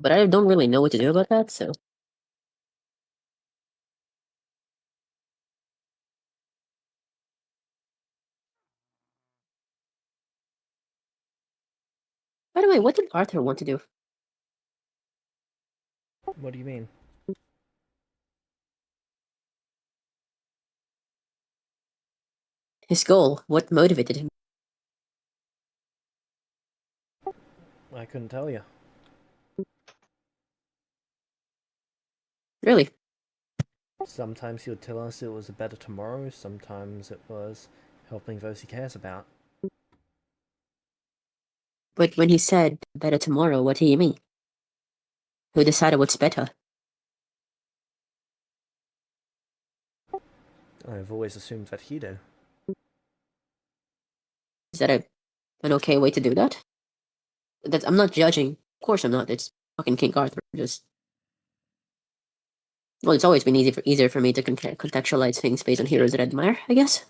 But I don't really know what to do about that, so. By the way, what did Arthur want to do? What do you mean? His goal, what motivated him? I couldn't tell you. Really? Sometimes he would tell us it was a better tomorrow, sometimes it was helping those he cares about. But when he said better tomorrow, what do you mean? Who decided what's better? I've always assumed that he do. Is that an okay way to do that? I'm not judging. Of course I'm not. It's fucking King Arthur. Just well, it's always been easier for me to contextualize things based on heroes that I admire, I guess.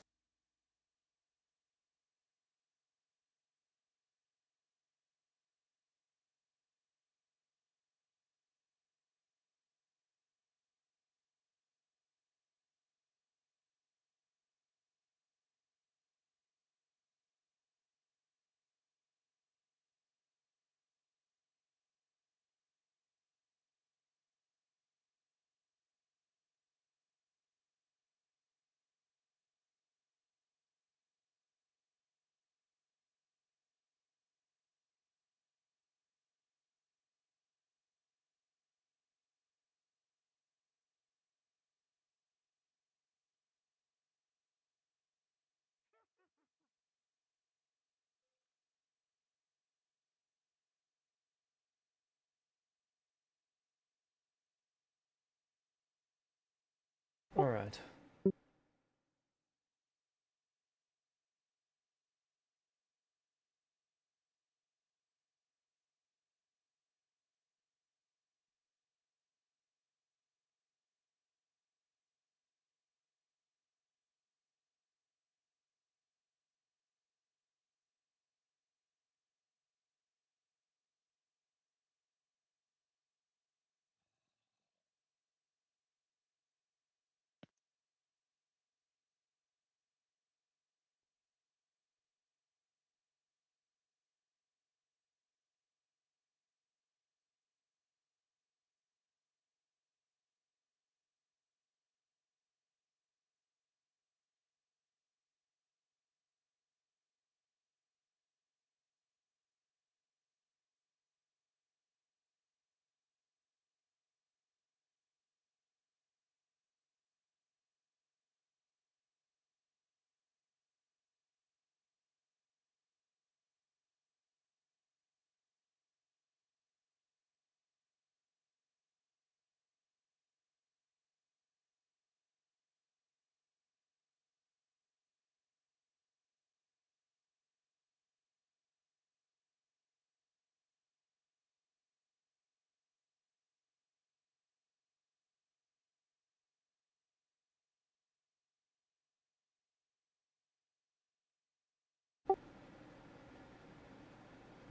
Alright.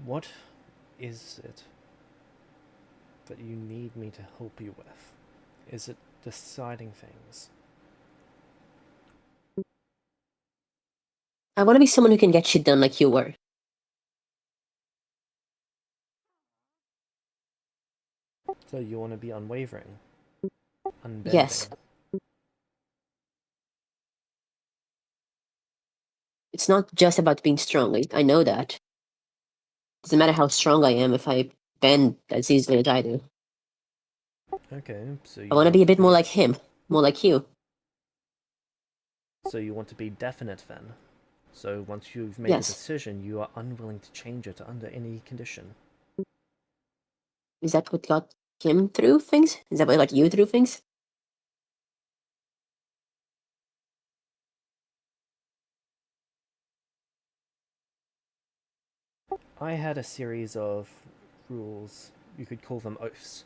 What is it that you need me to help you with? Is it deciding things? I want to be someone who can get shit done like you were. So you want to be unwavering? Unbending? Yes. It's not just about being strong. I know that. Doesn't matter how strong I am if I bend as easily as I do. Okay, so I want to be a bit more like him, more like you. So you want to be definite then? So once you've made a Yes. decision, you are unwilling to change it under any condition? Is that what got him through things? Is that what got you through things? I had a series of rules, you could call them oaths.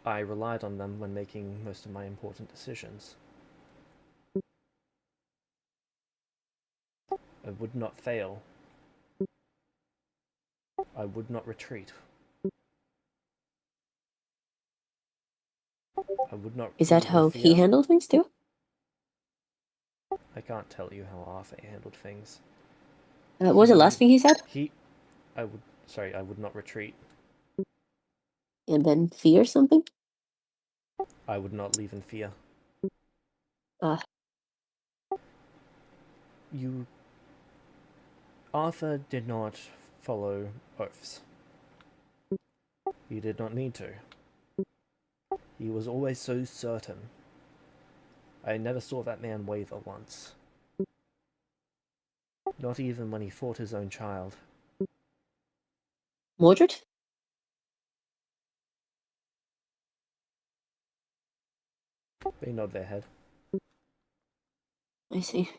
I relied on them when making most of my important decisions. I would not fail. I would not retreat. I would not Is that leave in how he fear. handled things too? I can't tell you how Arthur handled things. What was the last thing he said? I would not retreat. And then fear something? I would not leave in fear. Uh, Arthur did not follow oaths. He did not need to. He was always so certain. I never saw that man waver once. Not even when he fought his own child. Mordred? They nod their head. I see.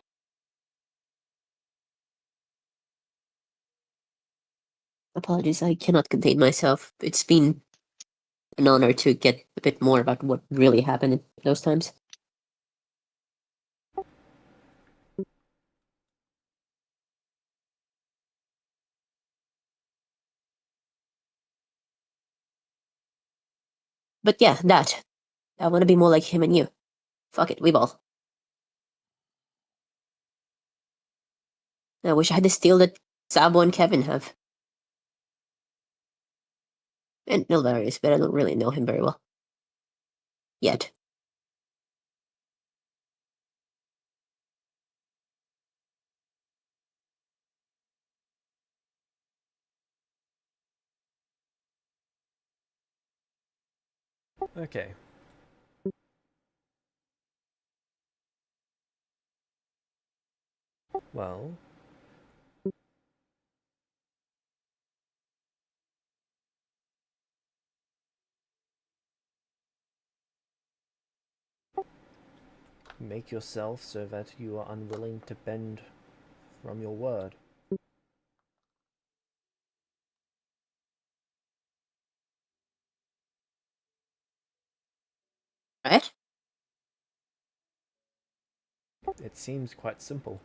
Apologies, I cannot contain myself. It's been an honor to get a bit more about what really happened in those times. But yeah, that. I want to be more like him and you. Fuck it, we ball. I wish I had the steel that Sabo and Kevin have. And Nilvarius, but I don't really know him very well. Yet. Okay. Well, make yourself so that you are unwilling to bend from your word. Right? It seems quite simple.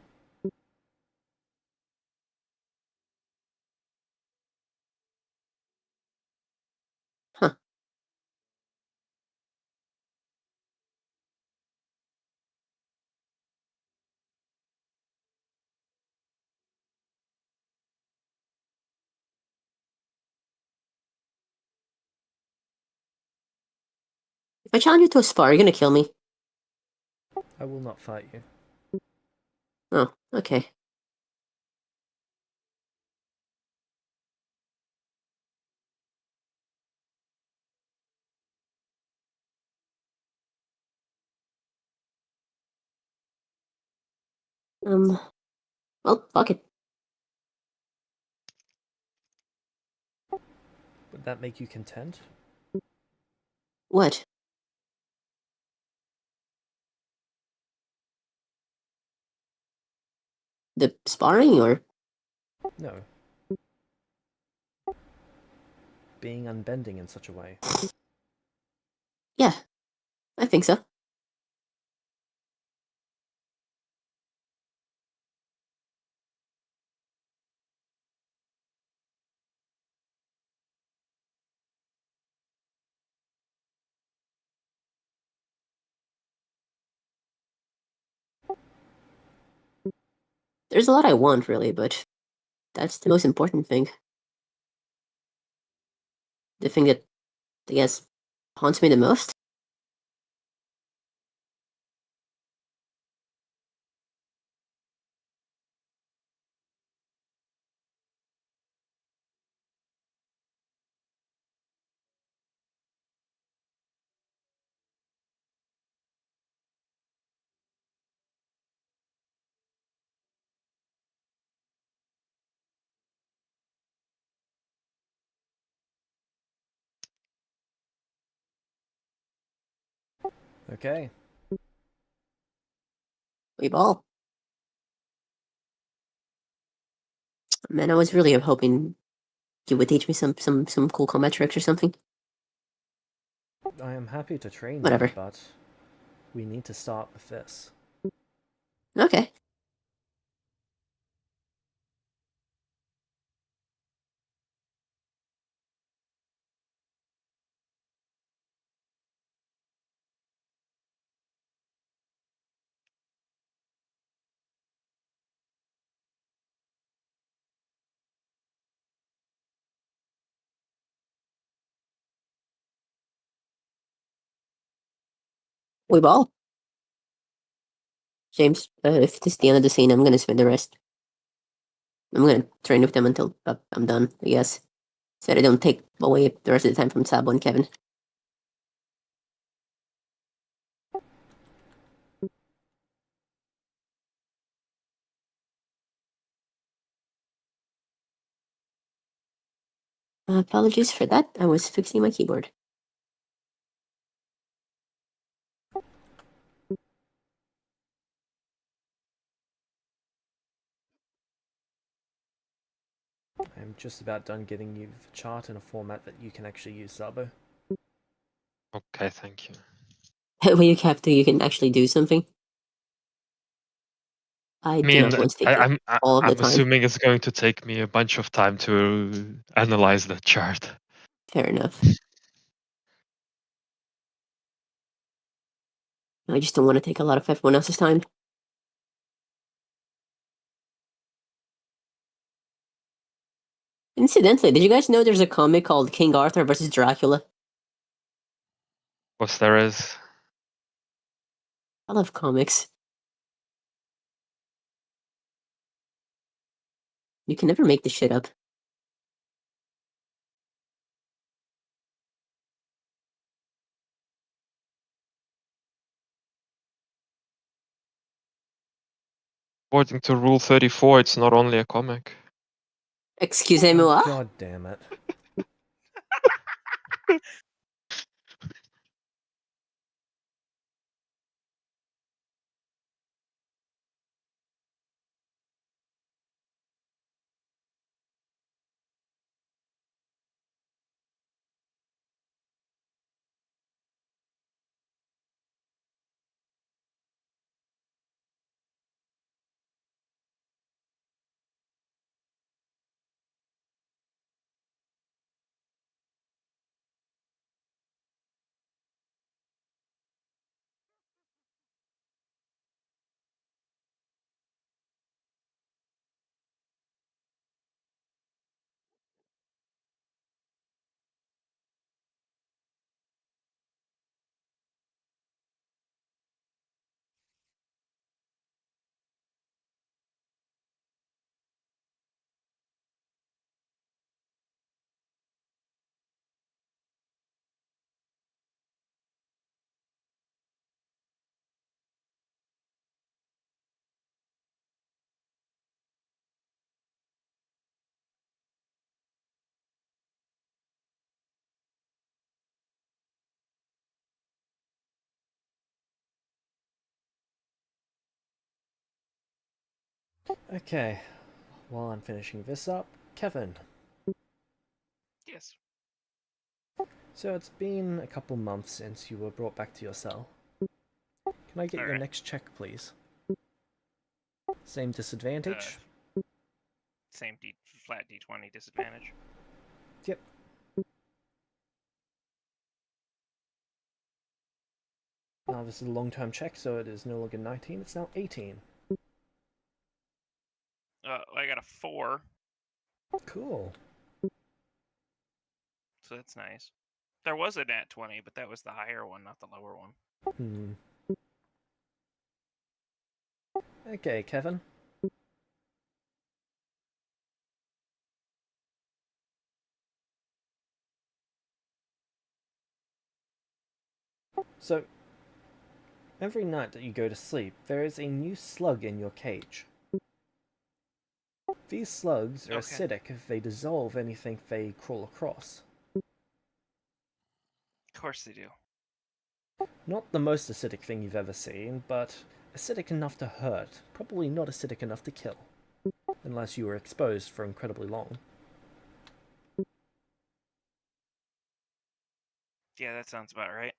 Huh. If I challenge you to a spar, you're gonna kill me. I will not fight you. Oh, okay. Well, fuck it. Would that make you content? What? The sparring, or? No. Being unbending in such a way. Yeah, I think so. There's a lot I want, really, but that's the most important thing. The thing that, I guess, haunts me the most. Okay. We ball. Man, I was really hoping you would teach me some cool combat tricks or something. I am happy to train Whatever. you, but we need to start with this. Okay. We ball. James, if this is the end of the scene, I'm gonna spend the rest. I'm gonna train with them until I'm done, I guess. So that I don't take away the rest of the time from Sabo and Kevin. Apologies for that. I was fixing my keyboard. I'm just about done getting you the chart in a format that you can actually use, Sabo. Okay, thank you. When you cap to, you can actually do something. I I do mean, not want to take I'm all of the I'm time. assuming it's going to take me a bunch of time to analyze that chart. Fair enough. I just don't want to take a lot of everyone else's time. Incidentally, did you guys know there's a comic called King Arthur versus Dracula? What's there is? I love comics. You can never make this shit up. According to Rule 34, it's not only a comic. Excusez-moi? God damn it. Okay. While I'm finishing this up, Kevin. Yes. So it's been a couple months since you were brought back to your cell. Can I get your Alright. next check, please? Same disadvantage? Same flat D20 disadvantage. Yep. Now this is a long-term check, so it is no longer 19, it's now 18. I got a 4, Cool. so that's nice. There was a nat 20, but that was the higher one, not the lower one. Hmm. Okay, Kevin. So, every night that you go to sleep, there is a new slug in your cage. These slugs are Okay. acidic if they dissolve anything they crawl across. Of course they do. Not the most acidic thing you've ever seen, but acidic enough to hurt. Probably not acidic enough to kill. Unless you were exposed for incredibly long. Yeah, that sounds about right.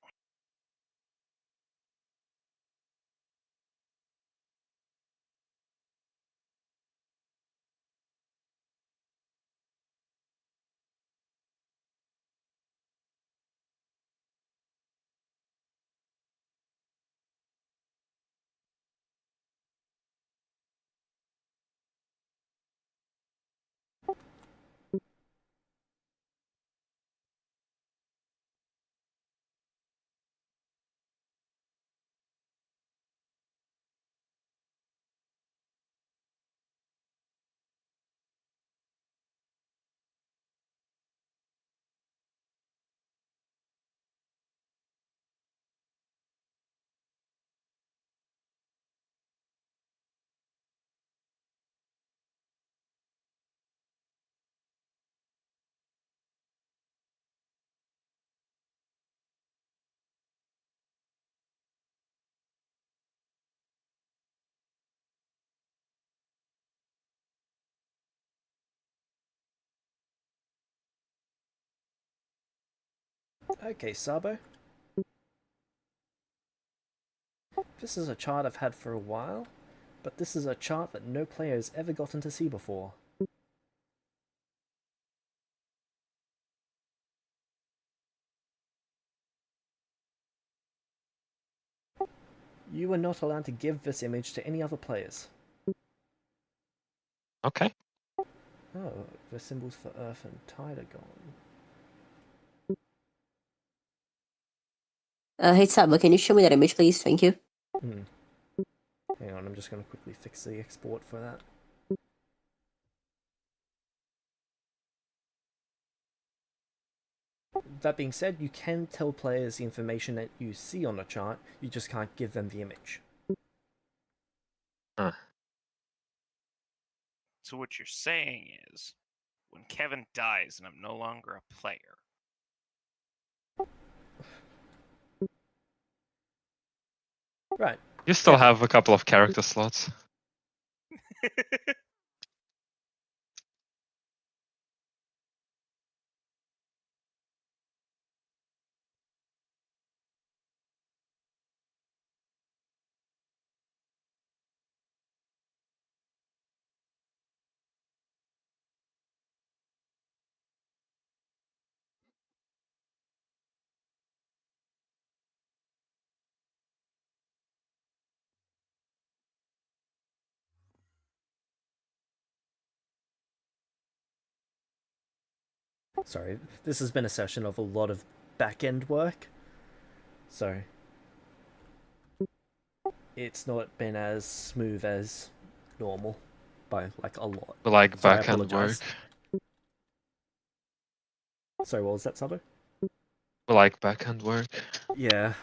Okay, Sabo. This is a chart I've had for a while, but this is a chart that no player has ever gotten to see before. You are not allowed to give this image to any other players. Okay. Oh, the symbols for Earth and Tide are gone. Hey Sabo, can you show me that image, please? Thank you. Hmm. Hang on, I'm just going to quickly fix the export for that. That being said, you can tell players the information that you see on a chart, you just can't give them the image. So what you're saying is, when Kevin dies and I'm no longer a player, Right. You still Kevin. have a couple of character slots. Sorry, this has been a session of a lot of back-end work. So, it's not been as smooth as normal by like a lot. We like So I back-end apologize. work. Sorry, what was that, Sabo? We like back-end work. Yeah.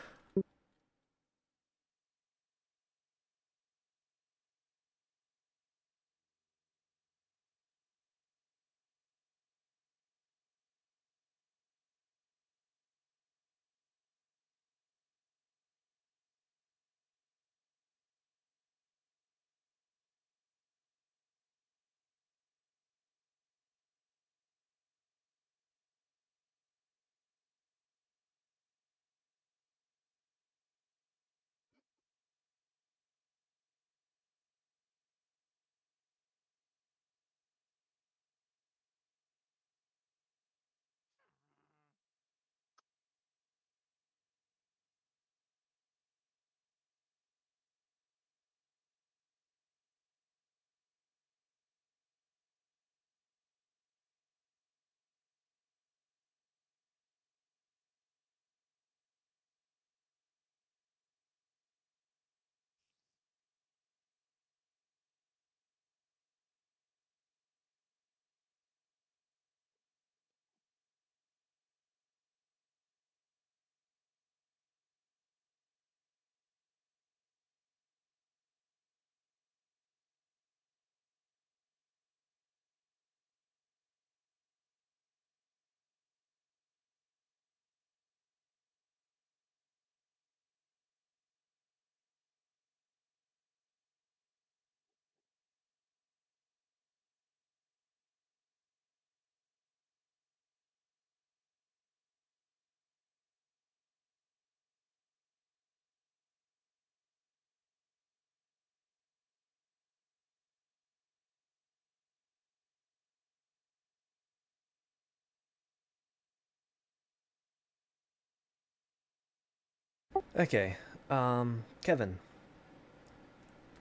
Okay, Kevin.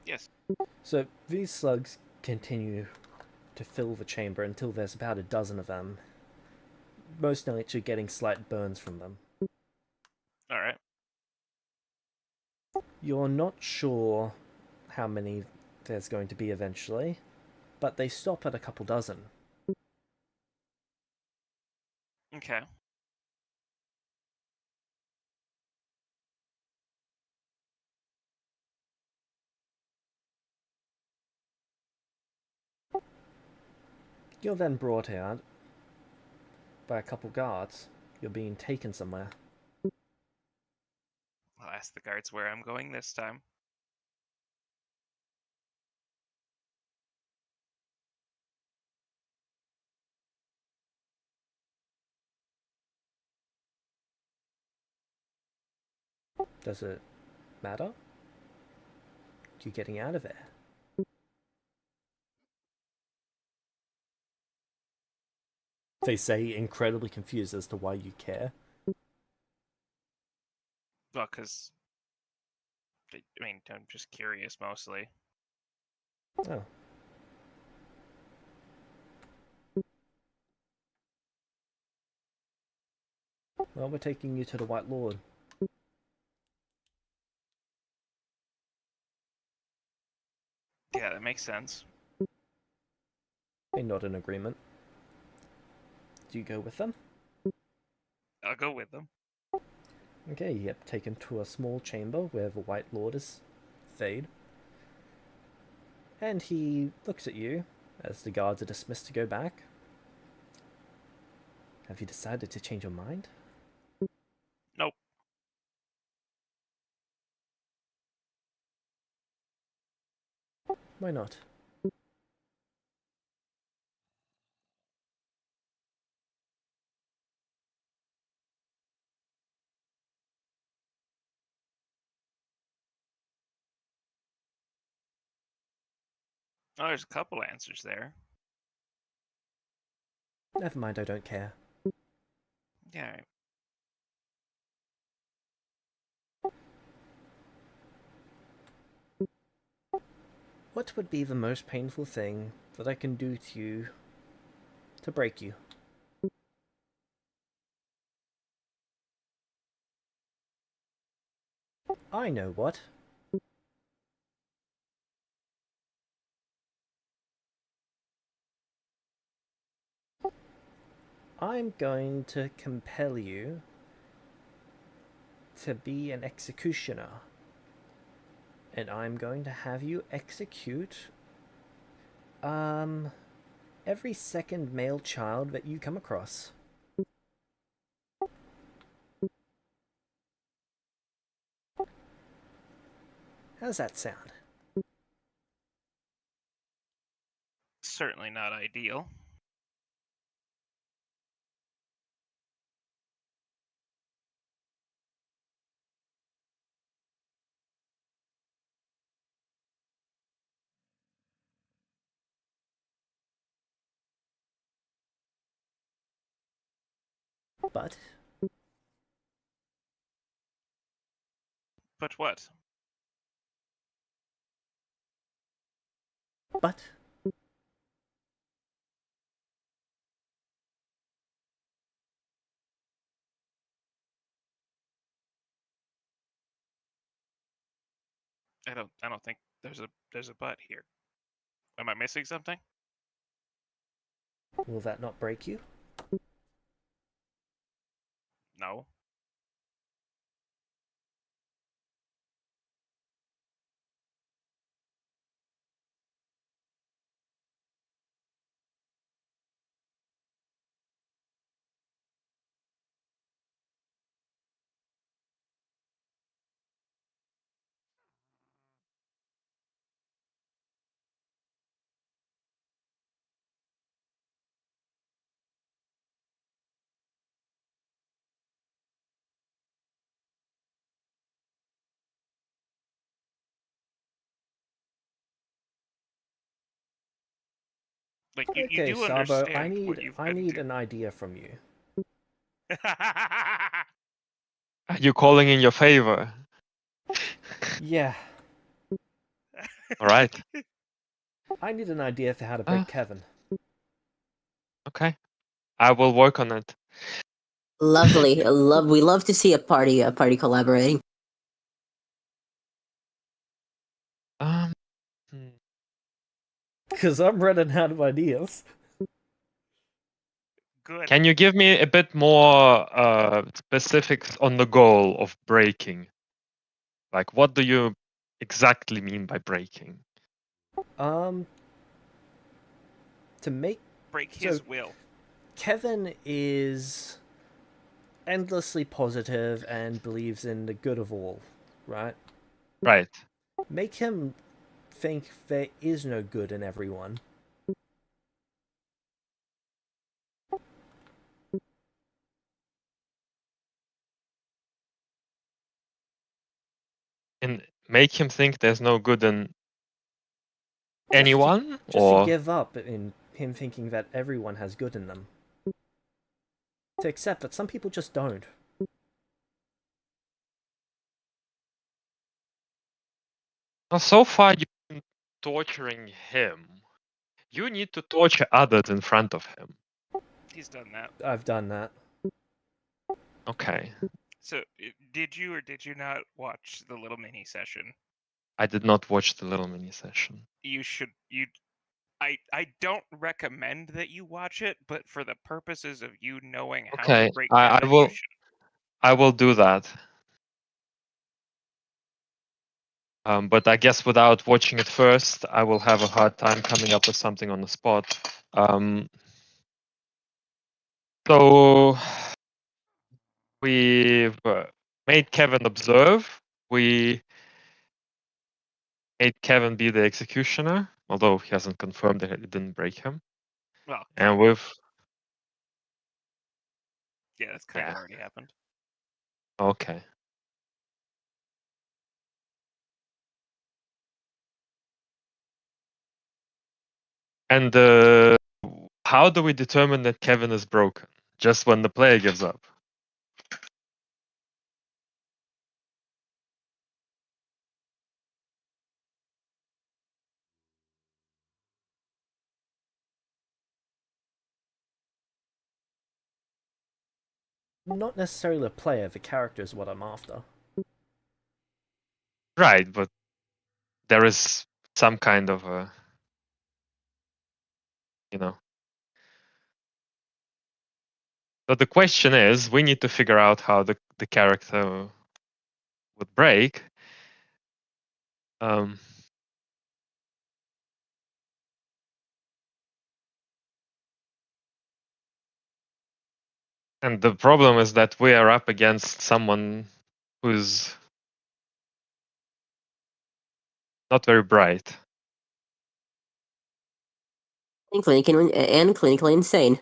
Yes. So these slugs continue to fill the chamber until there's about a dozen of them. Most nights you're getting slight burns from them. All right. You're not sure how many there's going to be eventually, but they stop at a couple dozen. Okay. You're then brought out by a couple guards. You're being taken somewhere. I'll ask the guards where I'm going this time. Does it matter? You're getting out of there. They say, incredibly confused as to why you care. Well, because I mean, I'm just curious mostly. Oh. Well, we're taking you to the White Lord. Yeah, that makes sense. They nod in agreement. Do you go with them? I'll go with them. Okay, you get taken to a small chamber where the White Lord is Thade. And he looks at you as the guards are dismissed to go back. Have you decided to change your mind? Nope. Why not? Oh, there's a couple answers there. Never mind, I don't care. Yeah. All right. What would be the most painful thing that I can do to you to break you? I know what. I'm going to compel you to be an executioner. And I'm going to have you execute every second male child that you come across. How does that sound? Certainly not ideal. But But what? but I don't think there's a but here. Am I missing something? will that not break you? No. Like you Okay, do Sabo, understand what you've I been need doing. an idea from you. Are you calling in your favor? Yeah, All right. I need an idea for how to break Kevin. Okay. I will work on it. Lovely. We love to see a party collaborating. Um. hmm. Because I'm running out of ideas. Good. Can you give me a bit more specifics on the goal of breaking? Like, what do you exactly mean by breaking? To make Break So- his will. Kevin is endlessly positive and believes in the good of all, right? Right. Make him think there is no good in everyone. And make him think there's no good in Just to- anyone, Just to or give up in him thinking that everyone has good in them. To accept that some people just don't. well, so far you've been torturing him. You need to torture others in front of him. He's done that. I've done that. Okay. So, did you or did you not watch the little mini session? I did not watch the little mini session. You should. I don't recommend that you watch it, but for the purposes of you knowing how Okay, to break I Kevin, will. you should. I will do that. But I guess without watching it first, I will have a hard time coming up with something on the spot. So we've made Kevin observe. We made Kevin be the executioner, although he hasn't confirmed that it didn't break him. Well, And we've yeah, that's kind of yeah. already happened. Okay. And how do we determine that Kevin is broken? Just when the player gives up? Not necessarily the player, the character is what I'm after. Right, but there is some kind of a, you know. But the question is, we need to figure out how the character would break. Um, and the problem is that we are up against someone who's not very bright. Clinically insane.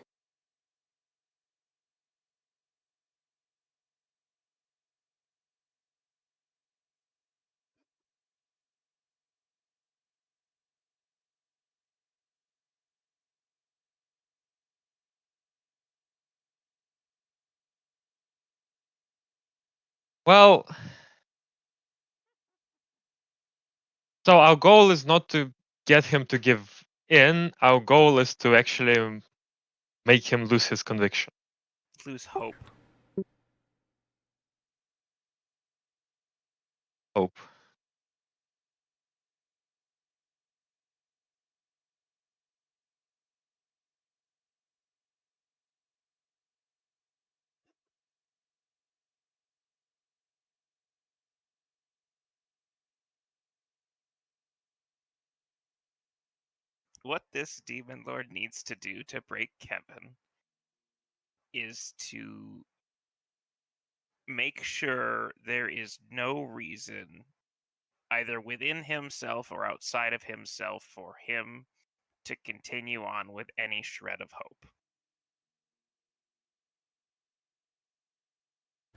Well, so our goal is not to get him to give in. Our goal is to actually make him lose his conviction. Lose hope. Hope. What this demon lord needs to do to break Kevin is to make sure there is no reason, either within himself or outside of himself, for him to continue on with any shred of hope.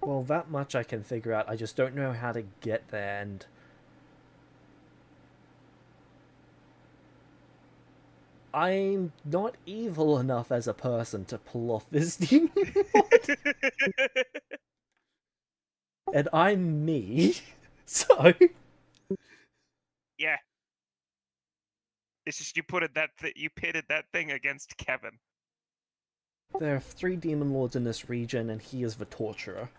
Well, that much I can figure out. I just don't know how to get there, and I'm not evil enough as a person to pull off this demon lord. And I'm me. So Yeah. It's just you you pitted that thing against Kevin. There are 3 demon lords in this region, and he is the torturer.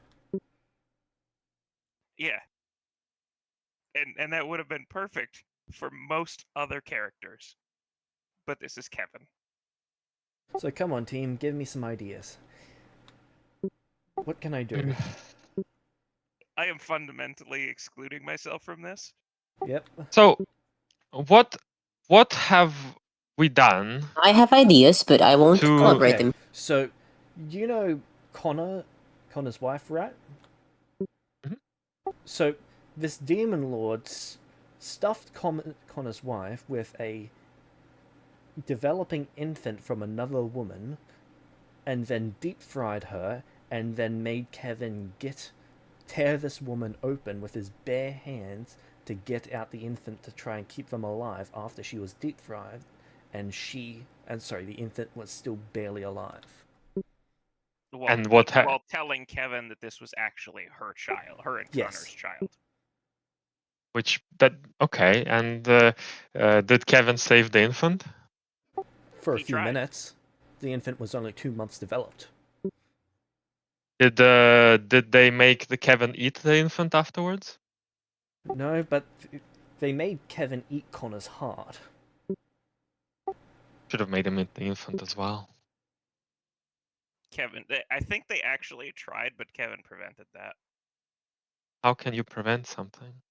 Yeah. And that would have been perfect for most other characters. But this is Kevin. So come on, team, give me some ideas. What can I do? I am fundamentally excluding myself from this. Yep. So, what have we done I have ideas, but I won't to? collaborate Okay. them. So, you know Connor's wife, right? Mhm. So, this demon lord stuffed Connor's wife with a developing infant from another woman, and then deep fried her, and then made Kevin tear this woman open with his bare hands to get out the infant to try and keep them alive after she was deep fried, and the infant was still barely alive. And what while telling Kevin that this was actually her child, her and Yes. Connor's child. Which that okay? And did Kevin save the infant? For a He few tried. minutes. The infant was only 2 months developed. Did they make the Kevin eat the infant afterwards? No, but they made Kevin eat Connor's heart. Should have made him eat the infant as well. Kevin, I think they actually tried, but Kevin prevented that. How can you prevent something?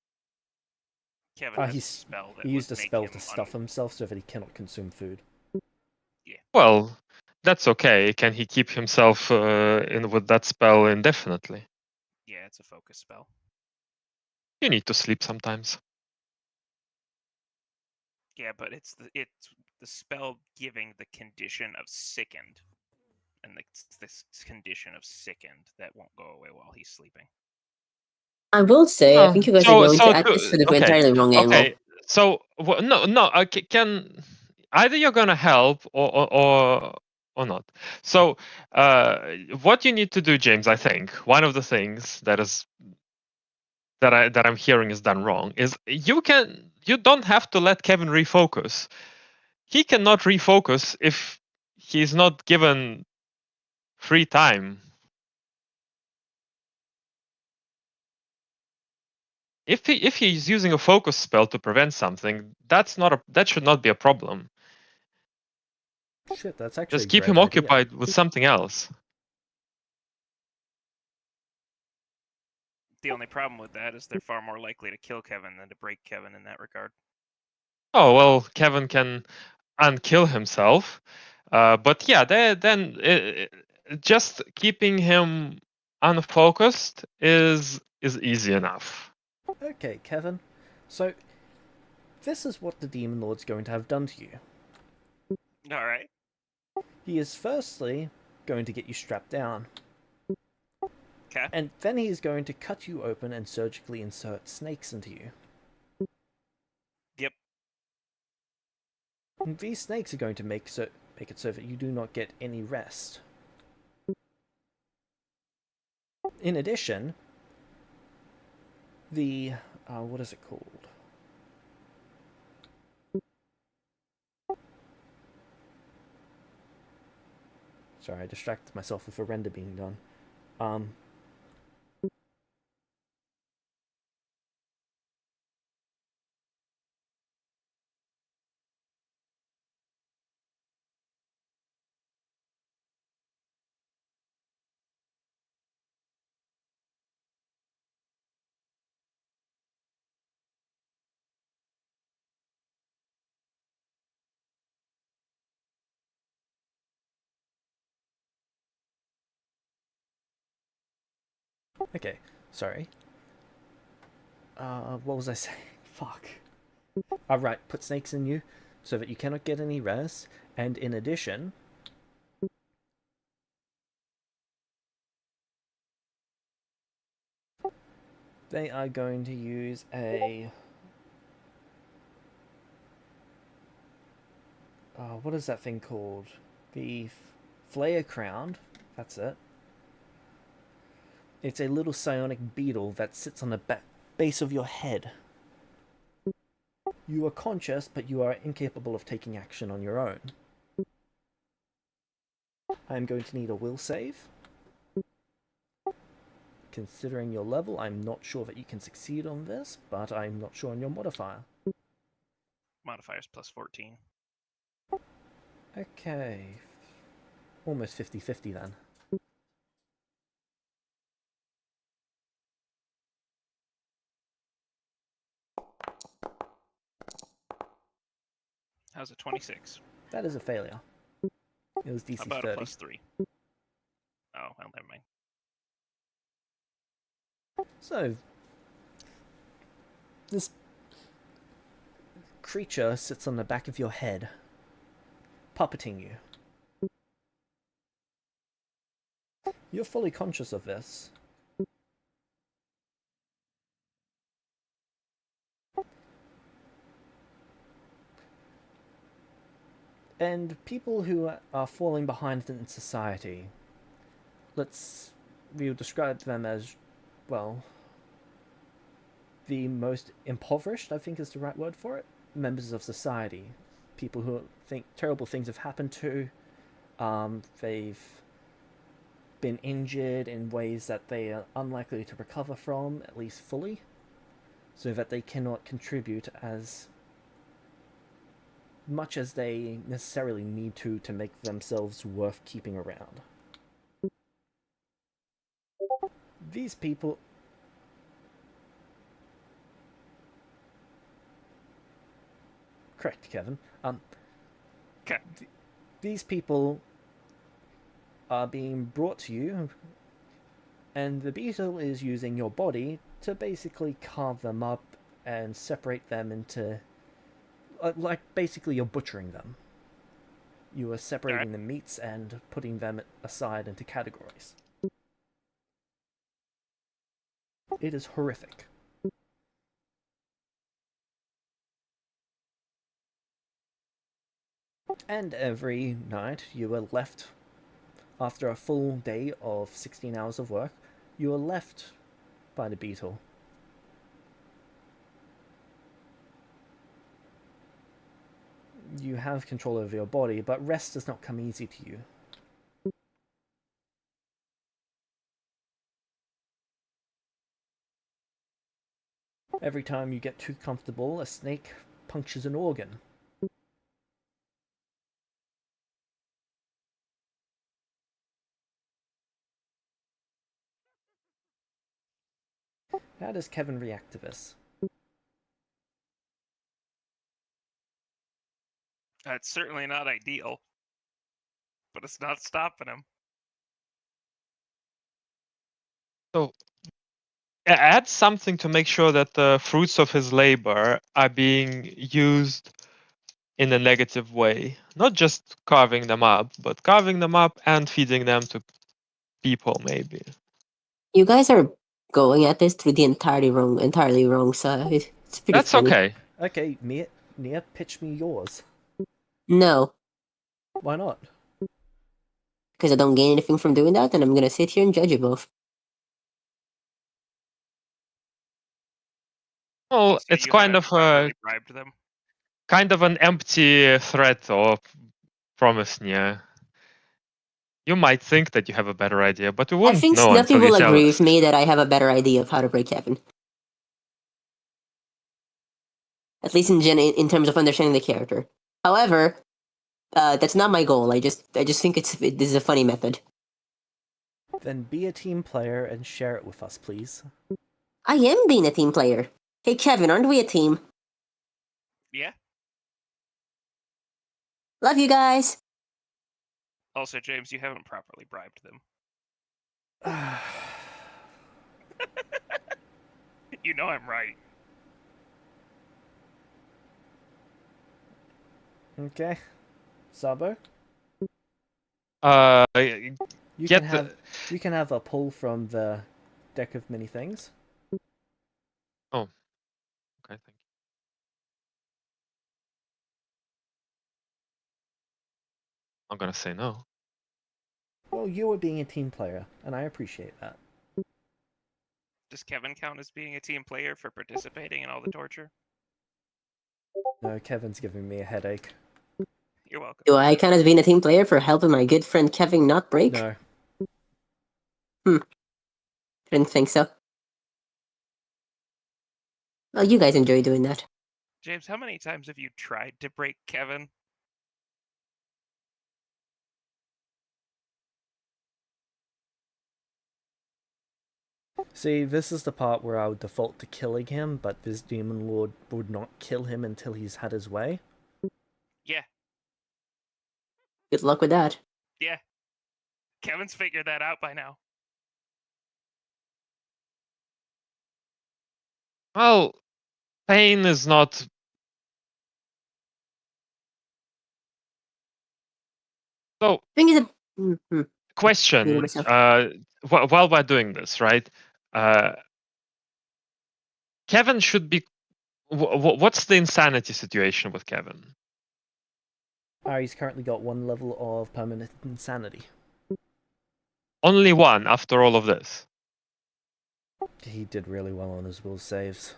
Kevin has He a spell that he used a would make spell him to stuff himself so that he cannot consume food. Well, that's okay. Can he keep himself in with that spell indefinitely? Yeah, it's a focus spell. You need to sleep sometimes. Yeah, but it's the spell giving the condition of sickened, and it's this condition of sickened that won't go away while he's sleeping. I will say, I think you guys are going at this from the entirely wrong angle. Okay. So no. Can either you're gonna help or not. So what you need to do, James, I think one of the things that I'm hearing is done wrong is you don't have to let Kevin refocus. He cannot refocus if he's not given free time. If he's using a focus spell to prevent something, that should not be a problem. Shit, that's actually Just a keep great him idea. occupied with something else. The only problem with that is they're far more likely to kill Kevin than to break Kevin in that regard. Oh well, Kevin can unkill himself, but yeah, then just keeping him unfocused is easy enough. Okay, Kevin. So, this is what the Demon Lord's going to have done to you. Alright. He is firstly going to get you strapped down. Okay. And then he is going to cut you open and surgically insert snakes into you. Yep. And these snakes are going to make it so that you do not get any rest. In addition, the what is it called? Sorry, I distracted myself with a render being done. Okay, sorry. What was I saying? Fuck. Right, put snakes in you so that you cannot get any rest, and in addition, they are going to use a what is that thing called? The Flare Crown. That's it. It's a little psionic beetle that sits on the base of your head. You are conscious, but you are incapable of taking action on your own. I'm going to need a will save. Considering your level, I'm not sure that you can succeed on this, but I'm not sure on your modifier. Modifier's plus 14. Okay. Almost 50-50 then. How's a 26? That is a failure. It was DC How about 30. a plus 3? Oh, well, never mind. So, this creature sits on the back of your head, puppeting you. You're fully conscious of this. And people who are falling behind in society, we'll describe them as, well, the most impoverished, I think is the right word for it, members of society. People who think terrible things have happened to, they've been injured in ways that they are unlikely to recover from, at least fully, so that they cannot contribute as much as they necessarily need to make themselves worth keeping around. These people... Correct, Kevin. Okay. These people are being brought to you, and the beetle is using your body to basically carve them up and separate them into... like, basically you're butchering them. You are separating the meats and putting them aside into categories. It is horrific. And every night you are left, after a full day of 16 hours of work, you are left by the beetle. You have control over your body, but rest does not come easy to you. Every time you get too comfortable, a snake punctures an organ. How does Kevin react to this? That's certainly not ideal, but it's not stopping him. So add something to make sure that the fruits of his labor are being used in a negative way. Not just carving them up, but carving them up and feeding them to people, maybe. You guys are going at this through the entirely wrong side. It's pretty That's funny. okay. Okay, Nia, pitch me yours. No, Why not? because I don't gain anything from doing that, and I'm gonna sit here and judge you both. Well, So it's you haven't properly bribed them? kind of an empty threat or promise, yeah. You might think that you have a better idea, but we I wouldn't think know Snuffy until you will tell agree us. with me that I have a better idea of how to break Kevin. At least in terms of understanding the character. However, that's not my goal. I just think this is a funny method. Then be a team player and share it with us, please. I am being a team player. Hey Kevin, aren't we a team? Yeah. Love you guys. Also, James, you haven't properly bribed them. You know I'm right. Okay. Sabo? You Get can have a pull from the deck of many things. Oh, okay, thank you. I'm gonna say no. Well, you are being a team player, and I appreciate that. Does Kevin count as being a team player for participating in all the torture? No, Kevin's giving me a headache. You're welcome. Do I count as being a team player for helping my good friend Kevin not break? No. Didn't think so. Well, you guys enjoy doing that. James, how many times have you tried to break Kevin? See, this is the part where I would default to killing him, but this demon lord would not kill him until he's had his way. Yeah, Good luck with that. yeah. Kevin's figured that out by now. Well, pain is not. So, Thing is, mm-hmm. question. Muted myself. While we're doing this, right? Kevin should be. What's the insanity situation with Kevin? He's currently got 1 level of permanent insanity. Only one after all of this. He did really well on his will saves.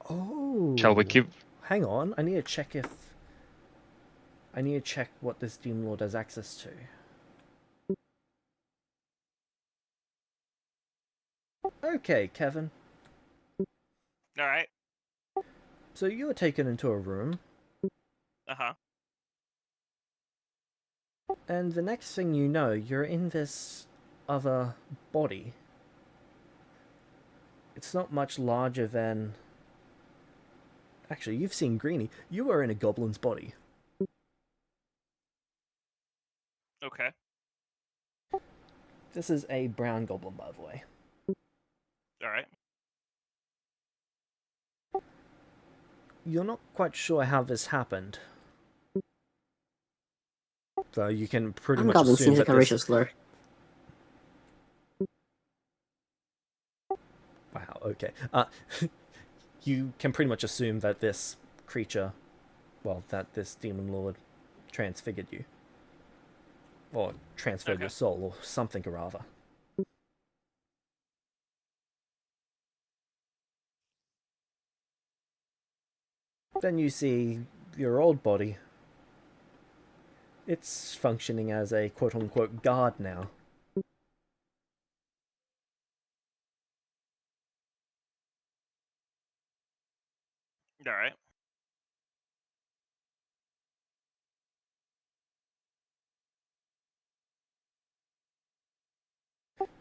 Oh. Shall we keep? Hang on, I need to check if... I need to check what this demon lord has access to. Okay, Kevin. Alright. So you were taken into a room, Uh-huh. and the next thing you know, you're in this other body. It's not much larger than... Actually, you've seen Greenie. You are in a goblin's body. Okay. This is a brown goblin, by the way. Alright. You're not quite sure how this happened. So you can pretty much Goblin assume seems that like a racial slur. Wow, okay. You can pretty much assume that this creature, well, that this demon lord transfigured you. Or transferred your soul, or something or other. Then you see your old body. It's functioning as a quote-unquote guard now. Alright.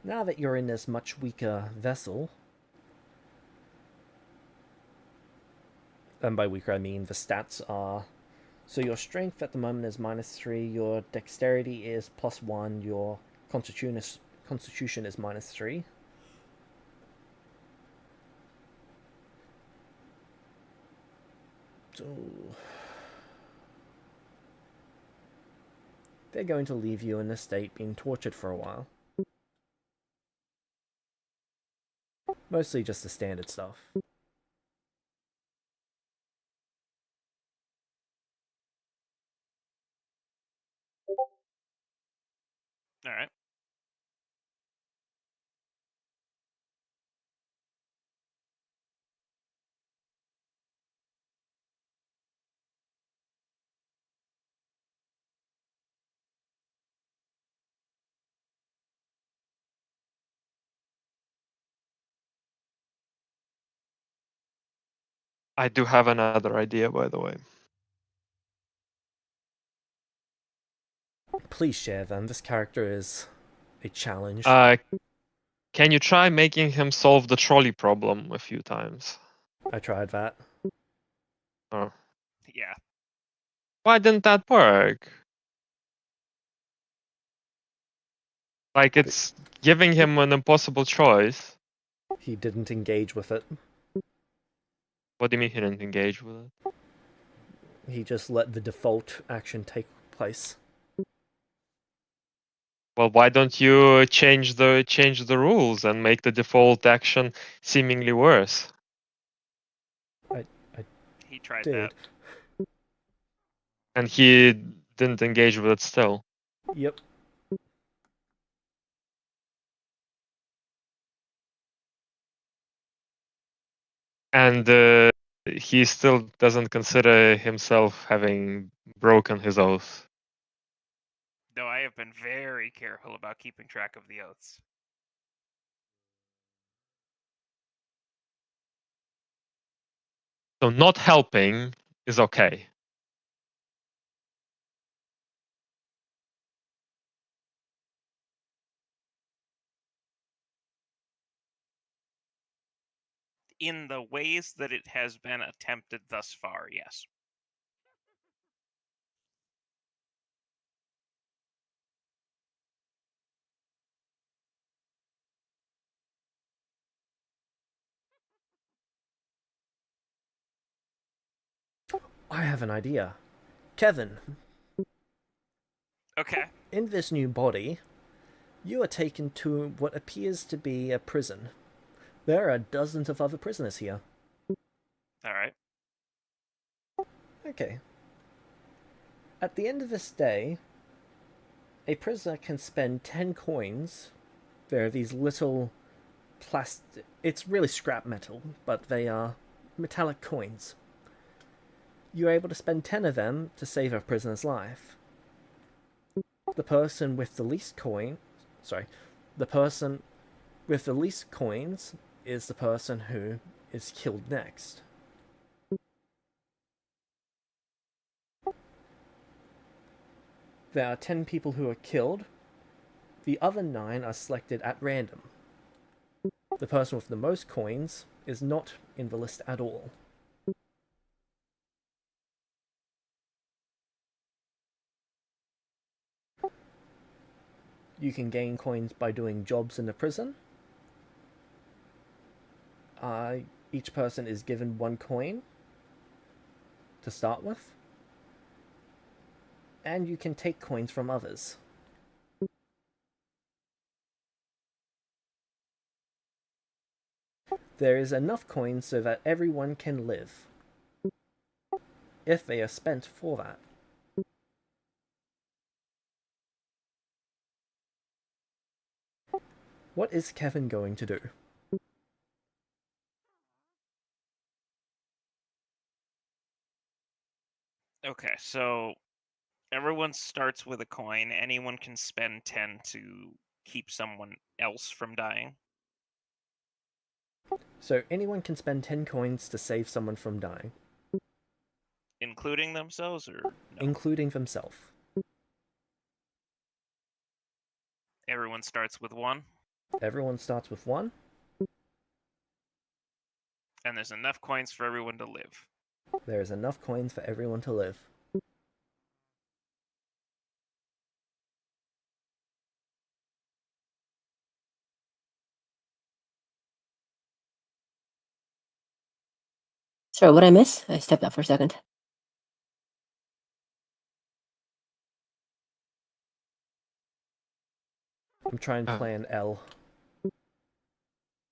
Now that you're in this much weaker vessel, and by weaker I mean the stats are... So your strength at the moment is -3, your dexterity is +1, your constitution is -3. So... They're going to leave you in this state being tortured for a while. Mostly just the standard stuff. Alright. I do have another idea, by the way. Please share them. This character is a challenge. Can you try making him solve the trolley problem a few times? I tried that. Oh. Yeah. Why didn't that work? Like, it's giving him an impossible choice. He didn't engage with it. What do you mean he didn't engage with it? He just let the default action take place. Well, why don't you change the rules and make the default action seemingly worse? He tried Did. that. And he didn't engage with it still. Yep. And he still doesn't consider himself having broken his oath. Though I have been very careful about keeping track of the oaths. So not helping is okay. In the ways that it has been attempted thus far, yes. I have an idea. Kevin, Okay. in this new body, you are taken to what appears to be a prison. There are dozens of other prisoners here. All right. Okay. At the end of this day, a prisoner can spend 10 coins. There are these little plastic. It's really scrap metal, but they are metallic coins. You're able to spend 10 of them to save a prisoner's life. The person with the least coin. Sorry. The person with the least coins is the person who is killed next. There are 10 people who are killed. The other 9 are selected at random. The person with the most coins is not in the list at all. You can gain coins by doing jobs in the prison. Each person is given 1 coin to start with. And you can take coins from others. There is enough coins so that everyone can live, if they are spent for that. What is Kevin going to do? Okay, so everyone starts with a coin. Anyone can spend 10 to keep someone else from dying. So anyone can spend 10 coins to save someone from dying, Including themselves, or no? including themselves. Everyone starts with 1, Everyone starts with 1. and there's enough coins for everyone to live. There is enough coins for everyone to live. Sorry, what I miss? I stepped out for a second. I'm trying to plan L.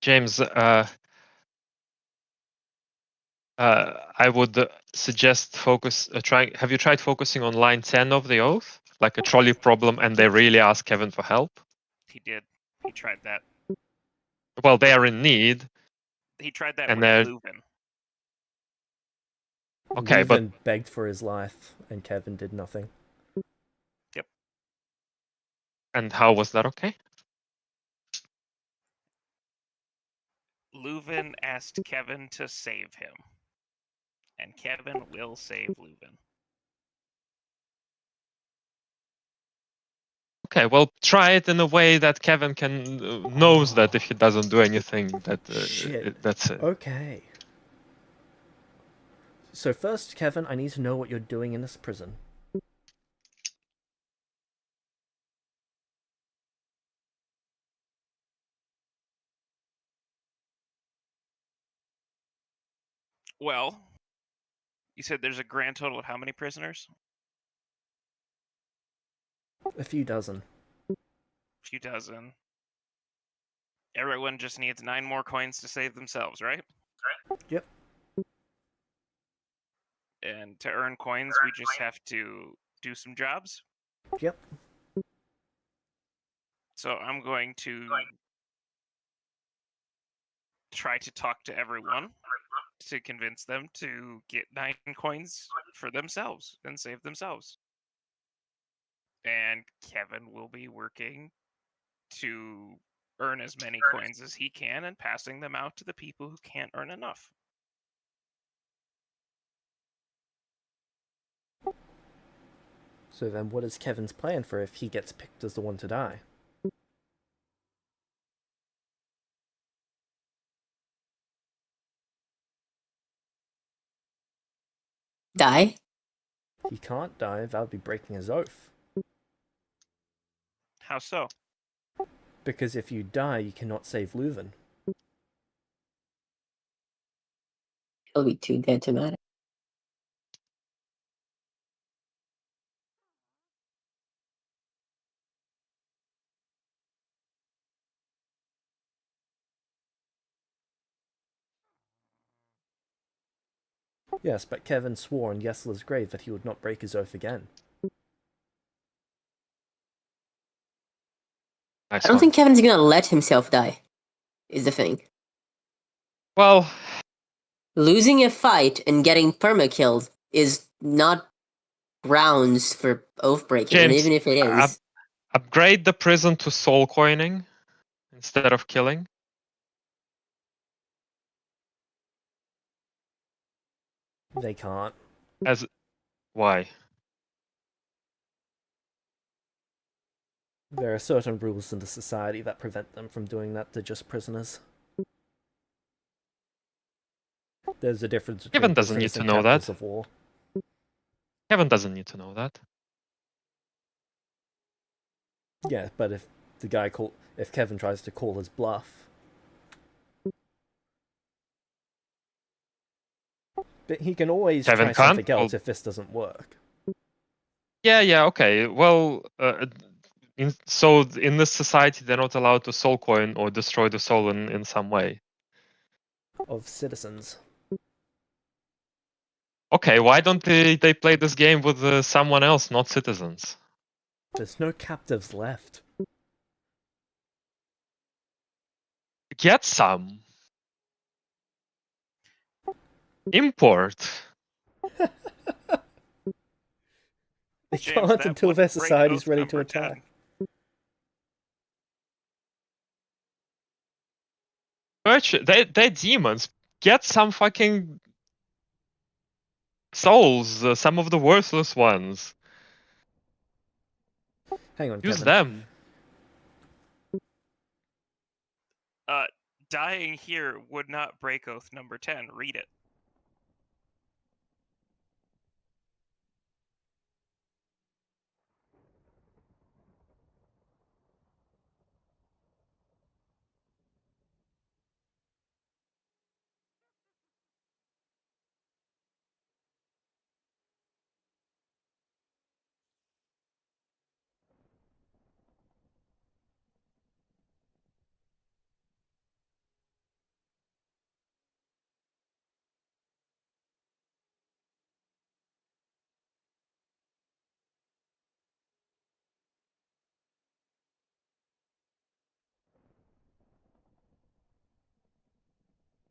James, I would suggest focus. Have you tried focusing on line 10 of the oath, like a trolley problem, and they really ask Kevin for help? He did. He tried that. Well, they are in need. He tried that And with they're- Leuven. Okay, but Leuven begged for his life, and Kevin did nothing. and how was that okay? Leuven asked Kevin to save him. And Kevin will save Leuven. Okay, well, try it in a way that Kevin can knows that if he doesn't do anything, that Shit. that's it. Okay. So first, Kevin, I need to know what you're doing in this prison. Well, you said there's a grand total of how many prisoners? A few dozen. A few dozen. Everyone just needs 9 more coins to save themselves, right? Yep. And to earn coins, we just have to do some jobs. Yep. So I'm going to try to talk to everyone to convince them to get 9 coins for themselves and save themselves. And Kevin will be working to earn as many coins as he can and passing them out to the people who can't earn enough. So then what is Kevin's plan for if he gets picked as the one to die? Die? He can't die, that would be breaking his oath. How so? Because if you die, you cannot save Leuven. He'll be too dead to matter. Yes, but Kevin swore on Yesler's grave that he would not break his oath again. Nice I don't one. think Kevin's gonna let himself die, is the thing. Well, Losing a fight and getting perma-killed is not grounds for oath breaking, and James, even if it is, upgrade the prison to soul coining instead of killing. They can't. As why? There are certain rules in the society that prevent them from doing that to just prisoners. There's a difference between Kevin doesn't need prisoners to and know captives that. of war. Kevin doesn't need to know that. Yeah, but if Kevin tries to call his bluff, but he can always Kevin try can't. something else if this doesn't work. Yeah, okay. Well, so in this society, they're not allowed to soul coin or destroy the soul in some way. Of citizens. Okay, why don't they play this game with someone else, not citizens? There's no captives left. Get some. Import. They James, can't that until wouldn't their break society's oath ready to number 10. attack. They're demons. Get some fucking souls, some of the worthless ones. Hang on, Use Kevin. them. Dying here would not break oath number 10. Read it.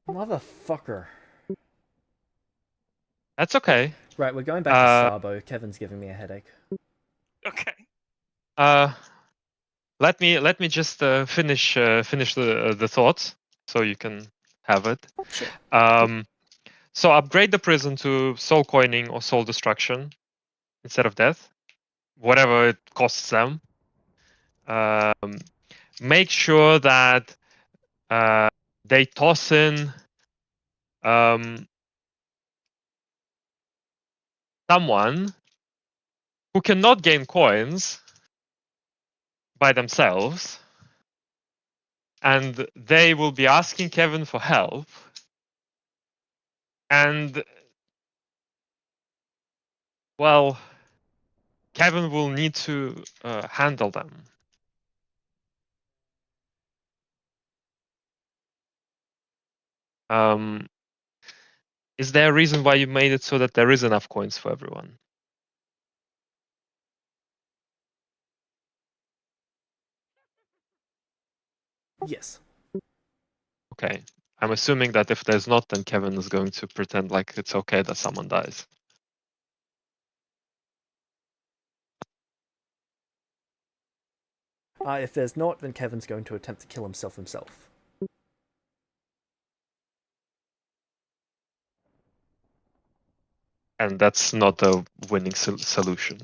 Motherfucker. That's okay. Right, we're going back to Sabo. Kevin's giving me a headache. Okay. Let me just finish the thoughts so you can have it. Sure. So upgrade the prison to soul coining or soul destruction instead of death, whatever it costs them. Make sure that they toss in someone who cannot gain coins by themselves, and they will be asking Kevin for help. And well, Kevin will need to handle them. Is there a reason why you made it so that there is enough coins for everyone? Yes. Okay. I'm assuming that if there's not, then Kevin is going to pretend like it's okay that someone dies. If there's not, then Kevin's going to attempt to kill himself. And that's not a winning solution.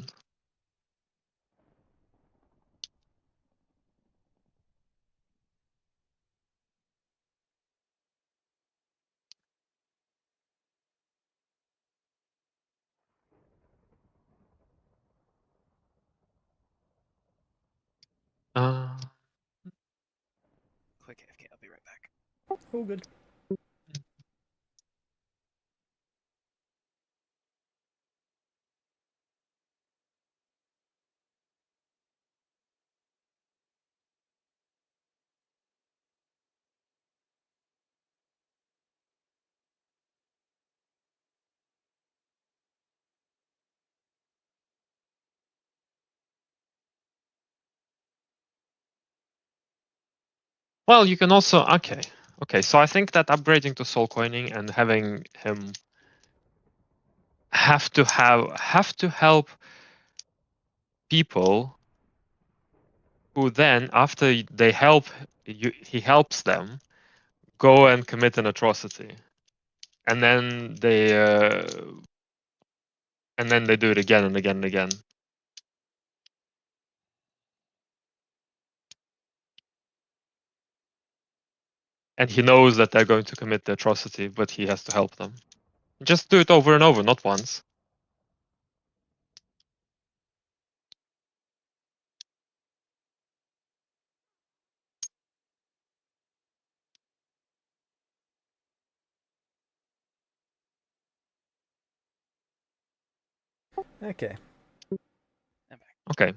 Click AFK. I'll be right back. All good. Well, you can also okay. So I think that upgrading to soul coining and having him have to help people who then, after they help he helps them go and commit an atrocity, and then they do it again and again and again. And he knows that they're going to commit the atrocity, but he has to help them. Just do it over and over, not once. Okay. Okay.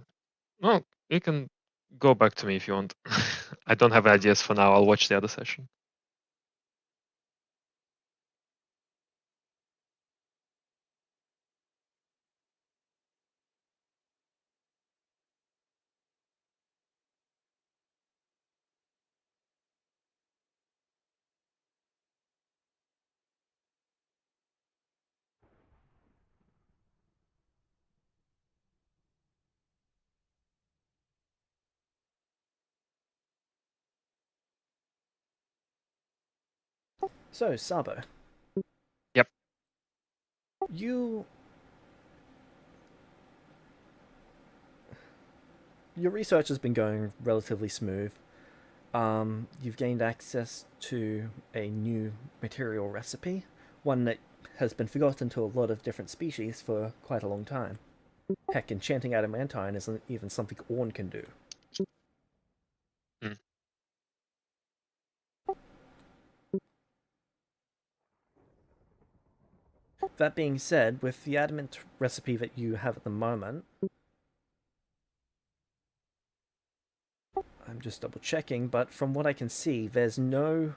Well, you can go back to me if you want. I don't have ideas for now. I'll watch the other session. So, Sabo. Yep. Your research has been going relatively smooth. You've gained access to a new material recipe, one that has been forgotten to a lot of different species for quite a long time. Heck, enchanting adamantine isn't even something Orn can do. Hmm. That being said, with the adamant recipe that you have at the moment, I'm just double checking, but from what I can see, there's no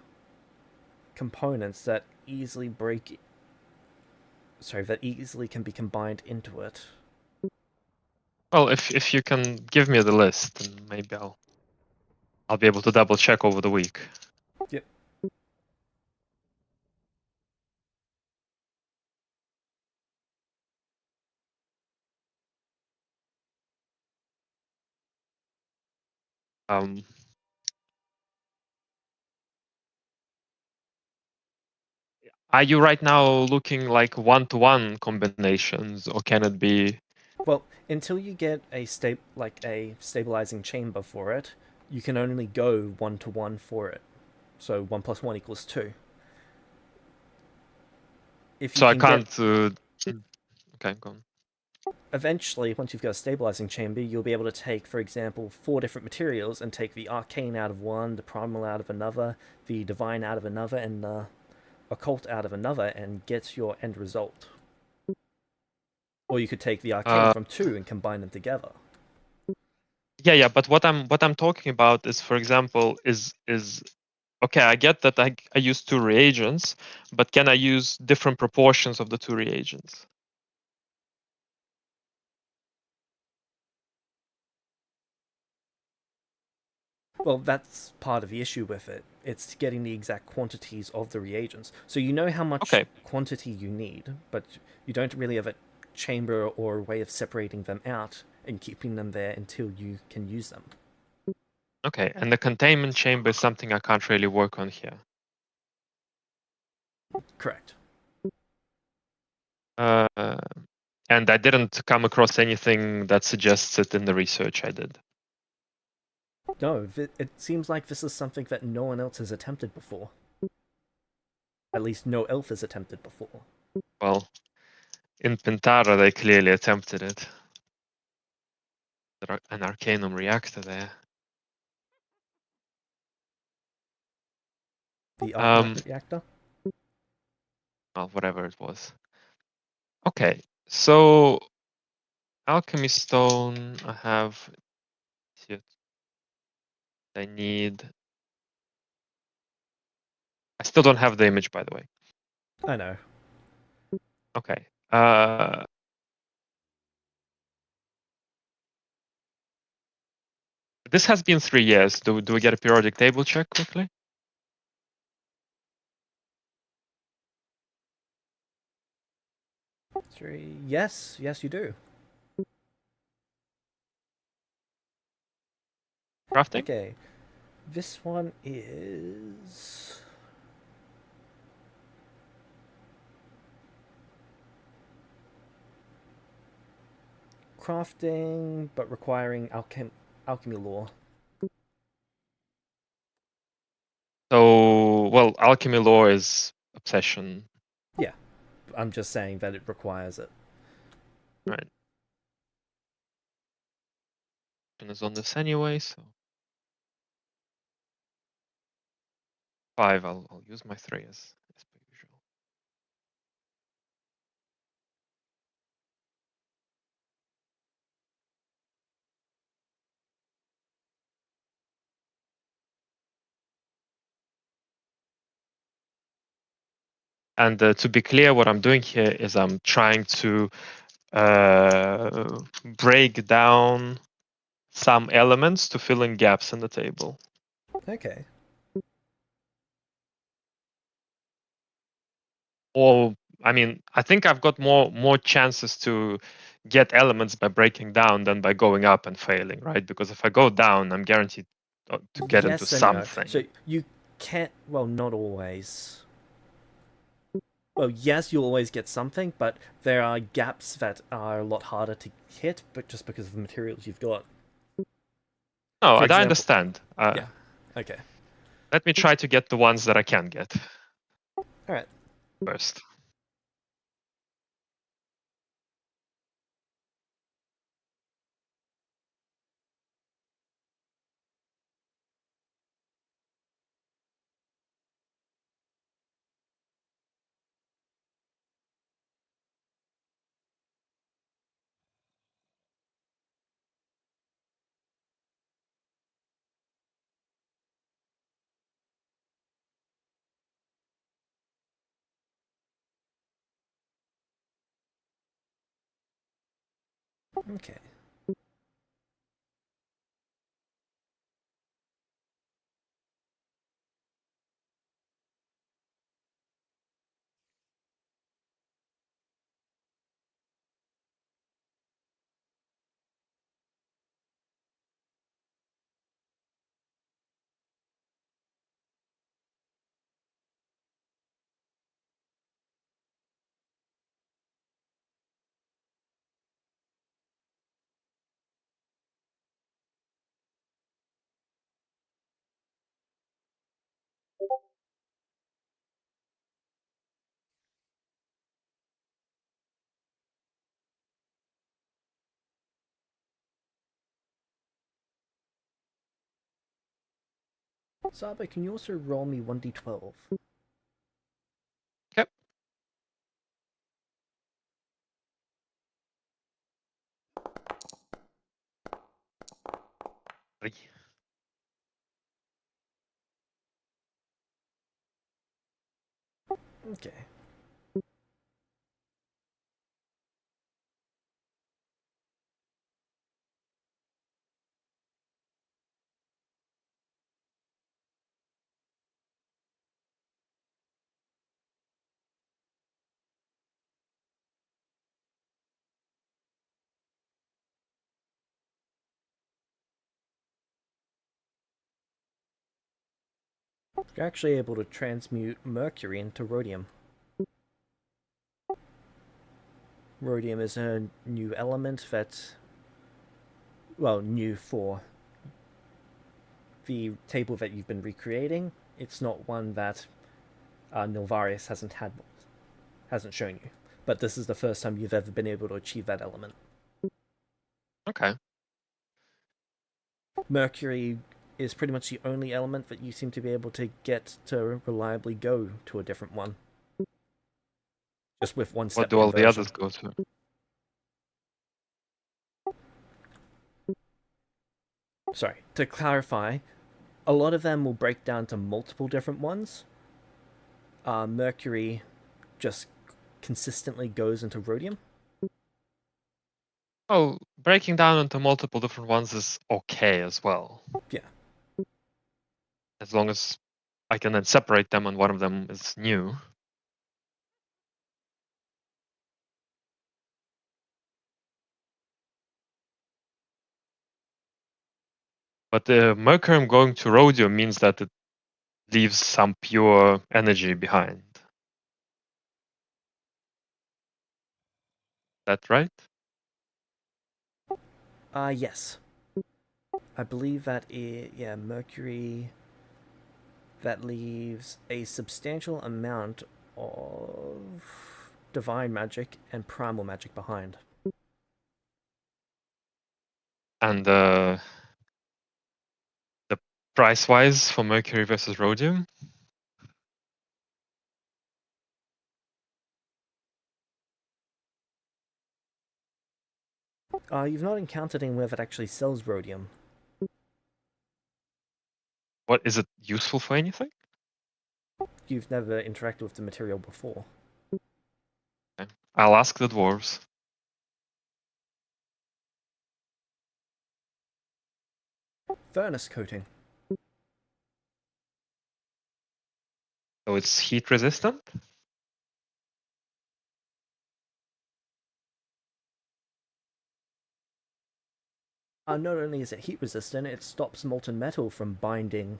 components that easily that easily can be combined into it. Well, if you can give me the list, then maybe I'll be able to double check over the week. Yep. Are you right now looking like one-to-one combinations, or can it be? Well, until you get a stabilizing chamber for it, you can only go 1-to-1 for it. So 1 + 1 = 2. If you So I can can't. get Okay, go on. eventually, once you've got a stabilizing chamber, you'll be able to take, for example, 4 different materials and take the arcane out of one, the primal out of another, the divine out of another, and the occult out of another, and get your end result. Or you could take the arcane from 2 and combine them together. Yeah. But what I'm talking about is, for example, is okay. I get that I use 2 reagents, but can I use different proportions of the 2 reagents? Well, that's part of the issue with it. It's getting the exact quantities of the reagents. So you know how much Okay. quantity you need, but you don't really have a chamber or a way of separating them out and keeping them there until you can use them. Okay, and the containment chamber is something I can't really work on here. Correct. Uh, and I didn't come across anything that suggests it in the research I did. No, it seems like this is something that no one else has attempted before. At least no elf has attempted before. Well, in Pintara, they clearly attempted it. An Arcanum reactor there. The Arcanum reactor? Well, whatever it was. Okay, so alchemy stone, I have. I need. I still don't have the image, by the way. I know. Okay. This has been 3 years. Do we get a periodic table check quickly? Yes, you do. Crafting? Okay. This one is crafting, but requiring alchemy lore. So, well, alchemy lore is obsession, Yeah, I'm just saying that it requires it. right? And is on this anyway, so 5. I'll use my 3 as per usual. And to be clear, what I'm doing here is I'm trying to break down some elements to fill in gaps in the table. Okay. Or, I mean, I think I've got more chances to get elements by breaking down than by going up and failing, right? Because if I go down, I'm guaranteed to get into Yes and no. something. So you can't. Well, not always. Well, yes, you'll always get something, but there are gaps that are a lot harder to hit, but just because of the materials you've got. No, For I example, understand. yeah. Okay. Let me try to get the ones that I can get All right. first. Okay. Saba, can you also roll me 1d12? Okay. Okay. You're actually able to transmute mercury into rhodium. Rhodium is a new element that, well, new for the table that you've been recreating. It's not one that Nilvarius hasn't shown you, but this is the first time you've ever been able to achieve that element. Okay. Mercury is pretty much the only element that you seem to be able to get to reliably go to a different one. Just with one What step do all the conversion. others go to? Sorry, to clarify, a lot of them will break down to multiple different ones. Mercury just consistently goes into rhodium. Oh, breaking down into multiple different ones is okay as well. Yeah. As long as I can then separate them and one of them is new. But the mercurium going to rhodium means that it leaves some pure energy behind. That right? Yes. I believe that mercury that leaves a substantial amount of divine magic and primal magic behind. And the price wise for mercury versus rhodium? You've not encountered anywhere that actually sells rhodium. What is it useful for anything? You've never interacted with the material before. Okay. I'll ask the dwarves. Furnace coating. So it's heat resistant? Not only is it heat resistant, it stops molten metal from binding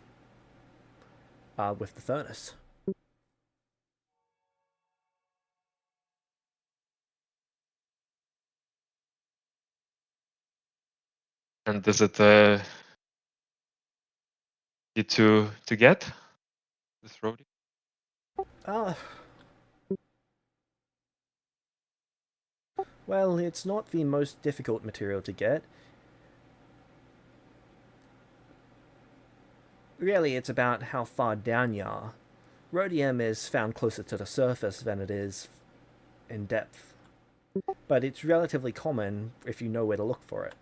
with the furnace. And is it easy to get this rhodium? Well, it's not the most difficult material to get. Really, it's about how far down you are. Rhodium is found closer to the surface than it is in depth. But it's relatively common if you know where to look for it.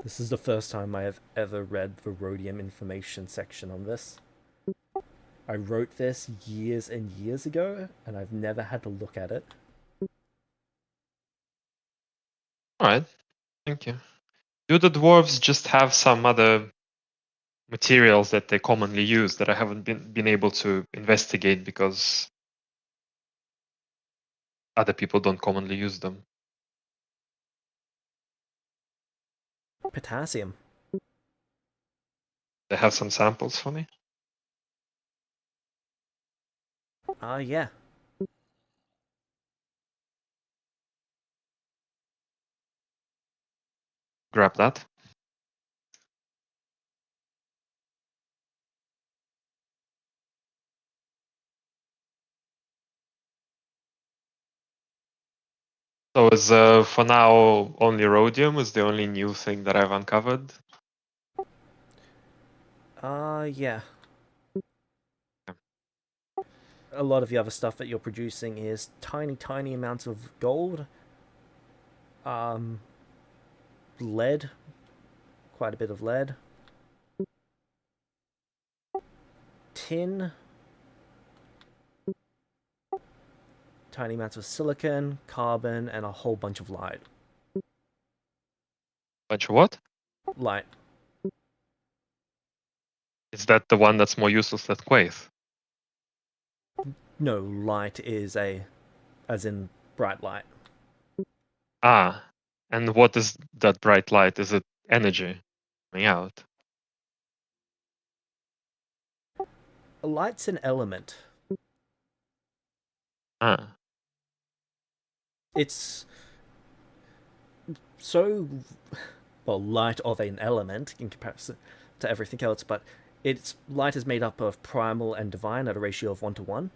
This is the first time I have ever read the rhodium information section on this. I wrote this years and years ago, and I've never had to look at it. Alright, thank you. Do the dwarves just have some other materials that they commonly use that I haven't been able to investigate because other people don't commonly use them? Potassium. They have some samples for me? Yeah. Grab that. So is for now only rhodium is the only new thing that I've uncovered? Yeah. A lot of the other stuff that you're producing is tiny amounts of gold, lead, quite a bit of lead, tin, tiny amounts of silicon, carbon, and a whole bunch of light. Bunch of what? Light. Is that the one that's more useless than Quaith? No, light is as in bright light. Ah, and what is that bright light? Is it energy coming out? Light's an element. Ah. It's so light of an element in comparison to everything else, but its light is made up of primal and divine at a ratio of 1:1.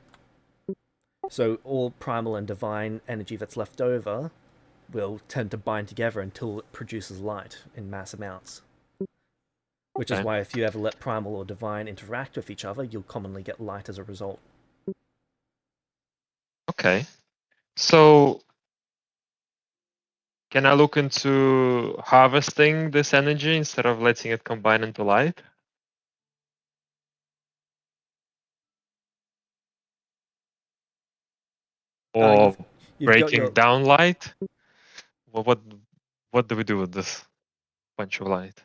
So all primal and divine energy that's left over will tend to bind together until it produces light in mass amounts. Which is why if you ever let primal or divine interact with each other, you'll commonly get light as a result. Okay. So can I look into harvesting this energy instead of letting it combine into light? Or You've got breaking your down light? What do we do with this bunch of light?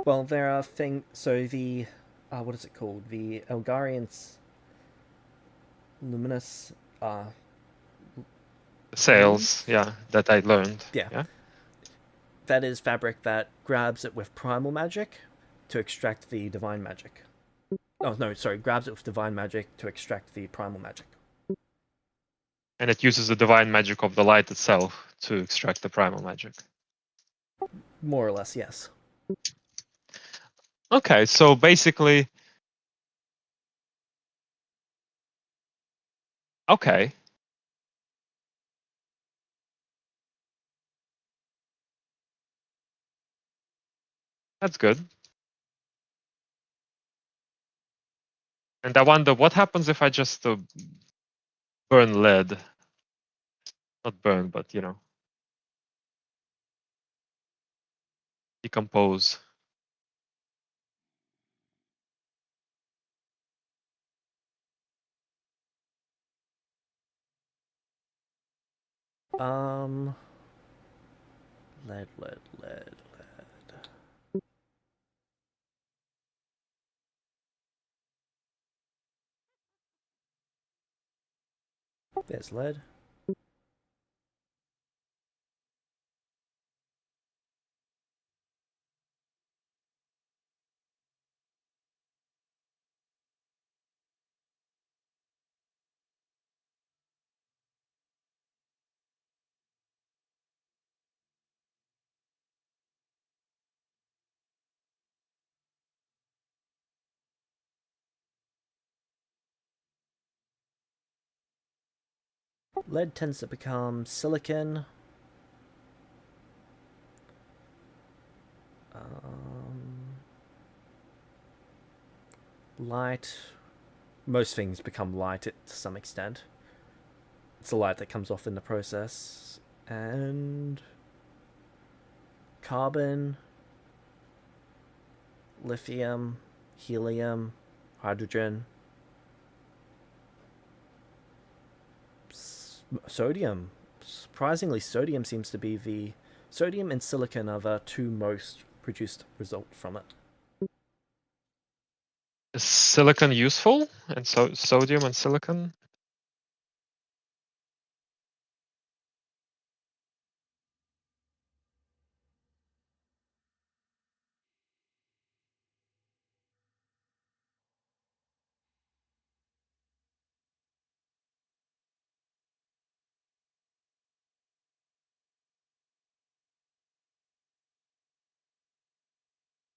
well, there are things. So the what is it called? The Elgarian's luminous Sales, yeah, that I learned. Yeah. That is fabric that grabs it with primal magic to extract the divine magic. Oh no, sorry, grabs it with divine magic to extract the primal magic. And it uses the divine magic of the light itself to extract the primal magic. More or less, yes. Okay, so basically, okay. That's good. And I wonder what happens if I just burn lead. Not burn, but decompose. Lead. There's lead. Lead tends to become silicon. Light. Most things become light to some extent. It's the light that comes off in the process. And carbon, lithium, helium, hydrogen, sodium. Surprisingly, sodium seems to be the... Sodium and silicon are the two most produced result from it. Is silicon useful? And so sodium and silicon?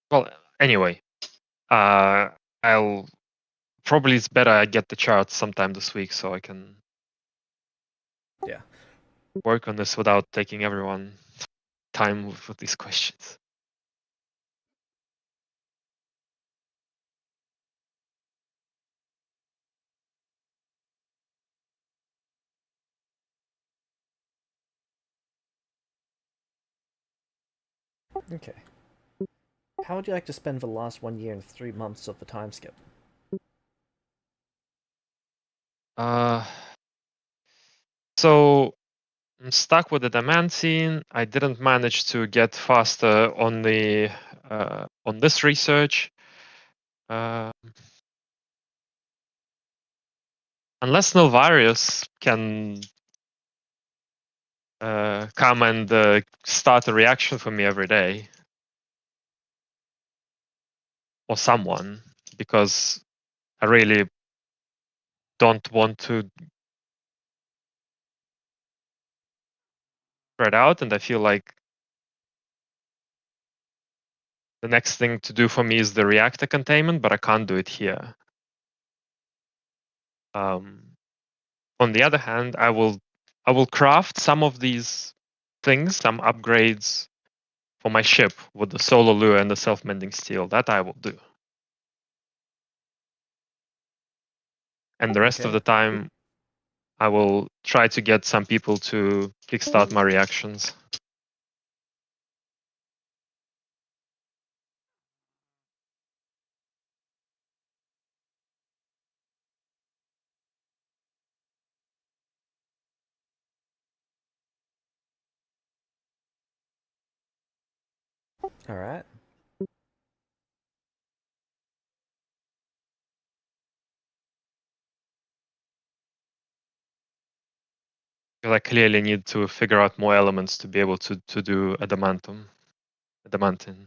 Well, anyway, I'll probably it's better I get the chart sometime this week so I can work on this without taking everyone time with these questions. Okay. How would you like to spend the last 1 year and 3 months of the time skip? So I'm stuck with the demand scene. I didn't manage to get faster on the on this research. Unless Nilvarius can come and start a reaction for me every day, or someone, because I really don't want to spread out, and I feel like the next thing to do for me is the reactor containment, but I can't do it here. On the other hand, I will craft some of these things, some upgrades for my ship with the solar lure and the self-mending steel. That I will do. And the rest of Okay. the time, I will try to get some people to kickstart my reactions. All right. Because I clearly need to figure out more elements to be able to do adamantum. Adamantine.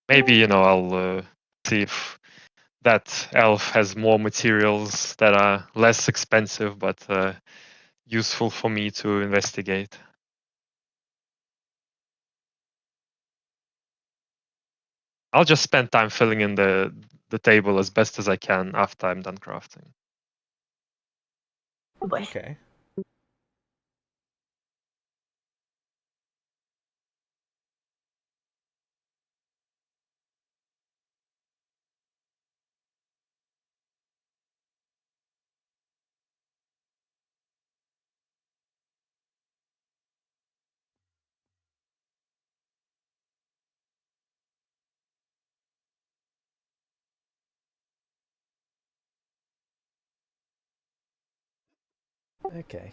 Maybe, I'll see if that elf has more materials that are less expensive but useful for me to investigate. I'll just spend time filling in the table as best as I can after I'm done crafting. Oh boy. Okay. Okay.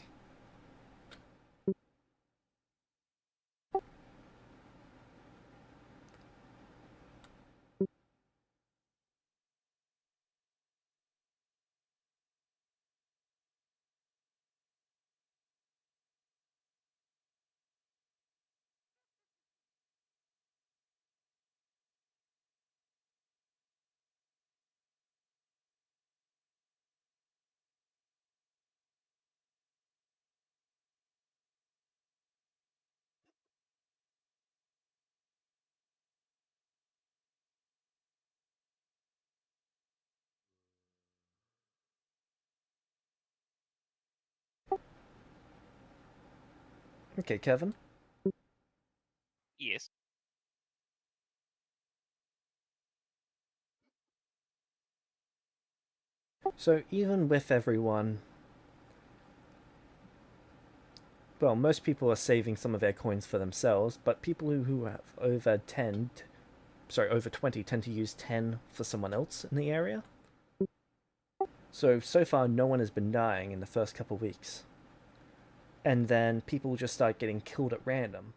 Okay, Kevin. Yes. So even with everyone, well, most people are saving some of their coins for themselves, but people who have over 20 tend to use 10 for someone else in the area. So far, no one has been dying in the first couple weeks. And then people just start getting killed at random.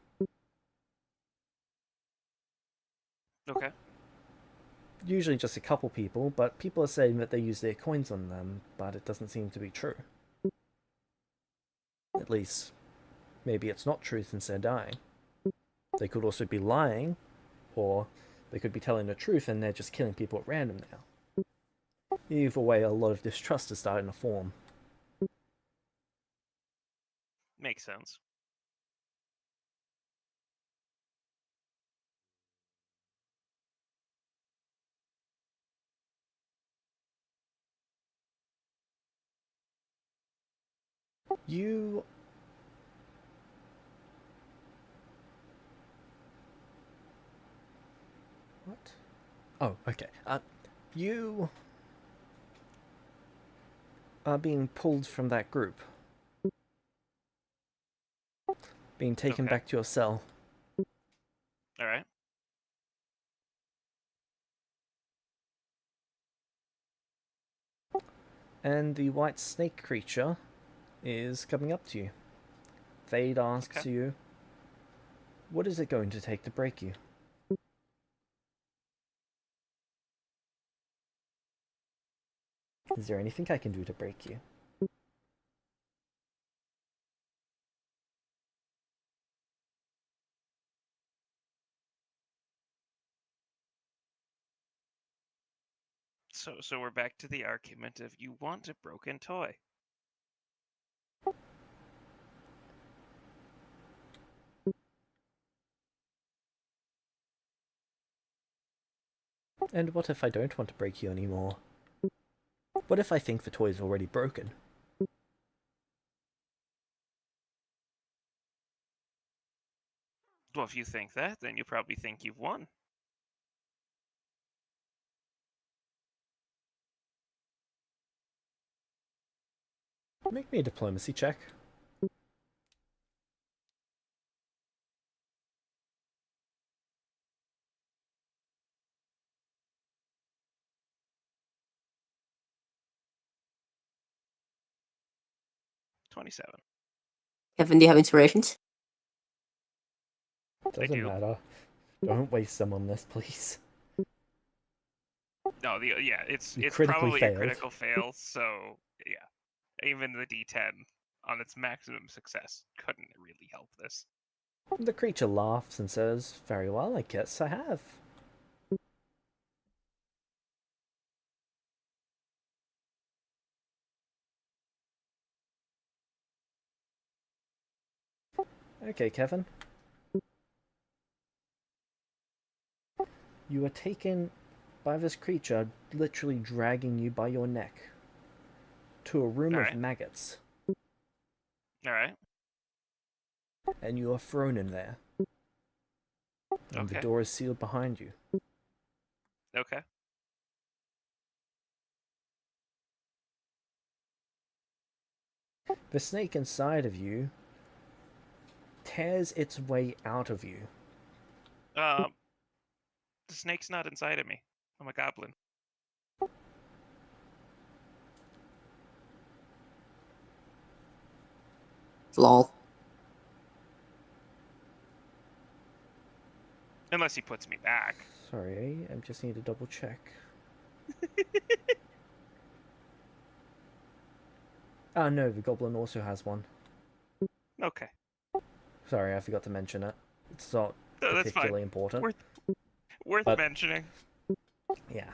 Okay. Usually just a couple people, but people are saying that they use their coins on them, but it doesn't seem to be true. At least, maybe it's not true since they're dying. They could also be lying, or they could be telling the truth and they're just killing people at random now. Either way, a lot of distrust is starting to form. Makes sense. You... What? Oh, okay. You are being pulled from that group. Being taken Okay. back to your cell. All right. And the white snake creature is coming up to you. Thade asks Okay. you, what is it going to take to break you? Is there anything I can do to break you? So we're back to the argument of you want a broken toy. And what if I don't want to break you anymore? What if I think the toy's already broken? Well, if you think that, then you probably think you've won. Make me a diplomacy check. $27. Kevin, do you have inspirations? Doesn't do. matter. Don't waste them on this, please. No, it's critically probably failed. a critical fail. So yeah, even the D10 on its maximum success couldn't really help this. The creature laughs and says, "Very well, I guess I have." Okay, Kevin. You are taken by this creature literally dragging you by your neck to a room of Alright. maggots, All right. and you are thrown in there. And the Okay. door is sealed behind you. Okay. The snake inside of you tears its way out of you. The snake's not inside of me. I'm a goblin. Lol. Unless he puts me back. Sorry, I just need to double check. Ah, no, the goblin also has one. Okay. Sorry, I forgot to mention it. It's not No, that's fine. particularly important. Worth But- mentioning. Yeah.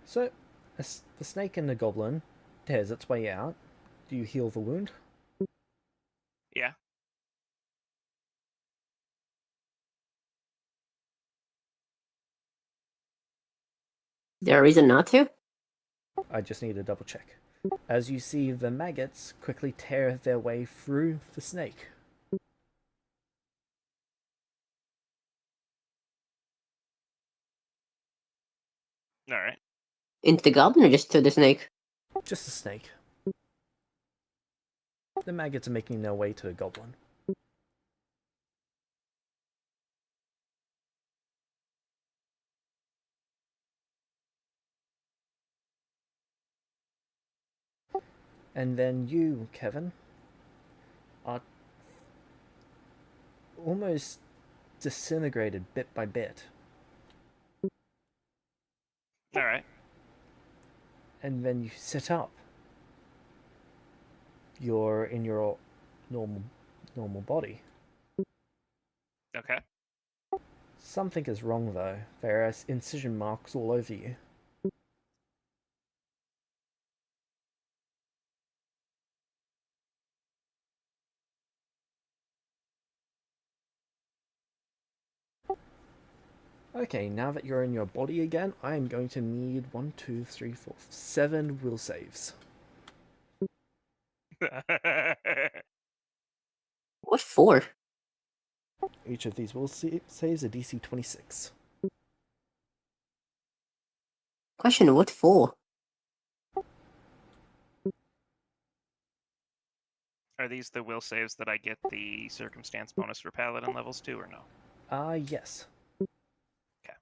So, the snake and the goblin tears its way out. Do you heal the wound? Yeah. Is there a reason not to? I just need to double check. As you see the maggots quickly tear their way through the snake. All right. Into the goblin or just to the snake? Just the snake. The maggots are making their way to the goblin. And then you, Kevin, are almost disintegrated bit by bit. All right. And then you sit up. You're in your normal body. Okay. Something is wrong though. There are incision marks all over you. Okay, now that you're in your body again, I am going to need 1, 2, 3, 4, 7 will saves. What for? Each of these will saves a DC 26. Question, what for? Are these the will saves that I get the circumstance bonus for paladin levels too, or no? Yes. Okay.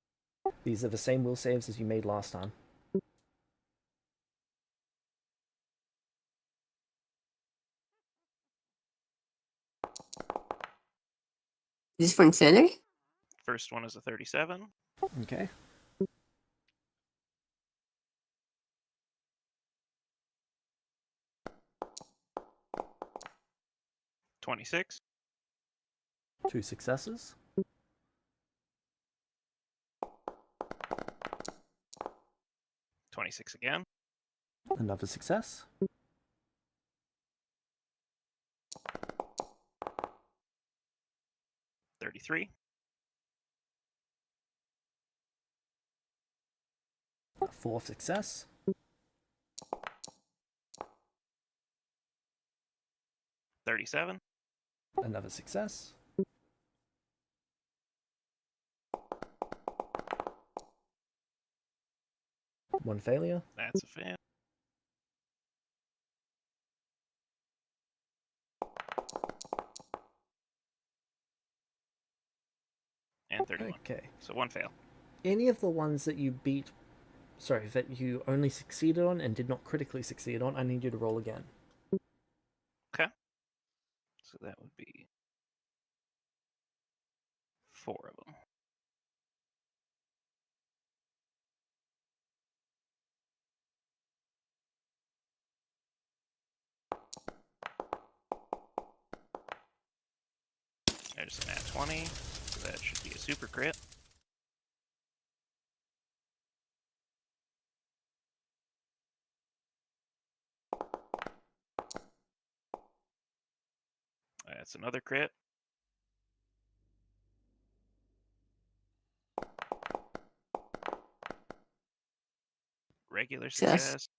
These are the same will saves as you made last time. Is this for insanity? First one is a 37. Okay. $26. 2 successes. 26 again. Another success. 33. Fourth success. 37. Another success. One failure. That's a fail. And 31. Okay. So one fail. Any of the ones that you beat, sorry, that you only succeeded on and did not critically succeed on, I need you to roll again. Okay. So that would be 4 of them. There's an at 20, so that should be a super crit. That's another crit. Regular Success. success.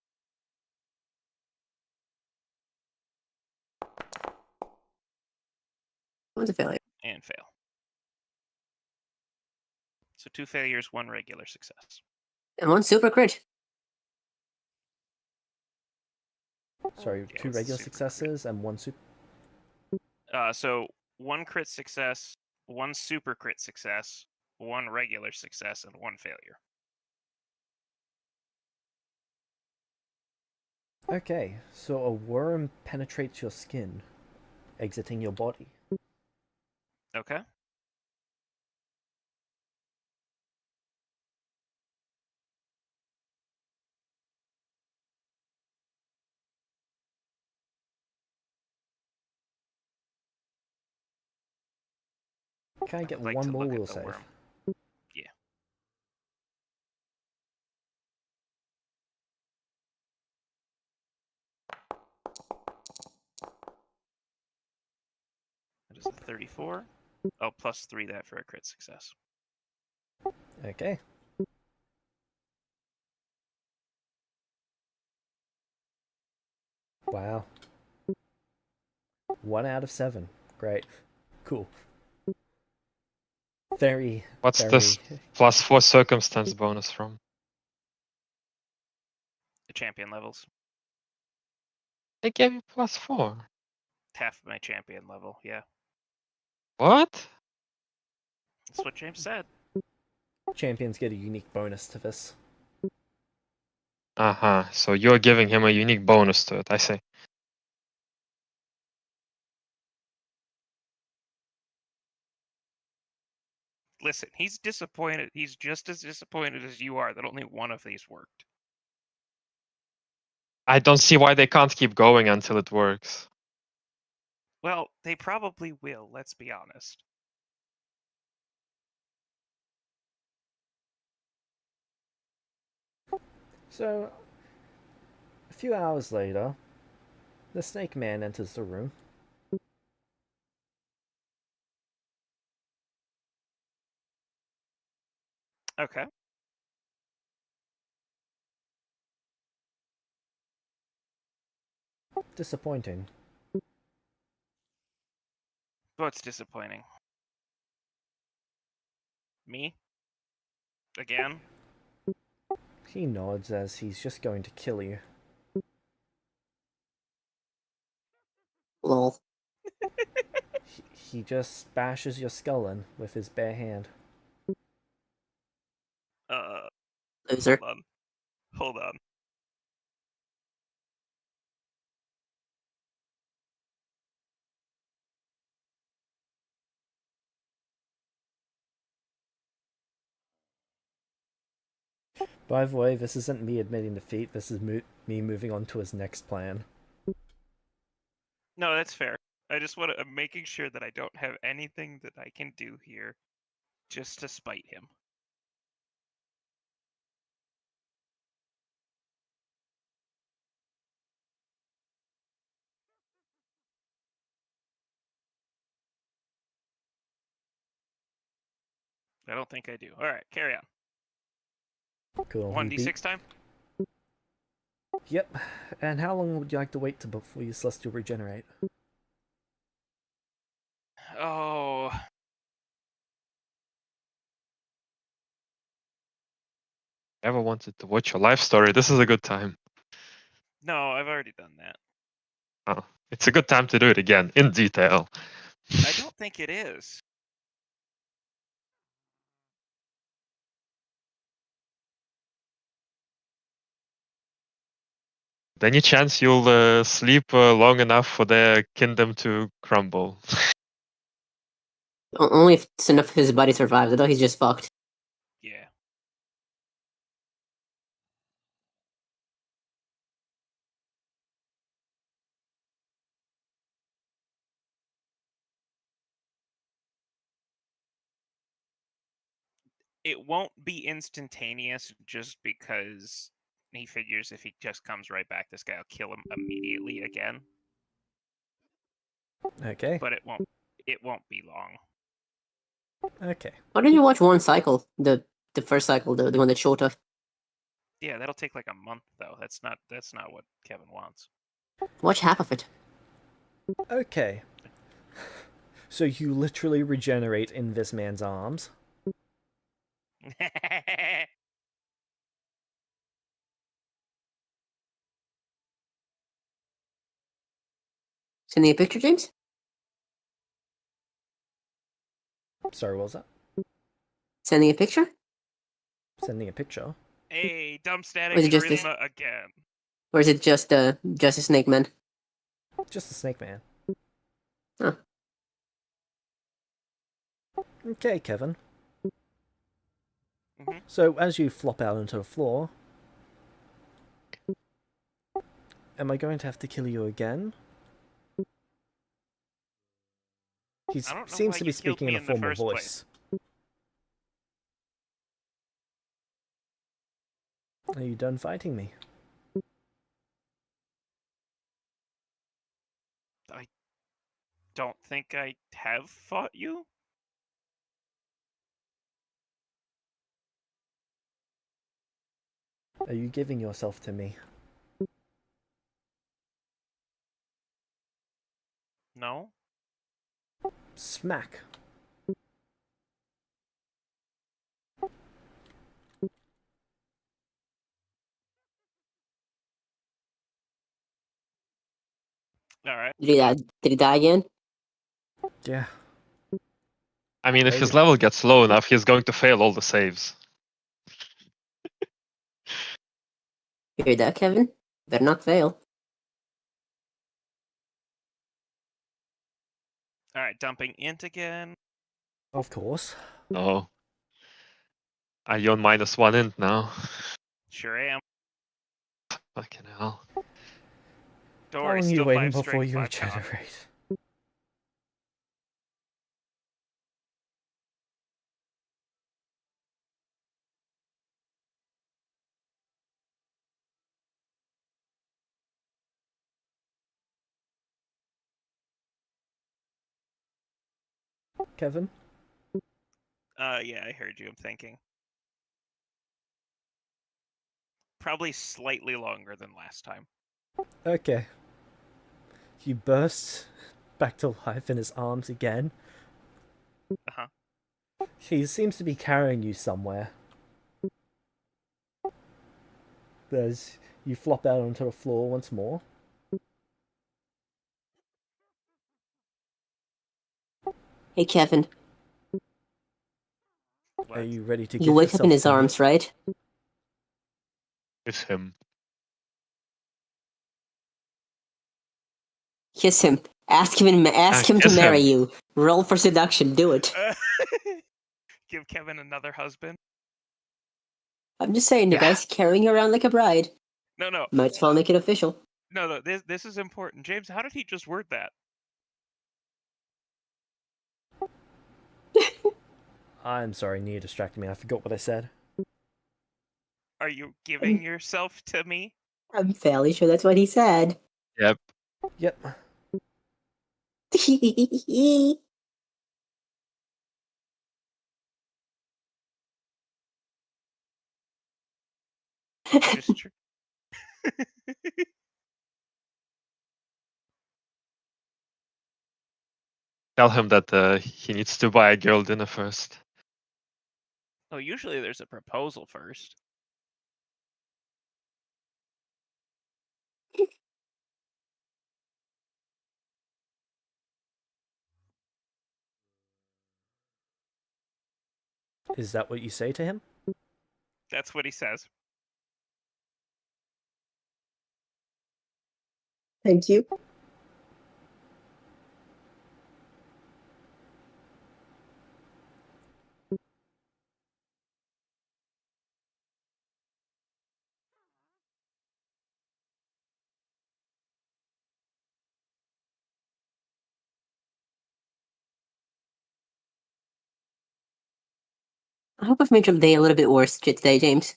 One's a failure. And fail. So 2 failures, 1 regular success. And one super crit. Sorry, Yeah, 2 it's a regular super crit. successes and 1 super. So 1 crit success, 1 super crit success, 1 regular success, and 1 failure. Okay, so a worm penetrates your skin, exiting your body. Okay. Can I get I'd like one to more look at will the save? worm. Yeah. That is a 34. Oh, plus 3 that for a crit success. Okay. Wow. 1 out of 7. Great. Cool. Very, What's very... this +4 circumstance bonus from? The champion levels. They gave you +4. Half my champion level, yeah. What? That's what James said. Champions get a unique bonus to this. Uh-huh. So you're giving him a unique bonus to it, I see. Listen, he's disappointed. He's just as disappointed as you are that only one of these worked. I don't see why they can't keep going until it works. Well, they probably will, let's be honest. So, a few hours later, the snake man enters the room. Okay. Disappointing. What's disappointing? Me? Again? He nods as he's just going to kill you. Lol. He just bashes your skull in with his bare hand. Loser. Hold on. Hold on. By the way, this isn't me admitting defeat, this is me moving on to his next plan. No, that's fair. I'm making sure that I don't have anything that I can do here just to spite him. I don't think I do. All right, carry on. Cool. 1d6 time? Yep. And how long would you like to wait to before your Celestial regenerate? Oh. Ever wanted to watch your life story? This is a good time. No, I've already done that. Oh, it's a good time to do it again in detail. I don't think it is. Any chance you'll sleep long enough for the kingdom to crumble? Only if it's enough his body survives. I thought he's just fucked. Yeah. It won't be instantaneous just because he figures if he just comes right back, this guy will kill him immediately again. Okay. But it won't be long. Okay. Why don't you watch one cycle? The first cycle, the one that's shorter. Yeah, that'll take like a month though. That's not what Kevin wants. Watch half of it. Okay. So you literally regenerate in this man's arms. Send me a picture, James? Sorry, what was that? Sending a picture? Sending a picture? Hey, dumb static Was it just this- charisma again. Or is it just a snake man? Just a snake man. Huh. Okay, Kevin. Mhm. So as you flop out onto the floor, am I going to have to kill you again? He I don't know seems why to you be killed speaking me in a in the formal first voice. Are you done fighting me? I don't think I have fought you. Are you giving yourself to me? No. Smack. All right. Did he die again? Yeah. I mean, if Maybe. his level gets low enough, he's going to fail all the saves. You hear that, Kevin? Better not fail. All right. Dumping int again. Of course. Oh. Are you on -1 int now? Sure am. Fucking hell. Don't How worry. long are you Still waiting 5 before strength, you 5 con. regenerate? Kevin? Yeah, I heard you. I'm thinking. Probably slightly longer than last time. Okay. You burst back to life in his arms again. Uh-huh. He seems to be carrying you somewhere. There's you flop out onto the floor once more. Hey, Kevin. Are What? you ready to You give wake up in yourself his to me? arms, right? It's him. Kiss him. Ask him to Kiss marry him. you. Roll for seduction. Do it. Give Kevin another husband? I'm just saying, the Yeah. guy's carrying you around like a bride. No, no, Might as well make it official. no. This is important, James. How did he just word that? I'm sorry, Nia distracted me. I forgot what I said. Are you giving yourself to me? I'm fairly sure that's what he said. Yep. Yep. Which is true. Tell him that he needs to buy a girl dinner first. Oh, usually there's a proposal first. Is that what you say to him? That's what he says. Thank you. I hope I've made your day a little bit worse today, James.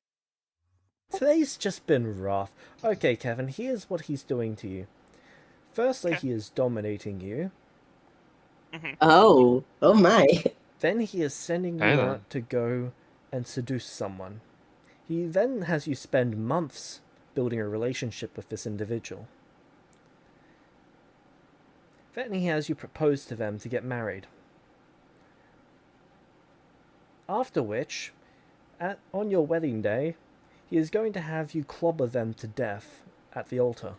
Today's just been rough. Okay, Kevin, here's what he's doing to you. Firstly, Okay. he is dominating you. Oh my. Then he is sending Hey you then. out to go and seduce someone. He then has you spend months building a relationship with this individual. Then he has you propose to them to get married. After which, on your wedding day, he is going to have you clobber them to death at the altar.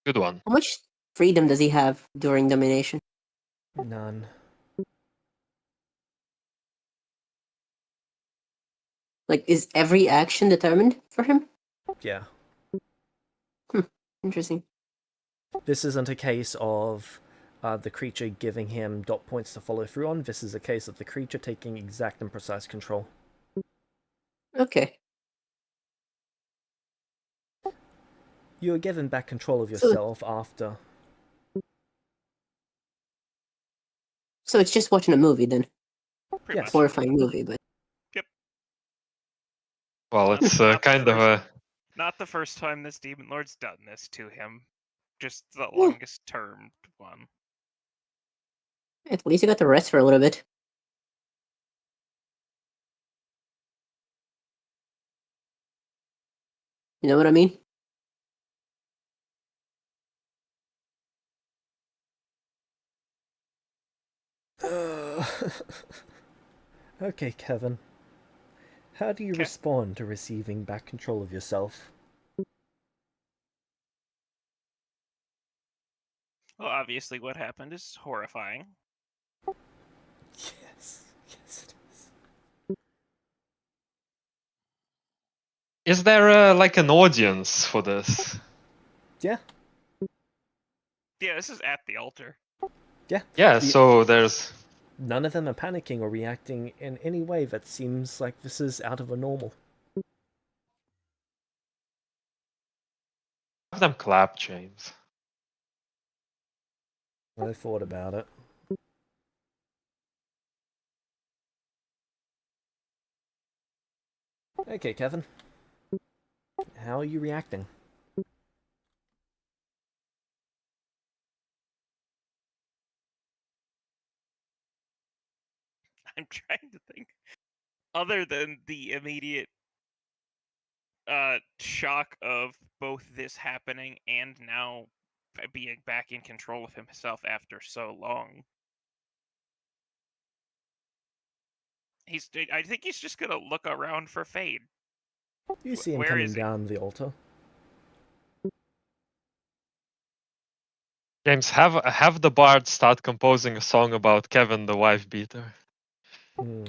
Good one. How much freedom does he have during domination? None. Like, is every action determined for him? Yeah. Interesting. This isn't a case of the creature giving him dot points to follow through on. This is a case of the creature taking exact and precise control. Okay. You are given back control of So- yourself after. So it's just watching a movie then. Pretty Yes. much. Horrifying movie, but Well, Not- it's not the kind of a. Not the first time this demon lord's done this to him. Just the Yeah. longest termed one. at least you got to rest for a little bit. You know what I mean? Okay, Kevin. How do you Okay. respond to receiving back control of yourself? Well, obviously, what happened is horrifying. Yes. Yes, it is. Is there like an audience for this? Yeah. Yeah, this is at the altar. Yeah. Yeah, The- so there's. None of them are panicking or reacting in any way that seems like this is out of the normal. Have them clap, James. I thought about it. Okay, Kevin. How are you reacting? I'm trying to think. Other than the immediate shock of both this happening and now being back in control of himself after so long. I think he's just gonna look around for Fade. You see him Where coming is he? down the altar. James, have the bard start composing a song about Kevin the wife beater. Hmm.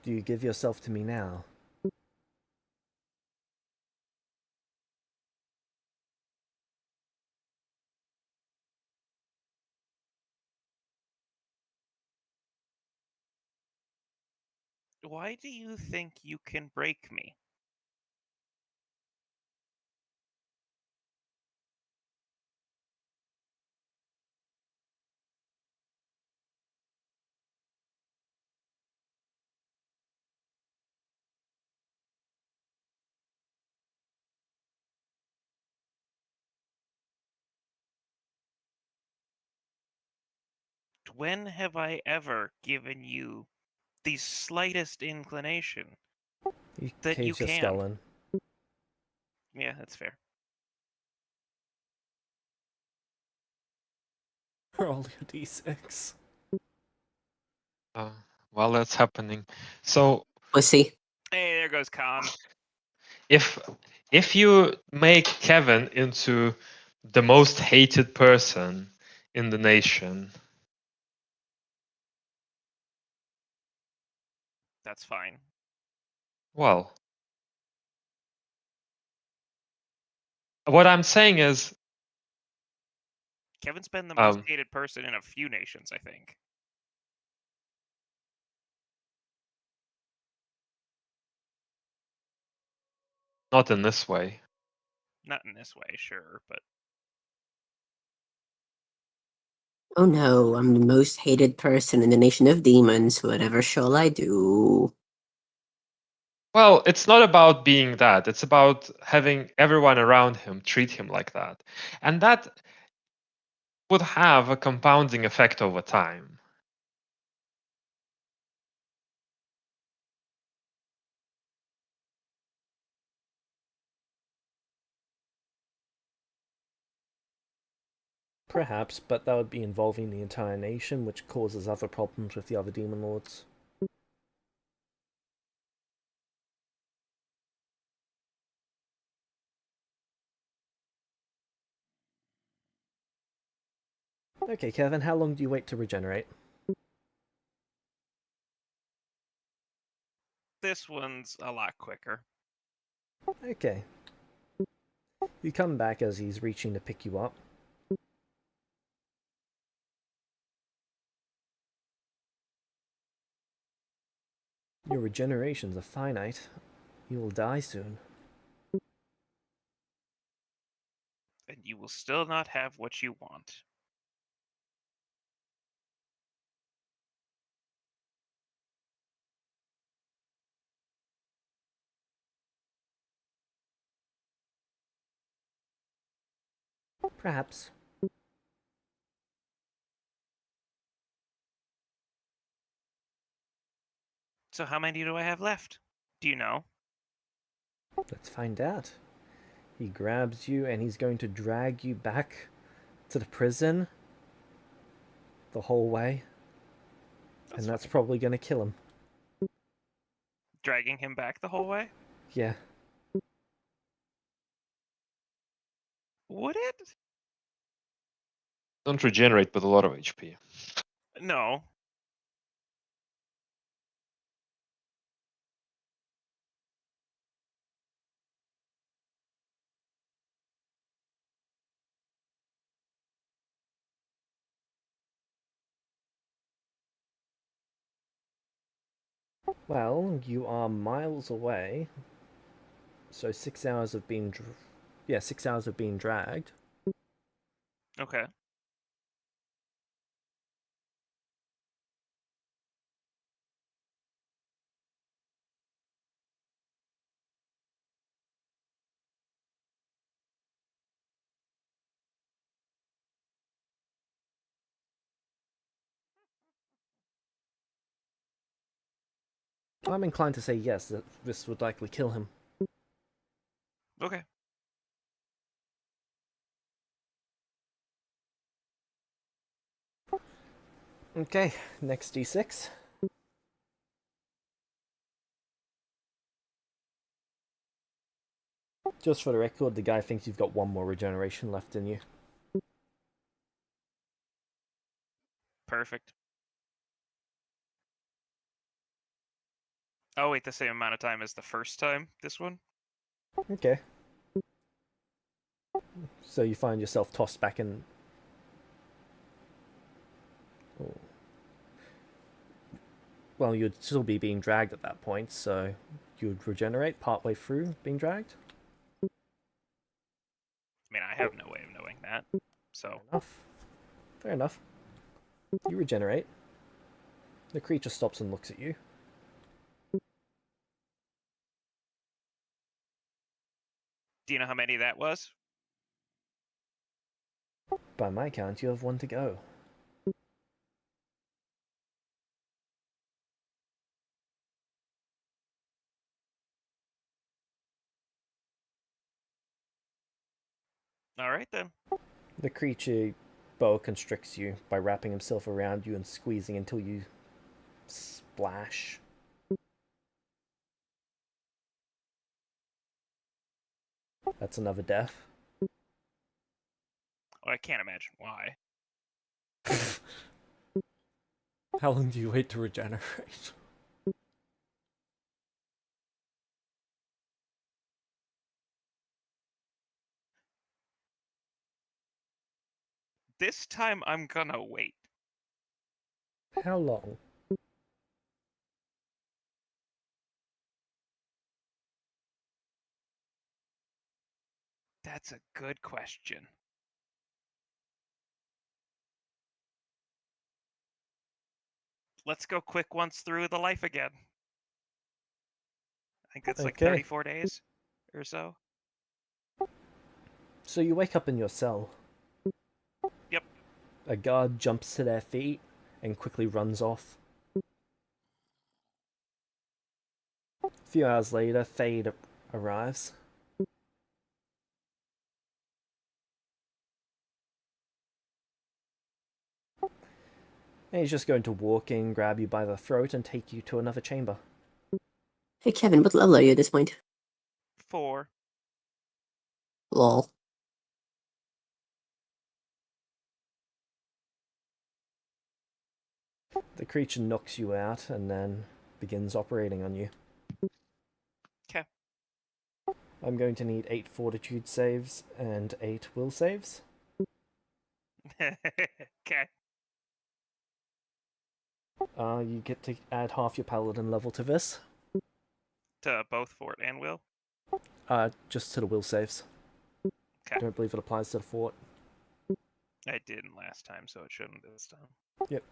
Do you give yourself to me now? Why do you think you can break me? when have I ever given you the slightest inclination You that you case your can? skull in. Yeah, that's fair. Roll your d6. While that's happening, so Pussy. Hey, there goes Khan. if you make Kevin into the most hated person in the nation, That's fine. well, what I'm saying is, Kevin's been the most um, hated person in a few nations, I think. not in this way. Not in this way, sure, but Oh no, I'm the most hated person in the nation of demons. Whatever shall I do? Well, it's not about being that. It's about having everyone around him treat him like that. And that would have a compounding effect over time. Perhaps, but that would be involving the entire nation, which causes other problems with the other demon lords. Okay, Kevin, how long do you wait to regenerate? this one's a lot quicker. Okay. You come back as he's reaching to pick you up. Your regenerations are finite. You will die soon. And you will still not have what you want. Perhaps. So how many do I have left? Do you know? Let's find out. He grabs you and he's going to drag you back to the prison the whole way. And that's fine. probably going to kill him. Dragging him back the whole way? Yeah. Would it? Don't regenerate with a lot of HP. No. Well, you are miles away. So 6 hours of being... 6 hours of being dragged. Okay. I'm inclined to say yes, that this would likely kill him. Okay. Okay, next d6. Just for the record, the guy thinks you've got one more regeneration left in you. Perfect. Oh, wait, the same amount of time as the first time, this one? Okay. So you find yourself tossed back in... Oh. Well, you'd still be being dragged at that point, so you'd regenerate partway through being dragged. I mean, I have no way of knowing that, so... Fair enough. Fair enough. You regenerate. The creature stops and looks at you. Do you know how many that was? By my count, you have one to go. All right then. The creature boa constricts you by wrapping himself around you and squeezing until you splash. That's another death. Oh, I can't imagine why. How long do you wait to regenerate? This time I'm gonna wait. How long? That's a good question. Let's go quick once through the life again. I think that's like Okay. 34 days or so. So you wake up in your cell. Yep. A guard jumps to their feet and quickly runs off. A few hours later, Fade arrives. And he's just going to walk in, grab you by the throat, and take you to another chamber. Hey Kevin, what level are you at this point? 4. Lol. The creature knocks you out and then begins operating on you. Okay. I'm going to need 8 fortitude saves and 8 will saves. Okay. You get to add half your paladin level to this. To both Fort and Will. Just to the will saves. Okay. I don't believe it applies to the fort. I didn't last time, so it shouldn't this time. Yep.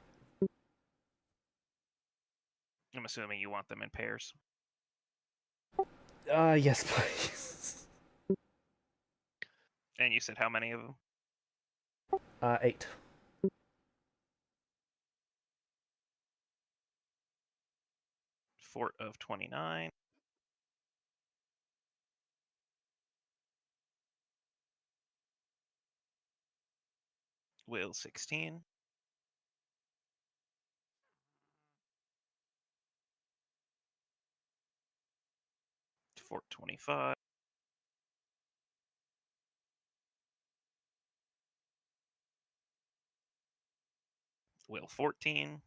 I'm assuming you want them in pairs. Yes, please. And you said how many of them? 8. Fort of 29. Will 16. Fort 25. Will 14.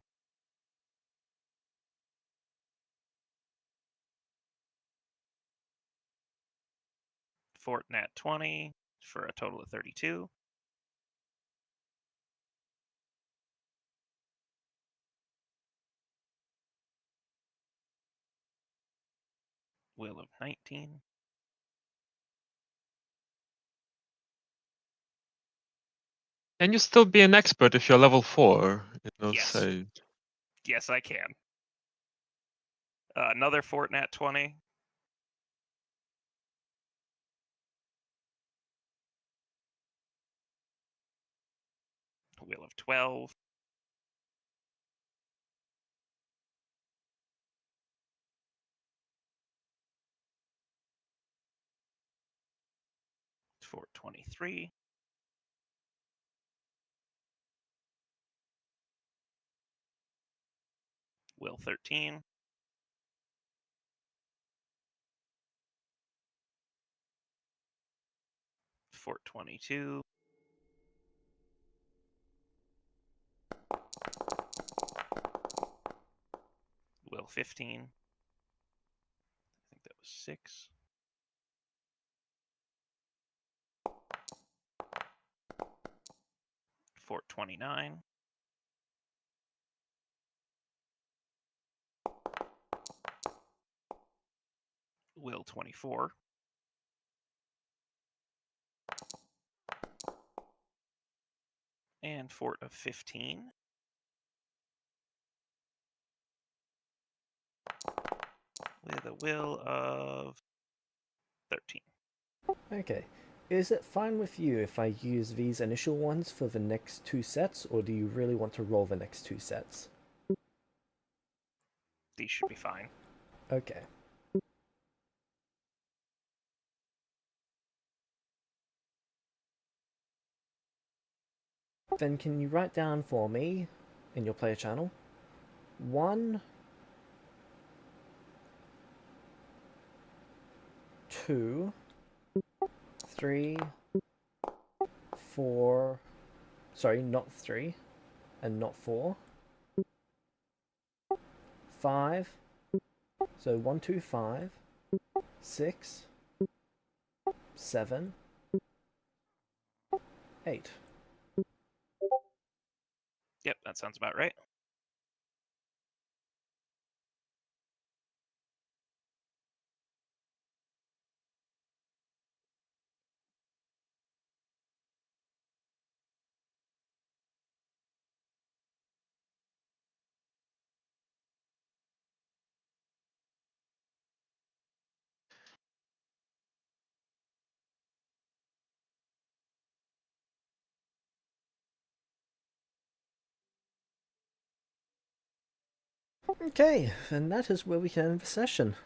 Fort Nat 20 for a total of 32. Will of 19. Can you still be an expert if you're level 4? Yes. So Yes, I can. Another Fort Nat 20. Will of 12. Fort 23. Will 13. Fort 22. Will 15. I think that was 6. Fort 29. Will 24. And Fort of 15. With a will of 13. Okay. Is it fine with you if I use these initial ones for the next 2 sets, or do you really want to roll the next 2 sets? These should be fine. Okay. Then can you write down for me in your player channel 1, 2, 3, 4. Sorry, not 3 and not 4. 5. So 1, 2, 5, 6, 7, 8. Yep, that sounds about right. Okay, and that is where we can end the session.